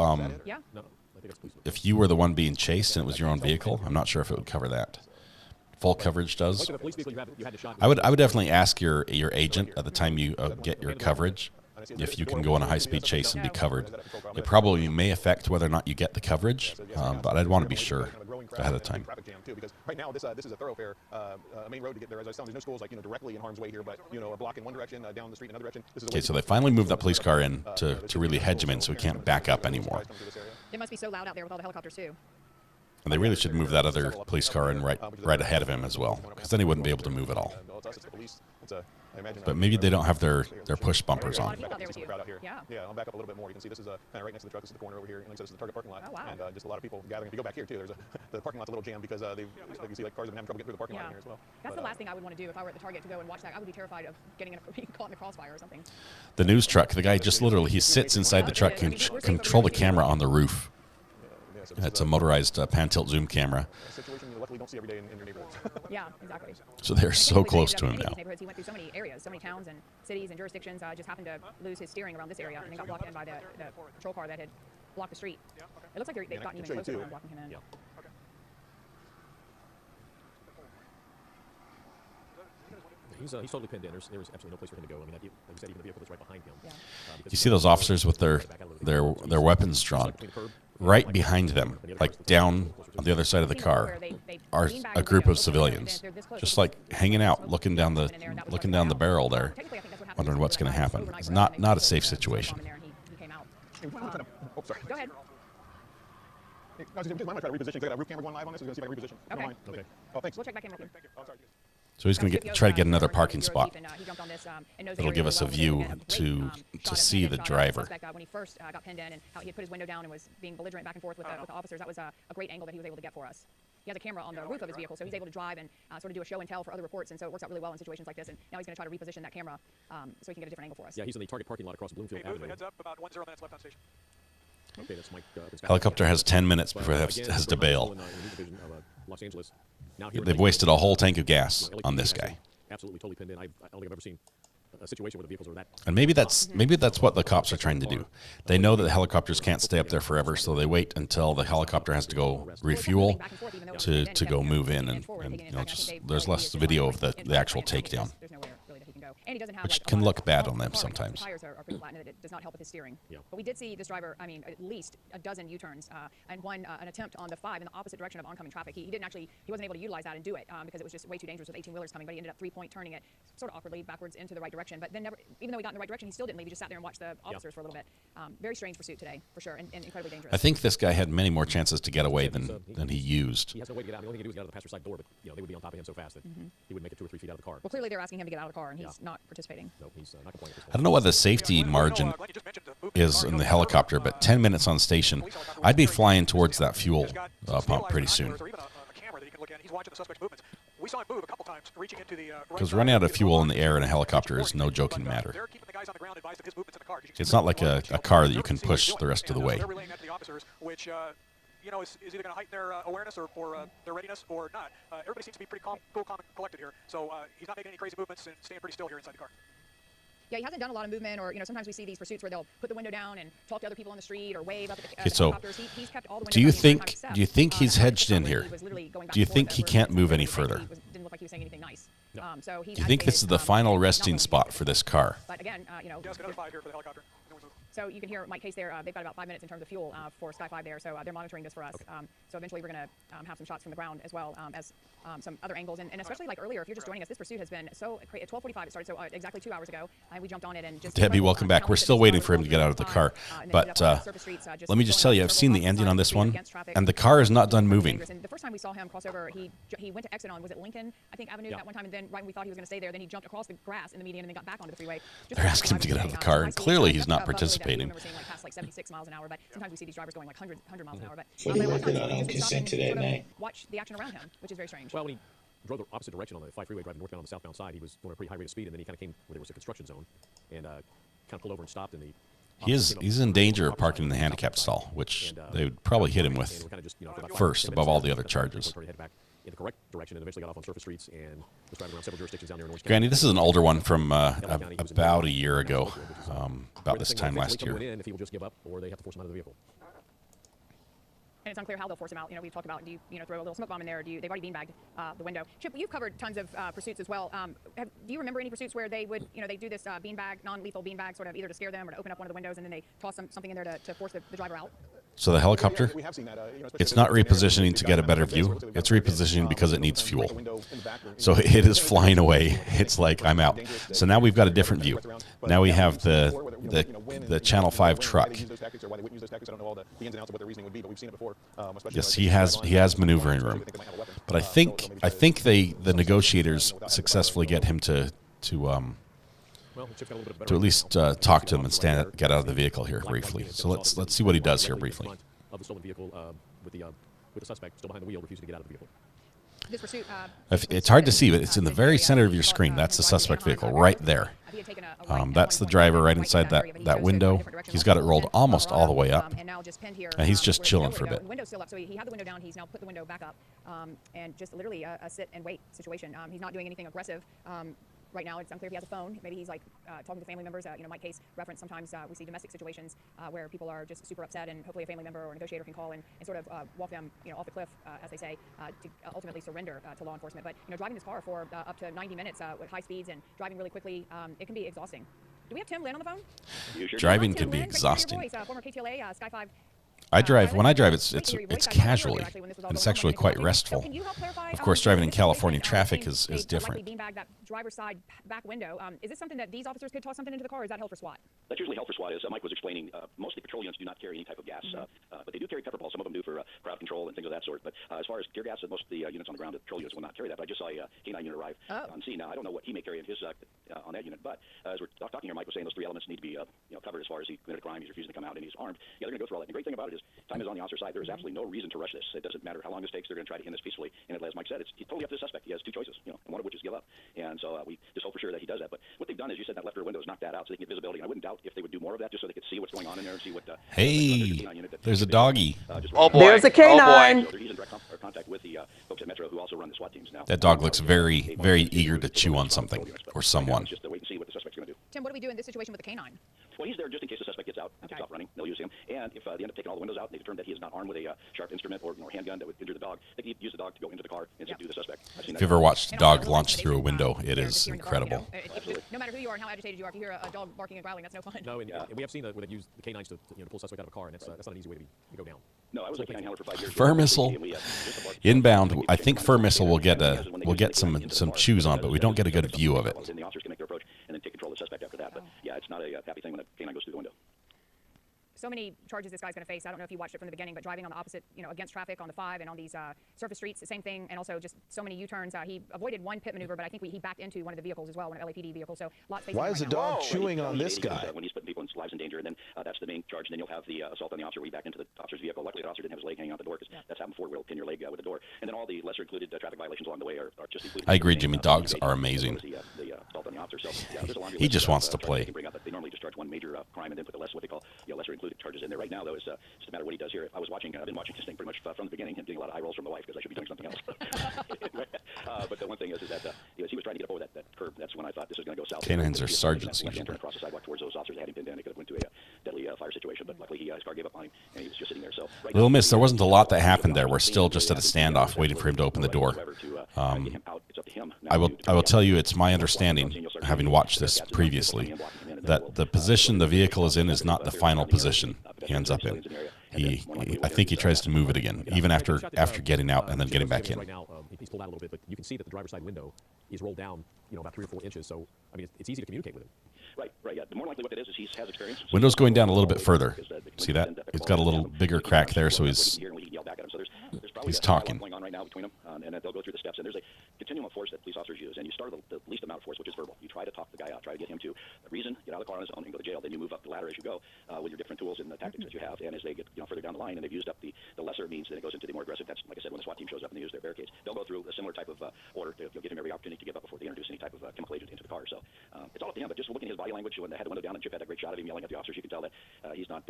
if you were the one being chased and it was your own vehicle. I'm not sure if it would cover that. Full coverage does. I would definitely ask your agent at the time you get your coverage. if you can go on a high-speed chase and be covered. It probably may affect whether or not you get the coverage, but I'd want to be sure ahead of time. Because right now this is a thoroughfare, a main road to get there. As I was telling, there's no schools like directly in harm's way here, but a block in one direction, down the street in another direction. Okay, so they finally moved that police car in to really hedge him in, so we can't back up anymore. It must be so loud out there with all the helicopters too. And they really should move that other police car in right ahead of him as well, because then he wouldn't be able to move at all. But maybe they don't have their push bumpers on. Yeah, I'll back up a little bit more. You can see this is kind of right next to the truck. This is the corner over here, and like I said, this is the Target parking lot. Oh, wow. And just a lot of people gathering. If you go back here too, the parking lot's a little jammed because like you see, like cars have been having trouble getting through the parking lot in here as well. That's the last thing I would want to do if I were at the Target, to go and watch that. I would be terrified of getting caught in the crossfire or something. The news truck, the guy just literally, he sits inside the truck, can control the camera on the roof. It's a motorized pan-tilt zoom camera. Situation you luckily don't see every day in your neighborhood. Yeah, exactly. So they're so close to him now. He went through so many areas, so many towns and cities and jurisdictions. Just happened to lose his steering around this area and then got blocked in by the patrol car that had blocked the street. It looks like they've gotten even closer to blocking him in. He's totally pinned in. There was absolutely no place for him to go. I mean, like you said, even the vehicle that's right behind him. You see those officers with their weapons drawn. Right behind them, like down on the other side of the car, are a group of civilians, just like hanging out, looking down the barrel there, wondering what's going to happen. It's not a safe situation. Oh, sorry. Go ahead. Hey, I was just mind trying to reposition. I got a roof camera going live on this. I was going to see if I can reposition. Okay. Oh, thanks. We'll check back in real quick. Thank you. Oh, sorry. So he's going to try to get another parking spot. It'll give us a view to see the driver. When he first got pinned in and how he had put his window down and was being belligerent back and forth with the officers, that was a great angle that he was able to get for us. He has a camera on the roof of his vehicle, so he's able to drive and sort of do a show and tell for other reports, and so it works out really well in situations like this. And now he's going to try to reposition that camera so he can get a different angle for us. Yeah, he's in the Target parking lot across Bloomfield Avenue. Heads up, about 10 minutes left on station. Okay, that's Mike. Helicopter has 10 minutes before it has to bail. Los Angeles. They've wasted a whole tank of gas on this guy. Absolutely, totally pinned in. I don't think I've ever seen a situation where the vehicles are that. And maybe that's what the cops are trying to do. They know that the helicopters can't stay up there forever, so they wait until the helicopter has to go refuel to go move in, and just there's less video of the actual takedown, which can look bad on them sometimes. Tires are pretty flat, and it does not help with his steering. But we did see this driver, I mean, at least a dozen U-turns and an attempt on the 5 in the opposite direction of oncoming traffic. He wasn't able to utilize that and do it because it was just way too dangerous with 18-wheelers coming, but he ended up 3-point turning it sort of awkwardly backwards into the right direction. But then even though he got in the right direction, he still didn't leave. He just sat there and watched the officers for a little bit. Very strange pursuit today, for sure, and incredibly dangerous. I think this guy had many more chances to get away than he used. He has no way to get out. The only thing he could do is get out of the passenger side door, but they would be on top of him so fast that he would make it 2 or 3 feet out of the car. Well, clearly they're asking him to get out of the car, and he's not participating. No, he's not complaining. I don't know what the safety margin is in the helicopter, but 10 minutes on station, I'd be flying towards that fuel pump pretty soon. Because running out of fuel in the air in a helicopter is no joking matter. It's not like a car that you can push the rest of the way. Is either going to heighten their awareness or their readiness or not. Everybody seems to be pretty cool, calm, and collected here. So he's not making any crazy movements and staying pretty still here inside the car. Yeah, he hasn't done a lot of movement, or sometimes we see these pursuits where they'll put the window down and talk to other people on the street or wave up at the helicopters. He's kept all the windows down. Do you think he's hedged in here? Do you think he can't move any further? Didn't look like he was saying anything nice. No. So do you think this is the final resting spot for this car? But again, Just another 5 here for the helicopter. So you can hear Mike Case there. They've got about 5 minutes in terms of fuel for Sky 5 there. So they're monitoring this for us. Okay. So eventually we're going to have some shots from the ground as well as some other angles. And especially like earlier, if you're just joining us, this pursuit has been so at 12:45 it started. So exactly 2 hours ago, we jumped on it and just. Debbie, welcome back. We're still waiting for him to get out of the car. But let me just tell you, I've seen the ending on this one, and the car is not done moving. And the first time we saw him cross over, he went to exit on, was it Lincoln, I think, Avenue at one time, and then right when we thought he was going to stay there, then he jumped across the grass in the median and then got back onto the freeway. They're asking him to get out of the car, and clearly he's not participating. Like 76 miles an hour, but sometimes we see these drivers going like 100 miles an hour. But what are you working on consent today, May? Watch the action around him, which is very strange. Well, when he drove the opposite direction on the 5 freeway, driving northbound on the southbound side, he was going at a pretty high rate of speed, and then he kind of came where there was a construction zone, and kind of pulled over and stopped. And he's in danger of parking in the handicapped stall, which they would probably hit him with first above all the other charges. In the correct direction, and eventually got off on surface streets and was driving around several jurisdictions down there in Orange County. Granny, this is an older one from about a year ago, about this time last year. If he will just give up, or they have to force him out of the vehicle. And it's unclear how they'll force him out. We've talked about, do you throw a little smoke bomb in there? They've already beanbagged the window. Chip, you've covered tons of pursuits as well. Do you remember any pursuits where they would, they do this beanbag, non-lethal beanbag, sort of either to scare them or to open up one of the windows, and then they toss something in there to force the driver out? So the helicopter, it's not repositioning to get a better view. It's repositioning because it needs fuel. So it is flying away. It's like, I'm out. So now we've got a different view. Now we have the Channel 5 truck. Yes, he has maneuvering room. But I think the negotiators successfully get him to at least talk to him and get out of the vehicle here briefly. So let's see what he does here briefly. Of the stolen vehicle with the suspect still behind the wheel, refusing to get out of the vehicle. This pursuit, it's hard to see, but it's in the very center of your screen. That's the suspect vehicle right there. That's the driver right inside that window. He's got it rolled almost all the way up. And he's just chilling for a bit. The window's still up, so he had the window down. He's now put the window back up, and just literally a sit and wait situation. He's not doing anything aggressive. Right now, it's unclear if he has a phone. Maybe he's like talking to family members. Mike Case referenced sometimes we see domestic situations where people are just super upset, and hopefully a family member or a negotiator can call and sort of walk them, off the cliff, as they say, to ultimately surrender to law enforcement. But driving this car for up to 90 minutes with high speeds and driving really quickly, it can be exhausting. Do we have Tim Lynn on the phone? Driving can be exhausting. Former KTLA, Sky 5. When I drive, it's casually, and it's actually quite restful. Of course, driving in California traffic is different. Beanbag that driver's side back window. Is this something that these officers could toss something into the car, or is that held for SWAT? That's usually held for SWAT. As Mike was explaining, most of the patrol units do not carry any type of gas, but they do carry pepper balls. Some of them do for crowd control and things of that sort. But as far as tear gas, most of the units on the ground, the patrol units will not carry that. But I just saw a K9 unit arrive on scene. Now, I don't know what he may carry in his on that unit, but as we're talking here, Mike was saying those three elements need to be covered as far as he committed a crime, he's refusing to come out, and he's armed. Yeah, they're going to go through all that. And the great thing about it is time is on the officer's side. There is absolutely no reason to rush this. It doesn't matter how long this takes. They're going to try to end this peacefully. And as Mike said, it's totally up to the suspect. He has two choices, and one of which is give up. And so we just hope for sure that he does that. But what they've done is, you said, that left rear window is knocked that out so they can get visibility. And I wouldn't doubt if they would do more of that just so they could see what's going on in there and see what. Hey, there's a doggy. Oh boy! There's a K9. So he's in direct contact with the folks at Metro who also run the SWAT teams now. That dog looks very, very eager to chew on something or someone. Just wait and see what the suspect's going to do. Tim, what do we do in this situation with the K9? Well, he's there just in case the suspect gets out and takes off running. They'll use him. And if they end up taking all the windows out and they determine that he is not armed with a sharp instrument or handgun that would injure the dog, they can use the dog to go into the car and subdue the suspect. If you've ever watched a dog launch through a window, it is incredible. No matter who you are and how agitated you are, if you hear a dog barking and growling, that's no fun. No, and we have seen where they've used the K9s to pull a suspect out of a car, and that's not an easy way to go down. No, I was a K9 handler for 5 years. Fur missile inbound. I think Fur missile will get some chews on, but we don't get a good view of it. And the officers can make their approach and then take control of the suspect after that. But yeah, it's not a happy thing when a K9 goes through the window. So many charges this guy's going to face. I don't know if you watched it from the beginning, but driving on the opposite, against traffic on the 5 and on these surface streets, the same thing. And also just so many U-turns. He avoided one pit maneuver, but I think he backed into one of the vehicles as well, one of LAPD vehicle. So lots. Why is the dog chewing on this guy? When he's putting people's lives in danger, and then that's the main charge. And then you'll have the assault on the officer where he backed into the officer's vehicle. Luckily, the officer didn't have his leg hanging out the door, because that's happened before. We'll pin your leg with the door. And then all the lesser included traffic violations along the way are just included. I agree, Jimmy. Dogs are amazing. He just wants to play. They normally just charge one major crime and then put the what they call lesser included charges in there. Right now, though, it's just a matter of what he does here. I've been watching this thing pretty much from the beginning and getting a lot of eye rolls from the wife because I should be doing something else. But the one thing is that as he was trying to get up over that curb, that's when I thought this was going to go south. Canines are sergeants usually. Turn across the sidewalk towards those officers. They had him pinned down. They could have went to a deadly fire situation, but luckily his car gave up on him and he was just sitting there. So Little Miss, there wasn't a lot that happened there. We're still just at a standoff waiting for him to open the door. I will tell you, it's my understanding, having watched this previously, that the position the vehicle is in is not the final position he ends up in. I think he tries to move it again, even after getting out and then getting back in. Right now, he's pulled out a little bit, but you can see that the driver's side window is rolled down, about 3 or 4 inches. So, I mean, it's easy to communicate with him. Right, yeah. The more likely what it is he has experience. Window's going down a little bit further. See that? It's got a little bigger crack there, so he's talking. Going on right now between them, and they'll go through the steps. And there's a continuum of force that police officers use, and you start the least amount of force, which is verbal. You try to talk the guy out, try to get him to reason, get out of the car on his own, and go to jail. Then you move up the ladder as you go with your different tools and the tactics that you have. And as they get further down the line, and they've used up the lesser means, then it goes into the more aggressive. That's like I said, when the SWAT team shows up and they use their barricades, they'll go through a similar type of order. You'll give him every opportunity to give up before they introduce any type of chemical agent into the car. So it's all up to him. But just looking at his body language when they had the window down, and Chip had a great shot of him yelling at the officers, you can tell that he's not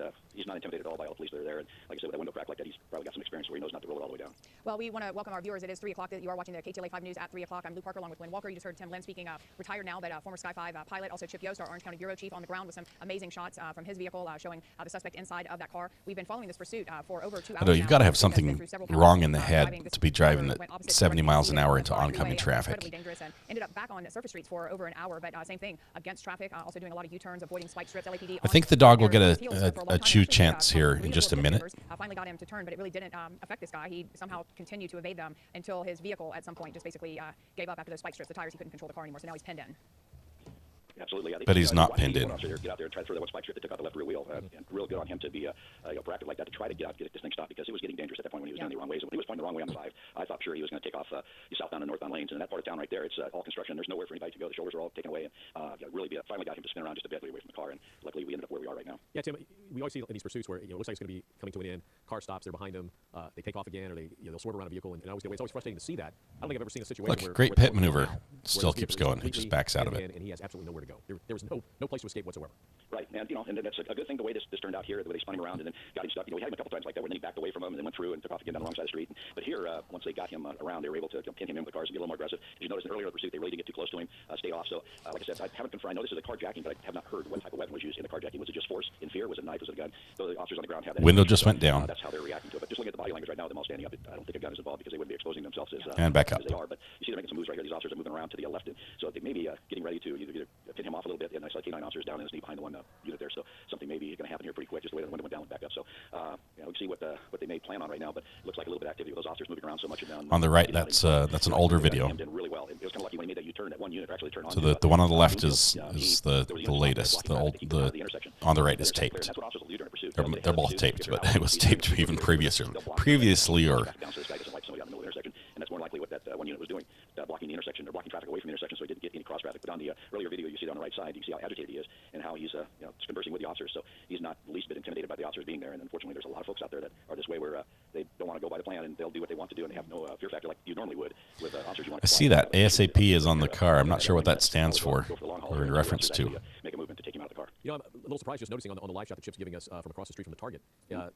intimidated at all by all the police that are there. And like I said, with that window crack like that, he's probably got some experience where he knows not to roll it all the way down. Well, we want to welcome our viewers. It is 3 o'clock. You are watching the KTLA 5 News at at 3 o'clock. I'm Lou Parker along with Lynn Walker. You just heard Tim Lynn speaking, retired now, but former Sky 5 pilot. Also Chip Yost, our Orange County Bureau Chief, on the ground with some amazing shots from his vehicle showing the suspect inside of that car. We've been following this pursuit for over 2 hours. I know you've got to have something wrong in the head to be driving at 70 miles an hour into oncoming traffic. Dangerous and ended up back on surface streets for over an hour, but same thing against traffic, also doing a lot of U-turns, avoiding spike strips. LAPD I think the dog will get a chew chance here in just a minute. Finally got him to turn, but it really didn't affect this guy. He somehow continued to evade them until his vehicle at some point just basically gave up after those spike strips. The tires, he couldn't control the car anymore, so now he's pinned in. Absolutely. But he's not pinned in. Get out there and try to throw that one spike strip that took out the left rear wheel. And real good on him to be proactive like that to try to get this thing stopped, because it was getting dangerous at that point when he was going the wrong ways. When he was pointing the wrong way on the 5, I thought sure he was going to take off southbound and northbound lanes. And in that part of town right there, it's all construction. There's nowhere for anybody to go. The shoulders are all taken away. And finally got him to spin around just a bit away from the car. And luckily we ended up where we are right now. Yeah, Tim, we always see in these pursuits where it looks like it's going to be coming to an end. Car stops, they're behind them. They take off again, or they'll swerve around a vehicle. And it's always frustrating to see that. I don't think I've ever seen a situation where great pit maneuver. Still keeps going. He just backs out of it. And he has absolutely nowhere to go. There was no place to escape whatsoever. Right, and and that's a good thing the way this turned out here, the way they spun him around and then got him stuck. We had him a couple times like that, where then he backed away from him and then went through and took off again down the wrong side of the street. But here, once they got him around, they were able to pin him in with the cars and get a little more aggressive. As you noticed earlier in the pursuit, they really didn't get too close to him, stay off. So, like I said, I haven't confirmed. I know this is a carjacking, but I have not heard what type of weapon was used in the carjacking. Was it just force and fear? Was it a knife? Was it a gun? So the officers on the ground had that. Window just went down. That's how they're reacting to it. But just looking at the body language right now, them all standing up, I don't think a gun is involved, because they wouldn't be exposing themselves as and back up. as they are. But you see they're making some moves right here. These officers are moving around to the left, and so they may be getting ready to either pin him off a little bit. And I saw K9 officers down in his knee behind the one unit there. So something maybe is going to happen here pretty quick, just the way the window went down and back up. So we can see what they may plan on right now, but it looks like a little bit of activity with those officers moving around so much. On the right, that's an older video. Really well. It was kind of lucky when he made that U-turn. That one unit actually turned on. So the one on the left is the latest. The on the right is taped. They're both taped, but it was taped even previously or. And that's more likely what that one unit was doing, blocking the intersection or blocking traffic away from the intersection, so he didn't get any cross traffic. But on the earlier video, you see it on the right side, you see how agitated he is and how he's conversing with the officers. So he's not the least bit intimidated by the officers being there. And unfortunately, there's a lot of folks out there that are this way, where they don't want to go by the plan and they'll do what they want to do and they have no fear factor like you normally would with officers. You want I see that ASAP is on the car. I'm not sure what that stands for or in reference to. Make a movement to take him out of the car. I'm a little surprised just noticing on the live shot that Chip's giving us from across the street from the target.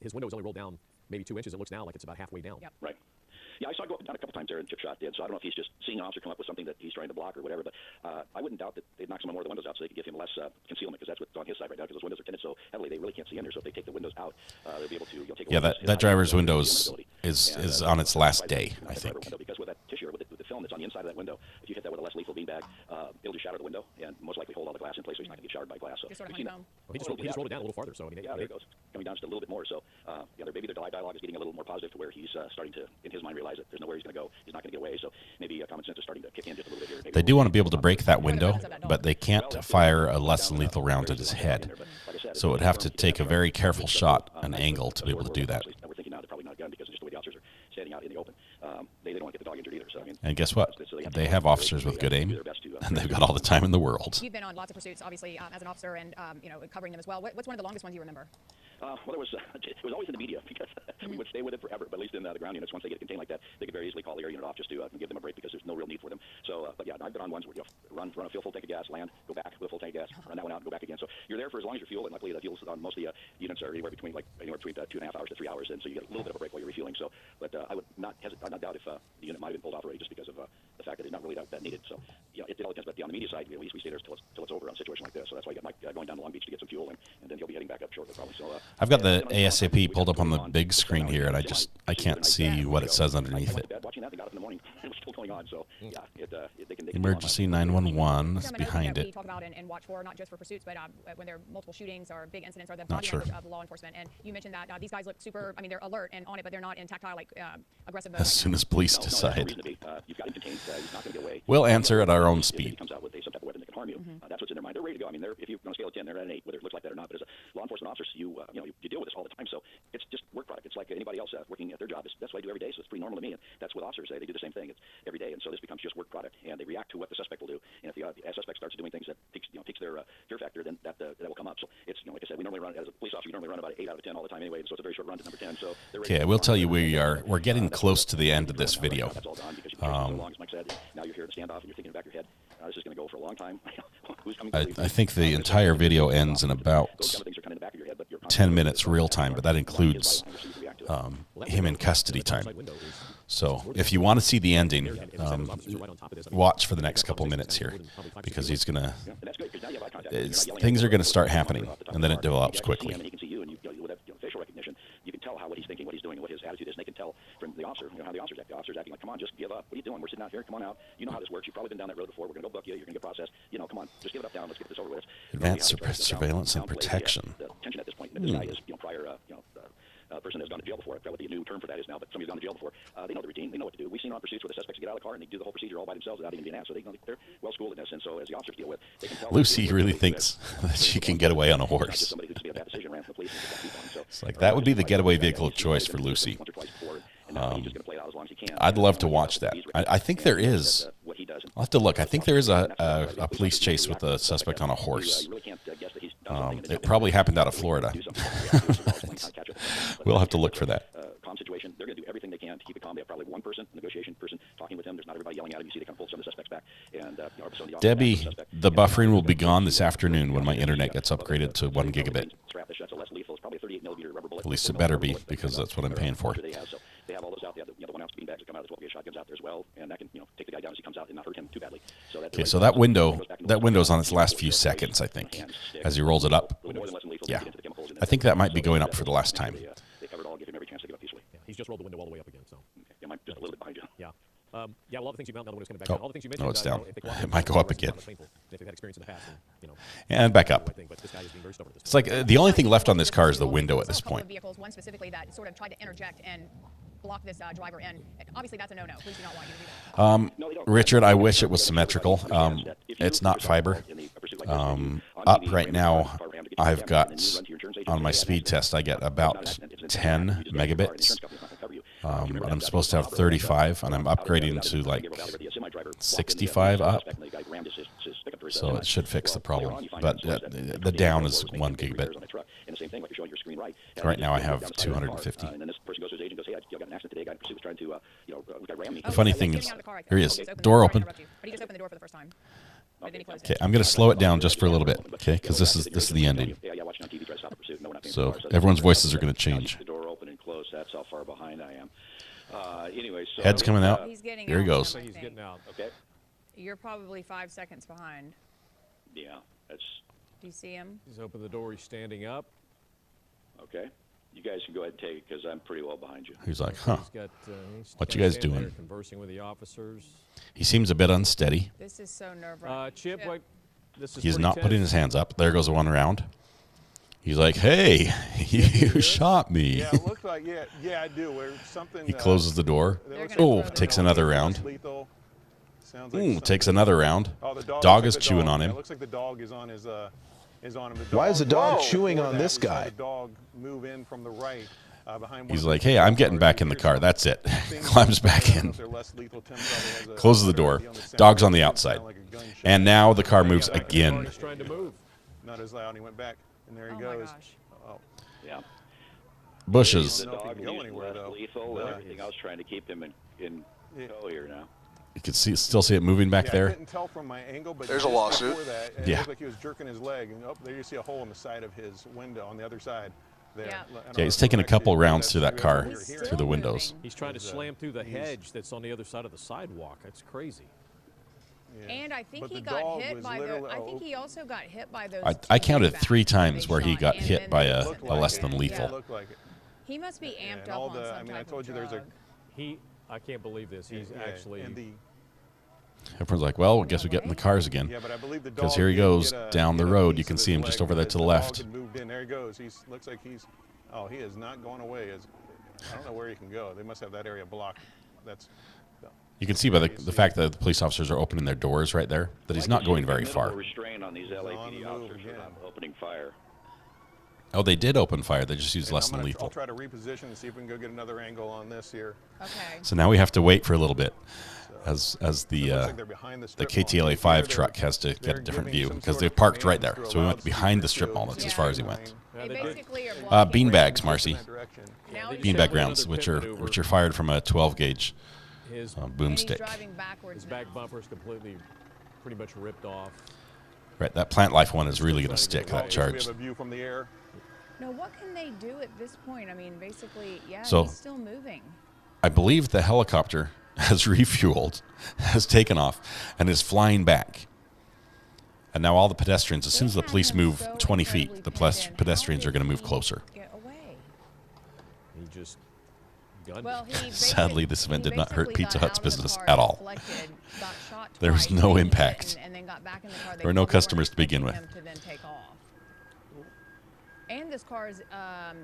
His window was only rolled down maybe 2 inches. It looks now like it's about halfway down. Yep. Right. Yeah, I saw it go up and down a couple times there, and Chip shot did. So I don't know if he's just seeing an officer come up with something that he's trying to block or whatever. But I wouldn't doubt that they'd knock some more of the windows out so they could give him less concealment, because that's what's on his side right now, because those windows are tinted so heavily they really can't see under. So if they take the windows out, they'll be able to take away that driver's window is on its last day, I think. Because with that tissue, with the film that's on the inside of that window, if you hit that with a less lethal beanbag, it'll just shatter the window and most likely hold all the glass in place, so he's not going to get shattered by glass. So just sort of he just rolled it down a little farther. So I mean, there it goes, coming down just a little bit more. So maybe their dialogue is getting a little more positive to where he's starting to, in his mind, realize that there's nowhere he's going to go. He's not going to get away. So maybe common sense is starting to kick in just a little bit here. They do want to be able to break that window, but they can't fire a less than lethal round at his head. So it would have to take a very careful shot, an angle, to be able to do that. We're thinking now they're probably not a gun, because just the way the officers are standing out in the open. They don't want to get the dog injured either. So, I mean, and guess what? They have officers with good aim, and they've got all the time in the world. You've been on lots of pursuits, obviously, as an officer, and covering them as well. What's one of the longest ones you remember? Well, it was always in the media, because we would stay with it forever. But at least in the ground units, once they get contained like that, they could very easily call the air unit off just to give them a break, because there's no real need for them. So, but yeah, I've been on ones where you run a full tank of gas, land, go back with a full tank of gas, run that one out, and go back again. So you're there for as long as your fuel, and luckily the fuels on most of the units are anywhere between 2.5 hours to 3 hours, and so you get a little bit of a break while you're refueling. So, but I would not doubt if the unit might have been pulled off already, just because of the fact that it's not really that needed. So, it all depends. But on the media side, at least we stay there till it's over on a situation like this. So that's why I got Mike going down to Long Beach to get some fuel, and then he'll be heading back up shortly probably. So I've got the ASAP pulled up on the big screen here, and I can't see what it says underneath it. Watching that, they got up in the morning. It was still going on. So yeah, they can Emergency 911 is behind it. Talk about and watch for, not just for pursuits, but when there are multiple shootings or big incidents, or the body language of law enforcement. And you mentioned that these guys look super. I mean, they're alert and on it, but they're not in tactile, like aggressive mode. As soon as police decide, you've got him contained. He's not going to get away. We'll answer at our own speed. He comes out with some type of weapon that can harm you. That's what's in their mind. They're ready to go. I mean, if you're on a scale of 10, they're at an 8, whether it looks like that or not. But as a law enforcement officer, you deal with this all the time. So it's just work product. It's like anybody else working at their job. That's what I do every day. So it's pretty normal to me. And that's what officers say. They do the same thing. It's every day. And so this becomes just work product. And they react to what the suspect will do. And if the suspect starts doing things that piques their fear factor, then that will come up. So it's like I said, we normally run as a police officer. You normally run about 8 out of 10 all the time anyway. So it's a very short run to number 10. So okay, I will tell you we're getting close to the end of this video. That's all done because you've so long, as Mike said. Now you're here in standoff and you're thinking in the back of your head. This is going to go for a long time. I think the entire video ends in about 10 minutes real time, but that includes him in custody time. So if you want to see the ending, watch for the next couple minutes here, because he's going to, things are going to start happening, and then it develops quickly. And he can see you, and with that facial recognition, you can tell what he's thinking, what he's doing, what his attitude is, and they can tell from the officer, how the officer's acting. The officer's acting like, come on, just give up. What are you doing? We're sitting out here. Come on out. You know how this works. You've probably been down that road before. We're going to go book you. You're going to get processed. Come on, just give it up down. Let's get this over with. Advanced surveillance and protection. The tension at this point. This guy is, prior, person that's gone to jail before. I forgot what the new term for that is now, but somebody's gone to jail before. They know the routine. They know what to do. We've seen on pursuits where the suspects get out of the car and they do the whole procedure all by themselves without even being asked. So they're well schooled in this. And so as the officers deal with, they can tell. Lucy really thinks that she can get away on a horse. It's like that would be the getaway vehicle of choice for Lucy. I'd love to watch that. I think there is. I'll have to look. I think there is a police chase with a suspect on a horse. It probably happened out of Florida. We'll have to look for that. Calm situation. They're going to do everything they can to keep it calm. They have probably one person, negotiation person, talking with him. There's not everybody yelling at him. You see they kind of pull some of the suspects back. And Debbie, the buffering will be gone this afternoon when my internet gets upgraded to 1 gigabit. At least it better be, because that's what I'm paying for. They have all those out there. The 1-ounce beanbags that come out of the 12-gauge shotguns out there as well, and that can take the guy down as he comes out and not hurt him too badly. Okay, so that window's on its last few seconds, I think, as he rolls it up. Yeah, I think that might be going up for the last time. They covered all, give him every chance to get up peacefully. Yeah, he's just rolled the window all the way up again. So just a little bit behind you. Yeah. Yeah, well, all the things you found, now the window's coming back down. All the things you mentioned, no, it's down. It might go up again. If they've had experience in the past, and back up. It's like the only thing left on this car is the window at this point. Vehicles, one specifically that sort of tried to interject and block this driver in. Obviously, that's a no-no. Police do not want you to do that. Richard, I wish it was symmetrical. It's not fiber. Up right now, I've got, on my speed test, I get about 10 megabits. And I'm supposed to have 35, and I'm upgrading to like 65 up. So it should fix the problem. But the down is 1 gigabit. Right now I have 250. The funny thing is, here he is, door open. Okay, I'm going to slow it down just for a little bit, okay? Because this is the ending. So everyone's voices are going to change. That's how far behind I am. Anyway, so head's coming out. Here he goes. He's getting out. Okay. You're probably 5 seconds behind. Yeah, that's. Do you see him? He's opened the door. He's standing up. Okay. You guys can go ahead and take it because I'm pretty well behind you. He's like, huh? He's what you guys doing? Conversing with the officers. He seems a bit unsteady. This is so nerve-wracking. Chip, this is he's not putting his hands up. There goes one round. He's like, hey, you shot me. Yeah, it looks like, yeah, I do. Something. He closes the door. Oh, takes another round. Ooh, takes another round. Dog is chewing on him. It looks like the dog is on his. Is on him. Why is the dog chewing on this guy? The dog move in from the right. He's like, hey, I'm getting back in the car. That's it. Climbs back in. Closes the door. Dog's on the outside. And now the car moves again. Not as loud. He went back, and there he goes. Oh, yeah. Bushes. The dog is lethal and everything else, trying to keep him in tow here now. You can still see it moving back there. I couldn't tell from my angle, but there's a lawsuit. That, it looked like he was jerking his leg, and there you see a hole in the side of his window on the other side. There. Yeah, he's taking a couple rounds through that car, through the windows. He's trying to slam through the hedge that's on the other side of the sidewalk. That's crazy. Yeah. And I think he got hit by the. I think he also got hit by those. I counted 3 times where he got hit by a less than lethal. He must be amped up on some type of drug. I can't believe this. He's actually. Everyone's like, well, I guess we get in the cars again. Because here he goes down the road. You can see him just over there to the left. There he goes. Looks like he's. Oh, he is not going away. I don't know where he can go. They must have that area blocked. That's. You can see by the fact that the police officers are opening their doors right there that he's not going very far. Restraint on these LAPD officers from opening fire. Oh, they did open fire. They just used less than lethal. I'll try to reposition and see if we can go get another angle on this here. Okay. So now we have to wait for a little bit, as the KTLA 5 truck has to get a different view because they've parked right there. So we went behind the strip mall. That's as far as he went. Beanbags, Marcy. Beanbag rounds, which are fired from a 12-gauge boomstick. His back bumper is completely, pretty much ripped off. Right, that Plant Life one is really going to stick. That charge. No, what can they do at this point? I mean, basically, yeah, so, he's still moving. I believe the helicopter has refueled, has taken off, and is flying back. And now all the pedestrians, as soon as the police move 20 feet, the pedestrians are going to move closer. He just Sadly, this event did not hurt Pizza Hut's business at all. There was no impact. There were no customers to begin with. And this car is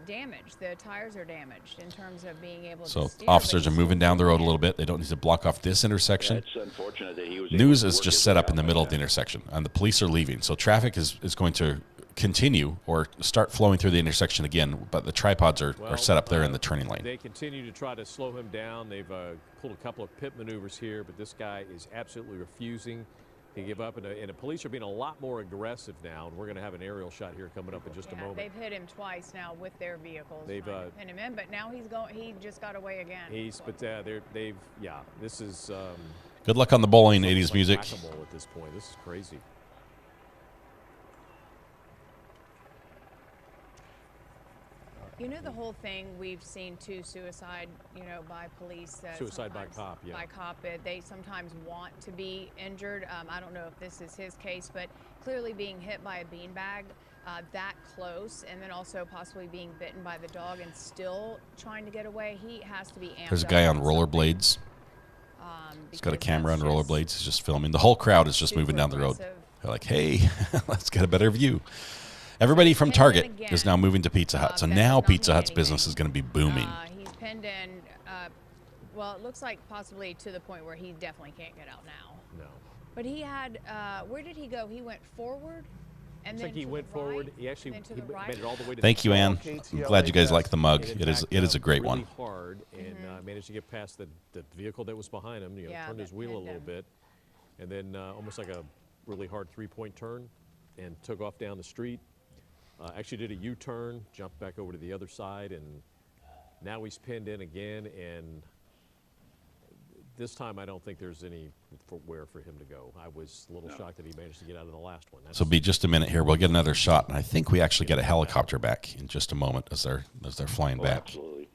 damaged. The tires are damaged in terms of being able to So steer, officers are moving down the road a little bit. They don't need to block off this intersection. It's unfortunate that he was News is just set up in the middle of the intersection, and the police are leaving. So traffic is going to continue or start flowing through the intersection again, but the tripods are set up there in the turning lane. They continue to try to slow him down. They've pulled a couple of pit maneuvers here, but this guy is absolutely refusing to give up. And the police are being a lot more aggressive now. And we're going to have an aerial shot here coming up in just a moment. They've hit him twice now with their vehicles. They've pin him in, but now he just got away again. This is. Good luck on the bowling, 80s music. Whack-a-mole at this point. This is crazy. You know, the whole thing, we've seen too, suicide, by police. Suicide by cop, yeah. By cop, they sometimes want to be injured. I don't know if this is his case, but clearly being hit by a beanbag that close, and then also possibly being bitten by the dog and still trying to get away, he has to be amped There's a up guy on on rollerblades. He's got a camera on rollerblades. He's just filming. The whole crowd is just moving down the road. They're like, hey, let's get a better view. Everybody from Target is now moving to Pizza Hut. So now Pizza Hut's business is going to be booming. He's pinned in, well, it looks like possibly to the point where he definitely can't get out now. No. But he had, where did he go? He went forward? And Looks then like he went forward. He actually made it all the way to Thank you, Ann. I'm glad you guys like the mug. And It is a great really one. hard and managed to get past the vehicle that was behind him. Turned his wheel a little bit, and then almost like a really hard three-point turn, and took off down the street. Actually did a U-turn, jumped back over to the other side, and now he's pinned in again. And this time, I don't think there's anywhere for him to go. I was a little shocked that he managed to get out of the last one. So be just a minute here. We'll get another shot, and I think we actually get a helicopter back in just a moment as they're flying back. Absolutely.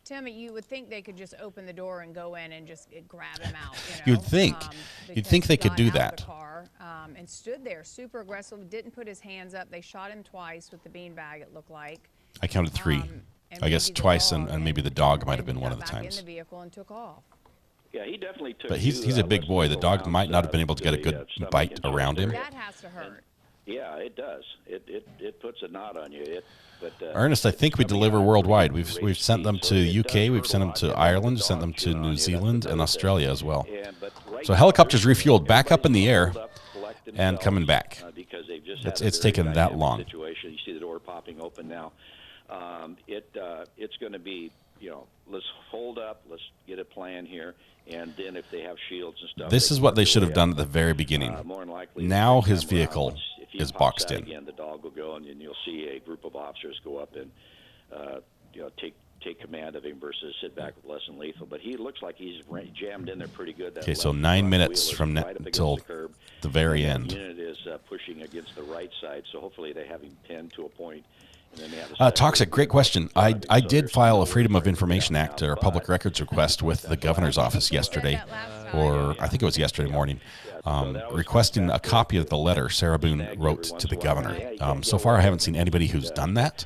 Tim, you would think they could just open the door and go in and just grab him out. You'd think. You'd think they could do that. And stood there super aggressive, didn't put his hands up. They shot him twice with the beanbag, it looked like. I counted 3. I guess twice, and maybe the dog might have been one of the times. In the vehicle and took off. Yeah, he definitely took. But he's a big boy. The dog might not have been able to get a good bite around him. That has to hurt. Yeah, it does. It puts a knot on you. Ernest, I think we deliver worldwide. We've sent them to UK, we've sent them to Ireland, sent them to New Zealand and Australia as well. So helicopters refueled back up in the air and coming back. It's taken that long. Situation. You see the door popping open now. It's going to be, let's hold up, let's get a plan here, and then if they have shields and stuff. This is what they should have done at the very beginning. Now his vehicle is boxed in. Again, the dog will go, and you'll see a group of officers go up and take command of him versus sit back with less than lethal. But he looks like he's jammed in there pretty good. Okay, so 9 minutes from now until the very end. The unit is pushing against the right side, so hopefully they have him pinned to a point. Toxic, great question. I did file a Freedom of Information Act or public records request with the governor's office yesterday, or I think it was yesterday morning, requesting a copy of the letter Sarah Boone wrote to the governor. So far, I haven't seen anybody who's done that.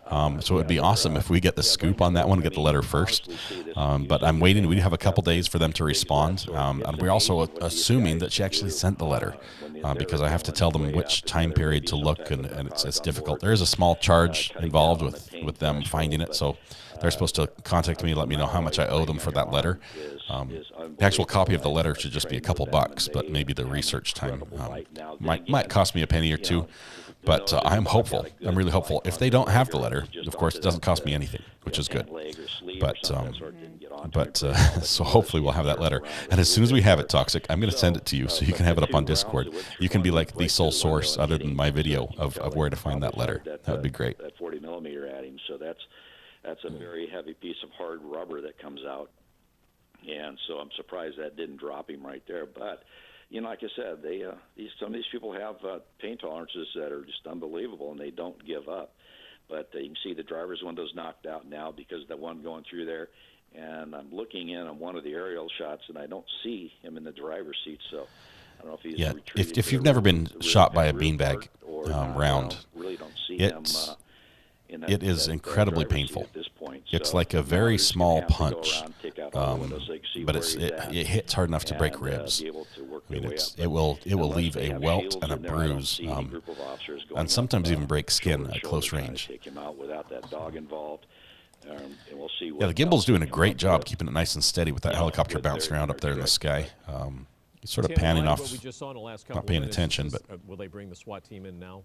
So it would be awesome if we get the scoop on that one, get the letter first. But I'm waiting. We have a couple days for them to respond. And we're also assuming that she actually sent the letter because I have to tell them which time period to look, and it's difficult. There is a small charge involved with them finding it, so they're supposed to contact me, let me know how much I owe them for that letter. The actual copy of the letter should just be a couple bucks, but maybe the research time might cost me a penny or two. But I'm hopeful. I'm really hopeful. If they don't have the letter, of course, it doesn't cost me anything, which is good. But so hopefully we'll have that letter. And as soon as we have it, Toxic, I'm going to send it to you so you can have it up on Discord. You can be like the sole source, other than my video, of where to find that letter. That would be great. That 40 millimeter at him. So that's a very heavy piece of hard rubber that comes out. And so I'm surprised that didn't drop him right there. But like I said, some of these people have pain tolerances that are just unbelievable, and they don't give up. but you can see the driver's window's knocked out now because of the one going through there. And I'm looking in on one of the aerial shots, and I don't see him in the driver's seat. So I don't know if he's retreating. If you've never been shot by a beanbag round, really don't see him. It is incredibly painful. At this point. It's So like a very small have to go punch, around, take out all the windows so you can see but where it hits hard enough to break and, ribs. be able to work I mean, their way it's, up. it will Unless leave they a have welt shields and a in there, I don't bruise, see any group of officers going and sometimes up, even break skin shoulder at to close shoulder trying to range. take him out without that dog involved. And we'll see. Yeah, the gimbal's doing a great job keeping it nice and steady with that helicopter bouncing around up there in the sky. He's sort of panning off, not paying attention, but will they bring the SWAT team in now?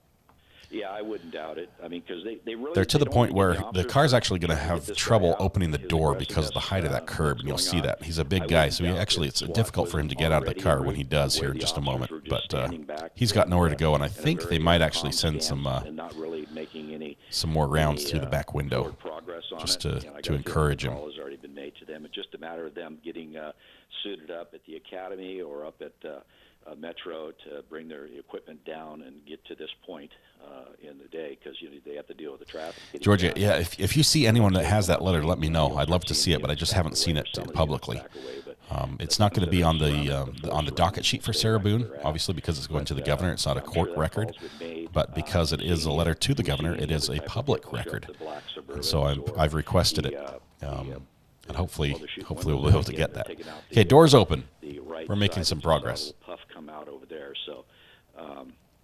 Yeah, I wouldn't doubt it. I mean, because they really they're to the don't point need where the officers car's to actually going to get have this trouble guy out. opening the His door because of the height of that curb, and you'll see that. He's a big guy, so it's difficult for him to get out of the car when he does here in just a moment. But he's got nowhere to go, and I think they might actually send some more rounds through the back window just to encourage him. The call has already been made to them. It's just a matter of them getting suited up at the academy or up at Metro to bring their equipment down and get to this point in the day, because they have to deal with the traffic. Georgia, yeah, if you see anyone that has that letter, let me know. I'd love to see it, but I just haven't seen it publicly. It's not going to be on the docket sheet for Sarah Boone, obviously, because it's going to the governor. It's not a court record, but because it is a letter to the governor, it is a public record. And so I've requested it, and hopefully we'll be able to get that. Okay, doors open. We're making some progress. Puff come out over there, so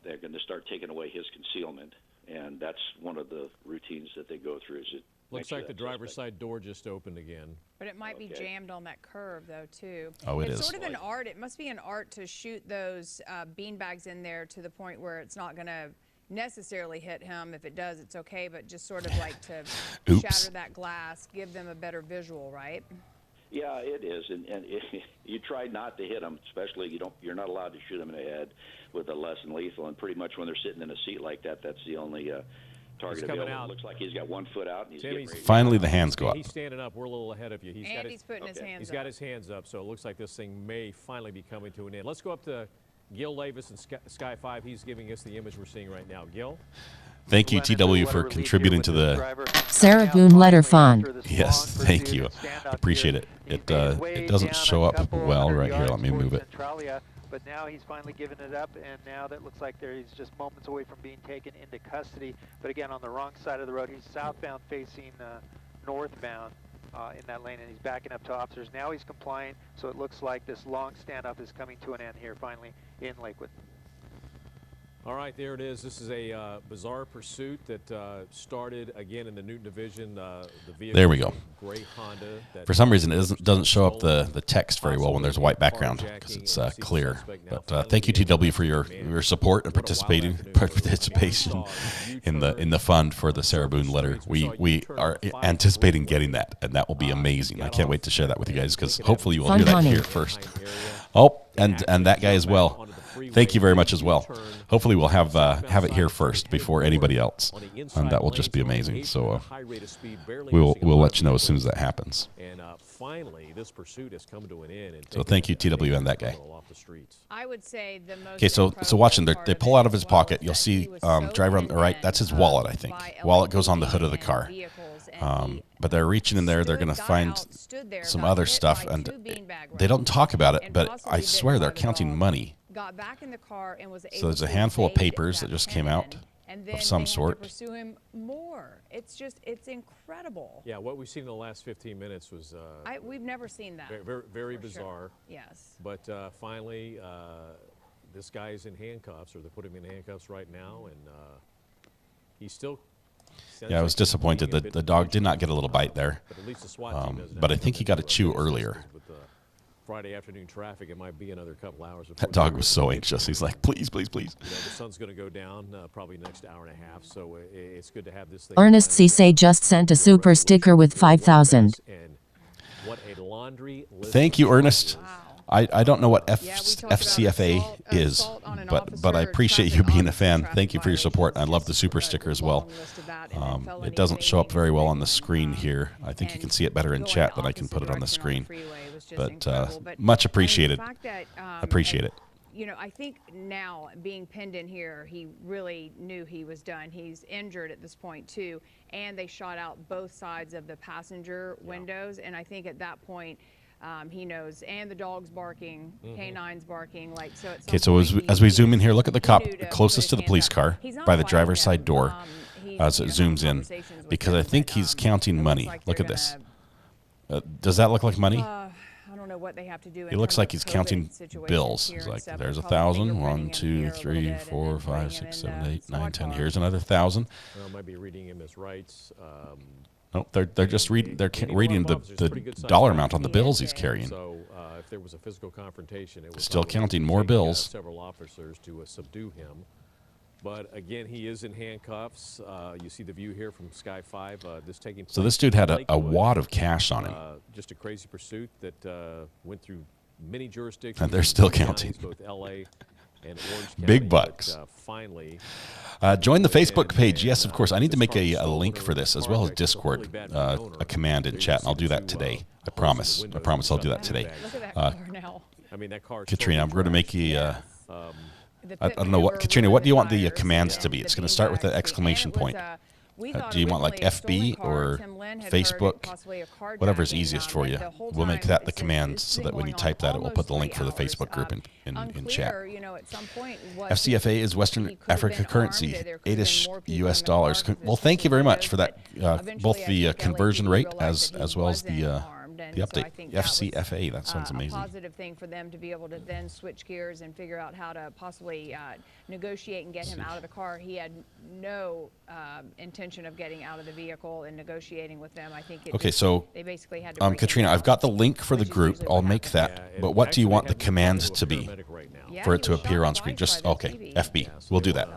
they're going to start taking away his concealment, and that's one of the routines that they go through. Looks like the driver's side door just opened again. But it might be jammed on that curve, though, too. Oh, it's sort of an art. It must be an art to shoot those beanbags in there to the point where it's not going to necessarily hit him. If it does, it's okay, but just sort of like to shatter that glass, give them a better visual, right? Yeah, it is, and you try not to hit them, especially you're not allowed to shoot them in the head with a less than lethal, and pretty much when they're sitting in a seat like that, that's the only target available. It looks like he's got 1 foot out, and he's getting ready. Finally, the hands go up. He's standing up. We're a little ahead of you. He's putting his hands up. He's got his hands up, so it looks like this thing may finally be coming to an end. Let's go up to Gil Davis and Sky 5. He's giving us the image we're seeing right now. Gil? Thank you, TW, for contributing to the Sarah Boone letter font. Yes, thank you. Appreciate it. It doesn't show up well right here. Let me move it. But now he's finally given it up, and now that looks like he's just moments away from being taken into custody. But again, on the wrong side of the road, he's southbound facing northbound in that lane, and he's backing up to officers. Now he's compliant, so it looks like this long standoff is coming to an end here finally in Lakewood. All right, there it is. This is a bizarre pursuit that started again in the Newton Division. The vehicle, there we go. Gray Honda. For some reason, it doesn't show up the text very well when there's a white background because it's clear. But thank you, TW, for your support and participation in the fund for the Sarah Boone letter. We are anticipating getting that, and that will be amazing. I can't wait to share that with you guys because hopefully you will hear that here first. Oh, and that guy as well. Thank you very much as well. Hopefully we'll have it here first before anybody else, and that will just be amazing. So we'll let you know as soon as that happens. And finally, this pursuit has come to an end. So thank you, TW, and that guy. I would say the most. Okay, so watching, they pull out of his pocket. You'll see driver on the right. That's his wallet, I think. Wallet goes on the hood of the car. But they're reaching in there. They're going to find some other stuff, and they don't talk about it. But I swear they're counting money. Got back in the car and was able So there's a handful of papers that just came out of some sort. Pursue him more. It's incredible. Yeah, what we've seen in the last 15 minutes was we've never seen that. Very bizarre. Sure. Yes. But finally, this guy is in handcuffs, or they put him in handcuffs right now, and he's still. Yeah, I was disappointed that the dog did not get a little bite there. But at least the SWAT team doesn't but I have think he got a chew earlier. With the Friday afternoon traffic, it might be another couple hours. That dog was so anxious. He's like, please, please, please. You know, the sun's going to go down probably next hour and a half, so it's good to have this thing. Ernest Cisse just sent a super sticker with 5,000. What a laundry list. Thank you, Ernest. I don't know what FCFA is, but I appreciate you being a fan. Thank you for your support. I love the super sticker as well. It doesn't show up very well on the screen here. I think you can see it better in chat than I can put it on the screen. But much appreciated. Appreciate it. you know, I think now being pinned in here, he really knew he was done. He's injured at this point too, and they shot out both sides of the passenger windows, and I think at that point he knows. And the dog's barking, canine's barking, like so. Okay, so as we zoom in here, look at the cop closest to the police car by the driver's side door as it zooms in, because I think he's counting money. Look at this. Does that look like money? I don't know what they have to do. He looks like he's counting bills. He's like, there's 1,000. 1, 2, 3, 4, 5, 6, 7, 8, 9, 10. Here's another 1,000. I might be reading him his rights. Nope, they're just reading. They're reading the dollar amount on the bills he's carrying. So if there was a physical confrontation, it was still counting more bills. Several officers to subdue him. But again, he is in handcuffs. You see the view here from Sky 5. This taking place. So this dude had a wad of cash on him. Just a crazy pursuit that went through many jurisdictions. And they're still counting. Both LA and Orange County. Big bucks. But, finally. Join the Facebook page. Yes, of course. I need to make a link for this as well as Discord, a command in chat. And I'll do that today. I promise. I promise I'll do that today. I mean, that car. Katrina, I'm going to make you. I don't know what, Katrina, what do you want the commands to be? It's going to start with the exclamation point. Do you want like FB or Facebook? Whatever's easiest for you. We'll make that the command so that when you type that, it will put the link for the Facebook group in chat. FCFA is Western Africa currency, 8-ish US dollars. Well, thank you very much for that, both the conversion rate as well as the update. FCFA, that sounds amazing. A positive thing for them to be able to then switch gears and figure out how to possibly negotiate and get him out of the car. He had no intention of getting out of the vehicle and negotiating with them. I think they basically had to Katrina, I've got the link for the group. I'll make that. But what do you want the command to be for it to appear on screen? Just, okay, FB. We'll do that.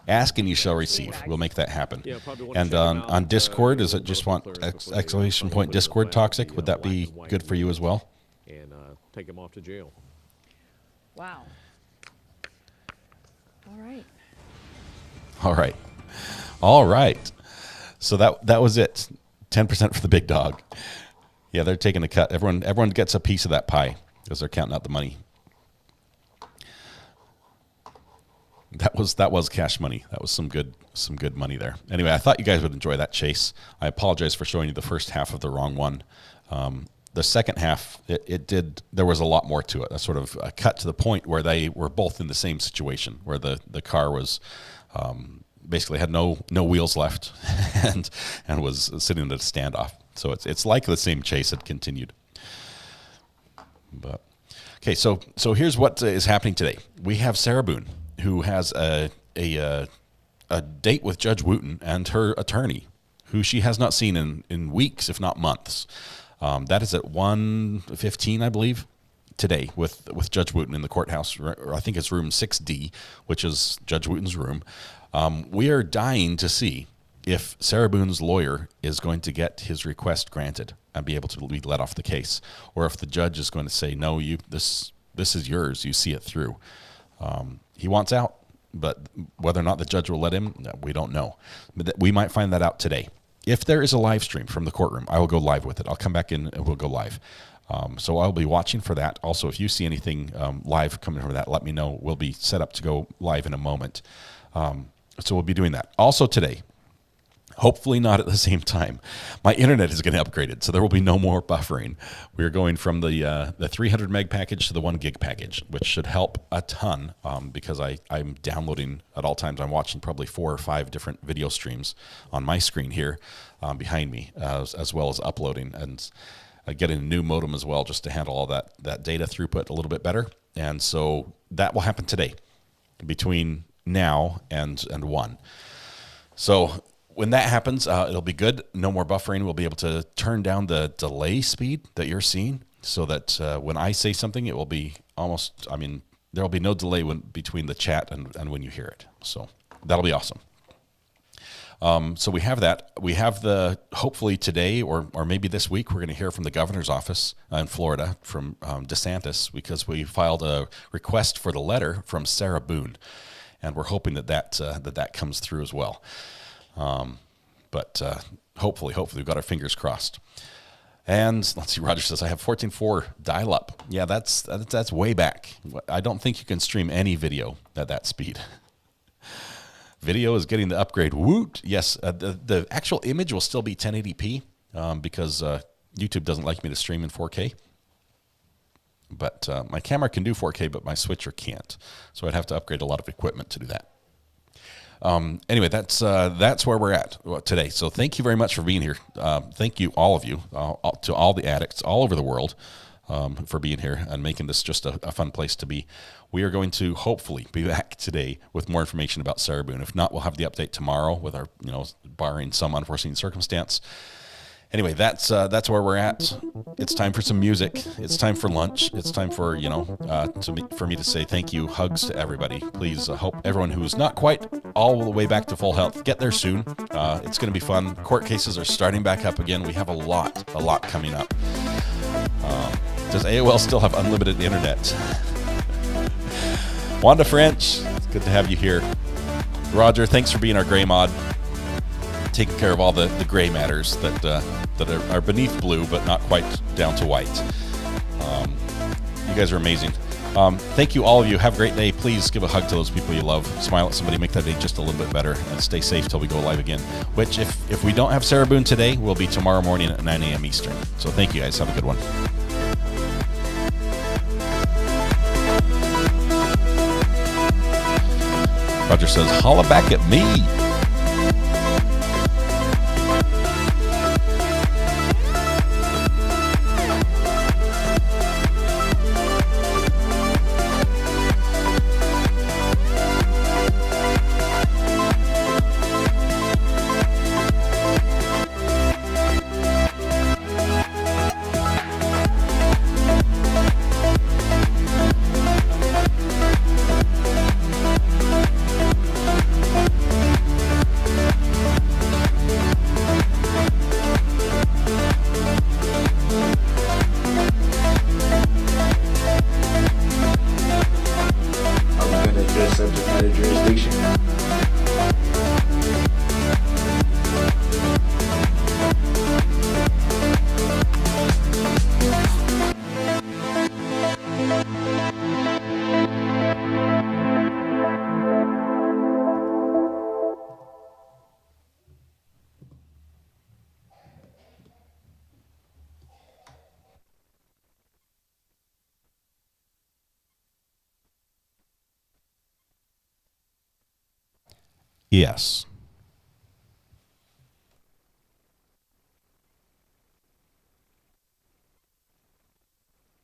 Ask and you shall receive. We'll make that happen. And on Discord, does it just want exclamation point Discord toxic? Would that be good for you as well? And take him off to jail. Wow. All right. All right. All right. So that was it. 10% for the big dog. Yeah, they're taking a cut. Everyone gets a piece of that pie because they're counting out the money. That was cash money. That was some good money there. Anyway, I thought you guys would enjoy that chase. I apologize for showing you the first half of the wrong one. The second half, there was a lot more to it. A sort of a cut to the point where they were both in the same situation, where the car was basically had no wheels left and was sitting at a standoff. So it's like the same chase had continued. But okay, so here's what is happening today. We have Sarah Boone, who has a date with Judge Wooten and her attorney, who she has not seen in weeks, if not months. That is at 1:15, I believe, today with Judge Wooten in the courthouse. Or I think it's room 6D, which is Judge Wooten's room. We are dying to see if Sarah Boone's lawyer is going to get his request granted and be able to be let off the case, or if the judge is going to say, no, this is yours, you see it through. He wants out, but whether or not the judge will let him, we don't know. But we might find that out today. If there is a live stream from the courtroom, I will go live with it. I'll come back in and we'll go live. So I'll be watching for that. Also, if you see anything live coming from that, let me know. We'll be set up to go live in a moment. So we'll be doing that. Also today, hopefully not at the same time, my internet is going to upgrade it, so there will be no more buffering. We're going from the 300 meg package to the 1 gig package, which should help a ton because I'm downloading at all times. I'm watching probably 4 or 5 different video streams on my screen here behind me, as well as uploading and getting a new modem as well, just to handle all that data throughput a little bit better. And so that will happen today between now and 1. So when that happens, it'll be good. No more buffering. We'll be able to turn down the delay speed that you're seeing so that when I say something, it will be almost, there will be no delay between the chat and when you hear it. So that'll be awesome. So we have that. We have hopefully today or maybe this week, we're going to hear from the governor's office in Florida from DeSantis, because we filed a request for the letter from Sarah Boone. And we're hoping that comes through as well. But hopefully we've got our fingers crossed. And let's see, Roger says, I have 14.4 dial-up. Yeah, that's way back. I don't think you can stream any video at that speed. Video is getting the upgrade. Woot! Yes, the actual image will still be 1080p because YouTube doesn't like me to stream in 4K. But my camera can do 4K, but my switcher can't. So I'd have to upgrade a lot of equipment to do that. Anyway, that's where we're at today. So thank you very much for being here. Thank you, all of you, to all the addicts all over the world for being here and making this just a fun place to be. We are going to hopefully be back today with more information about Sarah Boone. If not, we'll have the update tomorrow with our, barring some unforeseen circumstance. Anyway, that's where we're at. It's time for some music. It's time for lunch. It's time for for me to say thank you, hugs to everybody. Please hope everyone who's not quite all the way back to full health get there soon. It's going to be fun. Court cases are starting back up again. We have a lot coming up. Does AOL still have unlimited internet? Wanda French, it's good to have you here. Roger, thanks for being our gray mod. Taking care of all the gray matters that are beneath blue, but not quite down to white. You guys are amazing. Thank you, all of you. Have a great day. Please give a hug to those people you love. Smile at somebody. Make that day just a little bit better. And stay safe till we go live again. Which, if we don't have Sarah Boone today, will be tomorrow morning at 9 a.m. Eastern. So thank you, guys. Have a good one. Roger says, holla back at me. Yes.